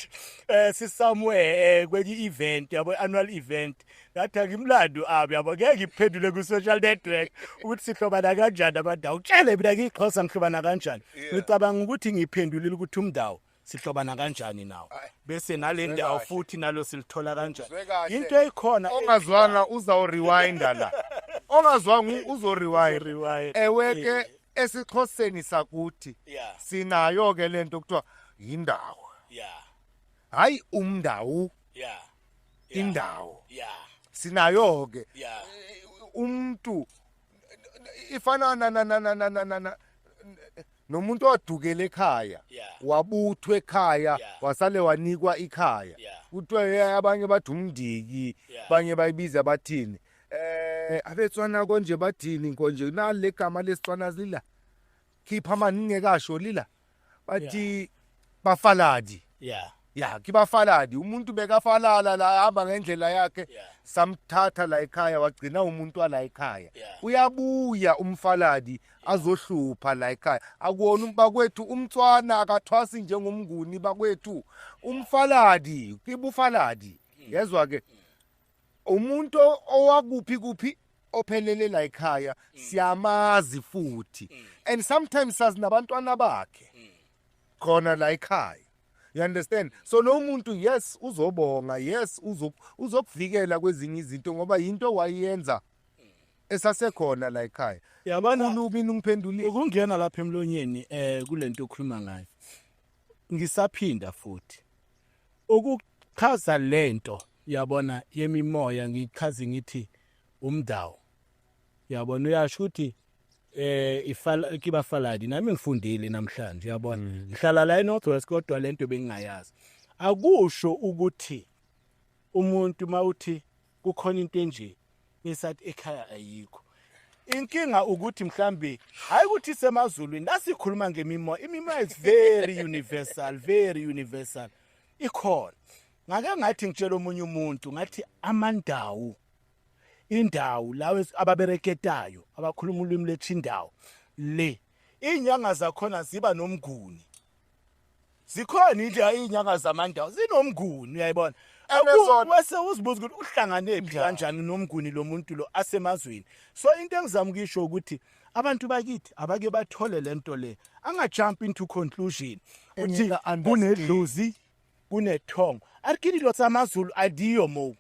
somewhere kwenye event yabo annual event ngathi ngimlando yabo ngeke ngiphendule ku social network ukuthi sihlobana kanjani abantu awutshele mina ngixhosa ngihlobana kanjani ngicabanga ukuthi ngiphendulile ukuthi umdawu sihlobana kanjani nawo bese nale ndawo futhi nalo silithola kanjani into ekhona ongazwana uzawurewinda la ongazwanga uzorewind eweke esixhoseni sakuthi sinayo ke lento kuthiwa yindawo hayi umdawu indawo sinayo ke umuntu ifana nomuntu odukele ekhaya wabuthwe ekhaya wasale wanikwa ikhaya kuthiwe abanye bathi umndiki abanye bayibiza bathini abetswana konje bathini konje nale gama lesitswana lila khipha maningi kasho lila bathi bafaladi kibafaladi umuntu bekafalala la hamba ngendlela yakhe samthatha la ekhaya wagcina umuntu wala ekhaya uyabuya umfaladi azohlupha la ekhaya akuwona bakwethu umtswana akathwasi njengomnguni bakwethu umfaladi kibufaladi yezwa ke umuntu owakuphi ophelele la ekhaya siyamazi futhi and sometimes sazi nabantwana bakhe khona la ekhaya you understand so lo muntu yes uzobonga yes uzokuvikela kwezinye izinto ngoba into wayenza esasekhona la ekhaya yabona ulubi ningiphendulile ukungena lapha emlonyeni kulento okhuluma ngayo ngisaphinda futhi ukuchaza lento yabona yemimoya ngichaze ngithi umdawu yabona uyasho ukuthi ifala kibafaladi nami ngifundile namhlanje yabona ngihlala la eNorthwest kodwa lento bengingayazi akusho ukuthi umuntu mawuthi kukhona into enje ngisathi ekhaya ayikho inkinga ukuthi mhlambi hayi ukuthi semazulwini lasikhuluma ngemimoya imimoya is very universal ikhona ngake ngathi ngitshela omunye umuntu ngathi amandawu indawo lawe ababereketayo abakhuluma ulimi lethu indawo le inyanga zakhona ziba nomnguni. Zikhona inyanga zamandawo zinomnguni uyayibona. Wese uzibuza ukuthi uhlangane phi kanjani nomnguni lo muntu lo asemazweni. So into engizama ukisho ukuthi abantu bakithi abake bathole lento le. Anga jump into conclusion. Uthi kunedlozi kunethongo. Akini lo samaZulu adiyo mo.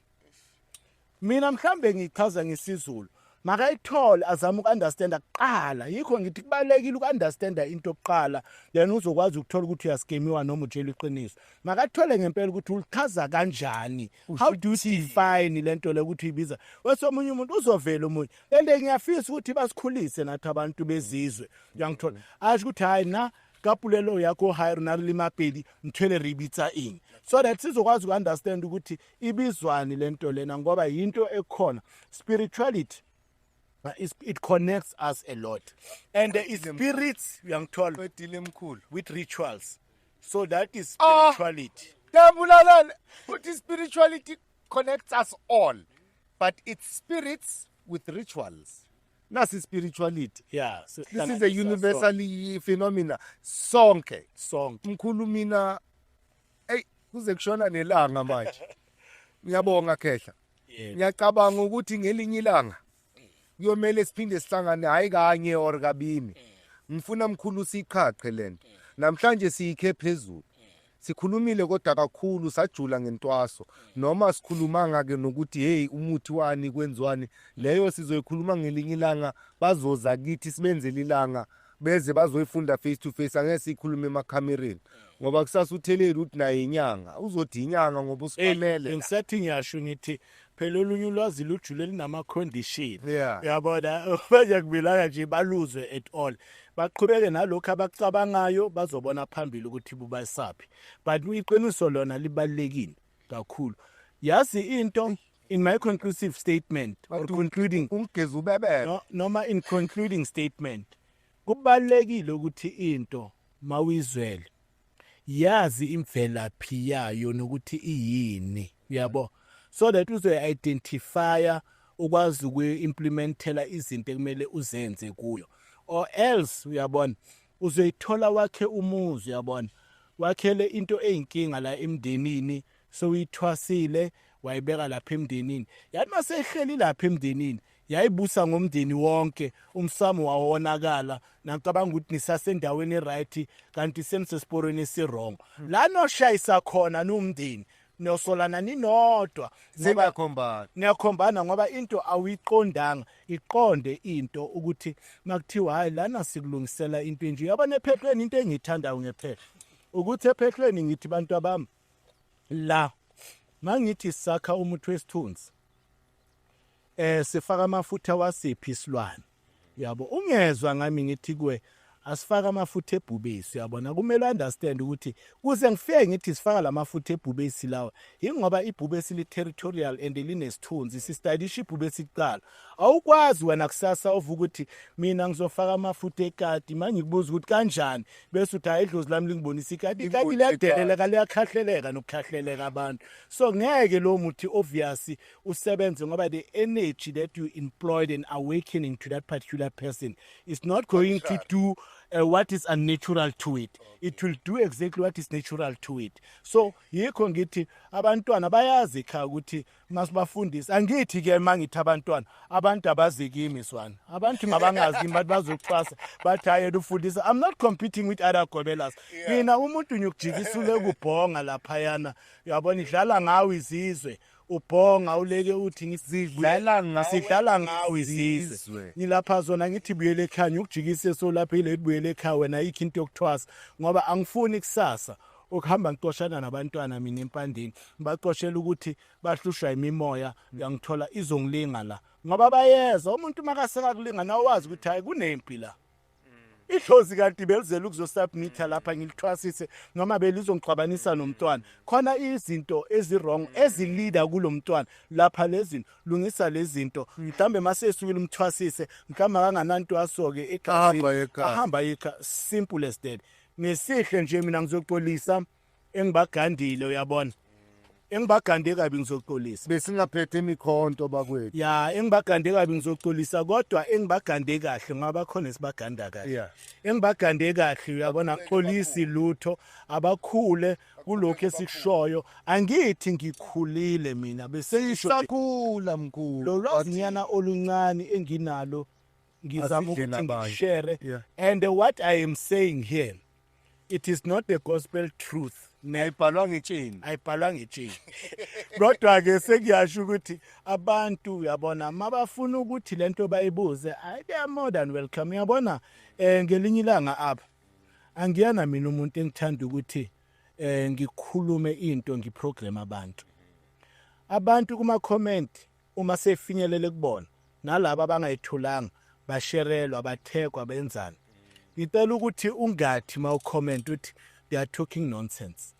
Mina mhlambe ngichaza ngesizulu. Makayithole azama ukunderstand aqala yikho ngithi kubalekile ukunderstand into oqala then uzokwazi ukuthola ukuthi uyaskemiwa noma ujela iqiniso makathole ngempela ukuthi ulichaza kanjani how do you define lento le ukuthi ibiza wesomunye umuntu uzovela umunye lento ngiyafisa ukuthi basikhulise nathi abantu bezizwe uyangithola asho ukuthi hayi na kapulelo yakho higher nalimapedi ngithwele ribitsa ini so that sizokwazi ukunderstand ukuthi ibizwani lento lena ngoba yinto ekhona spirituality. It connects us a lot. And there is spirits, young told, with rituals. So that is spirituality. But spirituality connects us all. But it's spirits with rituals. That's spirituality. Yeah. So this is a universal phenomena. Sonke. Song. Mkhulumina. Hey, kuze kushona nelanga manje. Ngiyabonga Khehla. Ngiyacabanga ukuthi ngelinye ilanga kuyomele siphinde sihlangane hayi kanye or kabini ngifuna mkhulu siqhaqhe lento namhlanje siyikhe phezulu sikhulumile kodwa kakhulu sajula ngentwaso noma sikhuluma ke nokuthi hey umuthi wani kwenziwani leyo sizoyikhuluma ngelinye ilanga bazoza kithi sibenzele ilanga beze bazoyifunda face to face angeke sikhulume emakhamereni ngoba kusasa utheleli uthi naye inyanga uzothi inyanga ngoba usifanele ngisathi ngiyasho ngithi phela olunye ulwazi lujule linama condition uyabona baje kubilanga nje baluzwe at all baqhubeke nalokho abacabangayo bazobona phambili ukuthi bubayisaphi but iqiniso lona libalekile kakhulu yazi into in my conclusive statement or concluding ungigeza ubebele noma in concluding statement kubalekile ukuthi into mawizwele yazi imvelaphi yayo nokuthi iyini uyabo so that uzoyidentifya ukwazi ukuimplementela izinto ekumele uzenze kuyo or else uyabona uzoyithola wakhe umuzi uyabona wakhele into eyinkinga la emndenini so uyithwasile wayibeka lapha emndenini yathi masehleli lapha emndenini yayibusa ngomndeni wonke umsamo wawonakala nacabanga ukuthi nisasendaweni eright kanti senisesiporweni esirong la noshayisa khona nomndeni nosolana ninodwa niyakhombana ngoba into awiqondanga iqonde into ukuthi makuthiwa hayi lana sikulungisela into enje yabona ephehlweni into engithandayo ngephehla ukuthi ephehlweni ngithi bantu abami la mangithi sakha umuthi wesithunzi sifaka amafutha wasiphi isilwane yabo ungezwa ngami ngithi kuwe asifaka amafutha ebhubesi yabona kumele understand ukuthi kuze ngifike ngithi sifaka lamafutha ebhubesi lawa ingoba ibhubesi li territorial and linesithunzi sistadisha ibhubesi iqala awukwazi wena kusasa uvuka ukuthi mina ngizofaka amafutha ekati manje ngibuza ukuthi kanjani bese uthi ayidlozi lami lingibonisa ikati liyadeleleka liyakhahleleka nokukhahleleka abantu so ngeke lo muthi obviously usebenze ngoba the energy that you employed in awakening to that particular person is not going to do what is unnatural to it. It will do exactly what is natural to it. So yikho ngithi abantwana bayazi kha ukuthi masibafundisa angithi ke mangithi abantwana abantu abazi kimi swana abantu ngabangazi kimi bathi bazoxhasa bathi hayi ufundisa I'm not competing with other gobelas mina umuntu nyukujikisule kubhonga lapha yana uyabona idlala ngawe izizwe ubhonga uleke uthi ngisidlala ngawe izizwe ngilapha zona ngithi buyele ekhaya ukujikise so lapha ile buyele ekhaya wena ikho into yokuthwasa ngoba angifuni kusasa ukuhamba ngiqoshana nabantwana mina empandeni baqoshela ukuthi bahlushwa imimoya ngiyangithola izongilinga la ngoba bayeza umuntu makaseka kulinga nawe wazi ukuthi hayi kunempi la ihlozi kanti belizela ukuzosubmitha lapha ngilithwasise noma belizongixabanisa nomntwana khona izinto ezirong ezilida kulomntwana lapha lezi lungisa lezi zinto mhlambe masesukile umthwasise mhlamba kangananto asoke ahamba yekha simple as that ngesihle nje mina ngizoxolisa engibagandile uyabona engibagande kabi ngizoxolisa besingaphethe imikhonto bakwethu. ya engibagande kabi ngizoxolisa kodwa engibagande kahle ngaba khona sibaganda kahle Yeah. engibagande kahle uyabona xolisi lutho abakhule kulokho esikushoyo angithi ngikhulile mina bese ngisho Sakhula mkhulu. lo lwazinyana oluncane enginalo ngizama Asidle ukuthi nabanye. ngishare Yeah. and what I am saying here it is not the gospel truth Ayibhalwa ngetsheni. ayibhalwa ngetsheni kodwa ke sekuyasho ukuthi abantu uyabona mabafuna ukuthi lento bayibuze they are more than welcome uyabona ngelinye ilanga apha angiyana mina umuntu engithanda ukuthi ngikhulume into ngiprogram abantu kuma comment uma sefinyelele kubona nalabo abangayithulanga basherelwa bathekwa benzani ngicela ukuthi ungathi mawucomment uthi they are talking nonsense.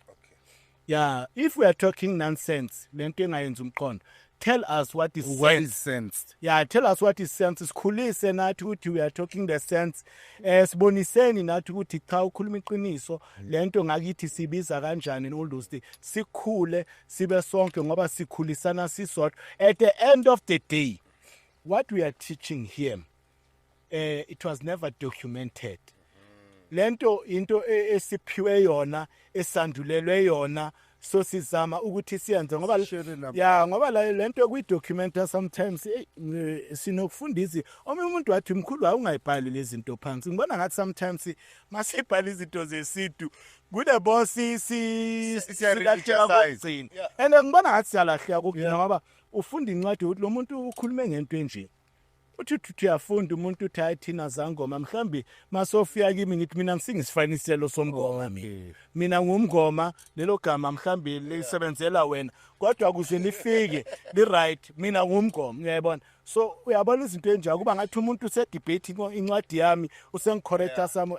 Yeah, if we are talking nonsense, lento engayenza umqondo. Tell us what is sense. Sense. Yeah, tell us what is sense. Sikhulise nathi ukuthi we are talking the sense. Siboniseni nathi ukuthi cha ukhuluma iqiniso, lento ngakithi sibiza kanjani and all those things. Sikhule sibe sonke ngoba sikhulisana sisodwa. At the end of the day, what we are teaching here, it was never documented. Lento into esiphiwe yona esandulelwe yona so sizama ukuthi siyenze ngoba ngoba lento kwi documenta sometimes sinokufundisa umuntu wathi mkhulu awungayibhali lezi zinto phansi ngibona ngathi sometimes masibhala izinto zesintu kude boss siyalahleka and ngibona ngathi siyalahleka ukugcina ngoba ufunda incwadi ukuthi lo muntu ukhulume ngento enje uthi uyafunda umuntu uthi hayi thina zangoma mhlambi masofika kimi ngithi mina ngisingisifaniselo somngoma mina ngumngoma lelo gama mhlambi lisebenzela wena kodwa kuze lifike li right mina ngumngoma uyayibona so uyabona izinto enjalo kuba ngathi umuntu use debate incwadi yami usengicorrecta sami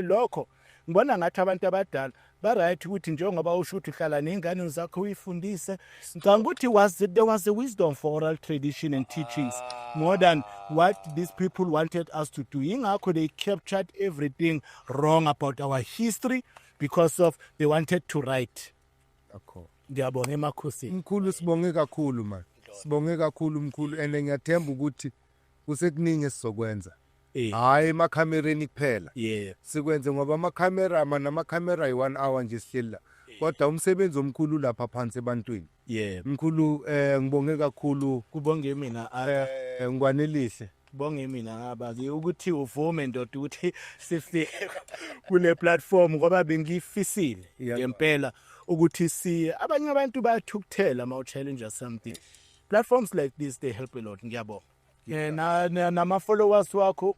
lokho ngibona ngathi abantu abadala ba right ukuthi njengoba usho ukuthi uhlala nezingane zakho uyifundise ngicanga ukuthi there was a wisdom for oral tradition and teachings more than what these people wanted us to do. Ingakho they captured everything wrong about our history because of they wanted to write. Ngiyabonga emakhosini. Mkhulu sibonge kakhulu man. Sibonge kakhulu mkhulu and ngiyathemba ukuthi kusekuningi esizokwenza. Hayi emakhamereni kuphela. Yeah. Sikwenze ngoba amakhamera yi1 hour nje sihlela. Kodwa umsebenzi omkhulu lapha phansi ebantwini. Yeah. Mkhulu ngibonge kakhulu kubonge mina ngwanelise. Bonge mina ngabazi ukuthi uvume ndoda ukuthi sifike kule platform ngoba bengifisile ngempela ukuthi abanye abantu bayathukuthela ma challenge something. Platforms like this they help a lot ngiyabonga. Na followers wakho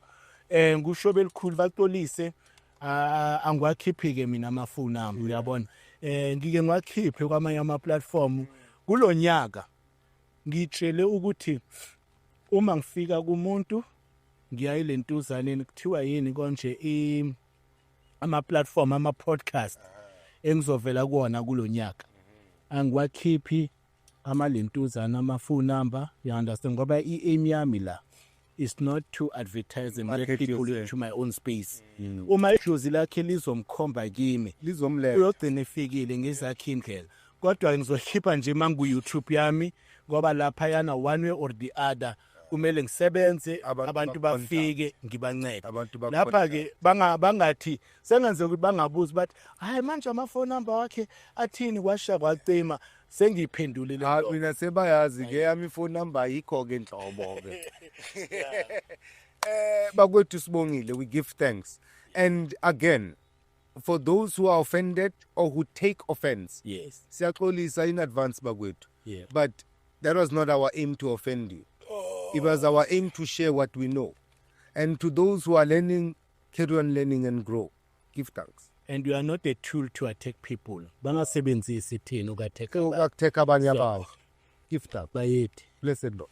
ngusho belikhulu baxolise angwakhiphi ke mina amafoni ami uyabona ngike ngiwakhiphe kwamanye ama platform kulonyaka ngitshele ukuthi uma ngifika kumuntu ngiyayilentuzaneni kuthiwa yini konje ama platform ama podcast engizovela kuona kulonyaka angiwakhiphi amalentuzana ama phone number you understand ngoba aim yami la is not to advertise and let people into my own space uma idlozi lakhe lizomkhomba kimi lizomlela uyogcina efikile ngezakhe indlela kodwa ngizokhipha nje mangu YouTube yami ngoba lapha yana one way or the other kumele ngisebenze abantu bafike ngibancede lapha ke bangathi sengenze ukuthi bangabuzi bathi hayi manje amafoni number wakhe athini kwasha kwacima sengiphendulile la mina sebayazi ke yami phone number ayikho ke inhlobo ke bakwethu sibongile we give thanks and again for those who are offended or who take offense yes siyaxolisa in advance bakwethu but that was not our aim to offend you. It was our aim to share what we know. And to those who are learning, carry on learning and grow. Give thanks. And you are not a tool to attack people. Bangasebenzisi thina ukatheka abanye abantu. Give thanks. Bayethi. Blessed Lord.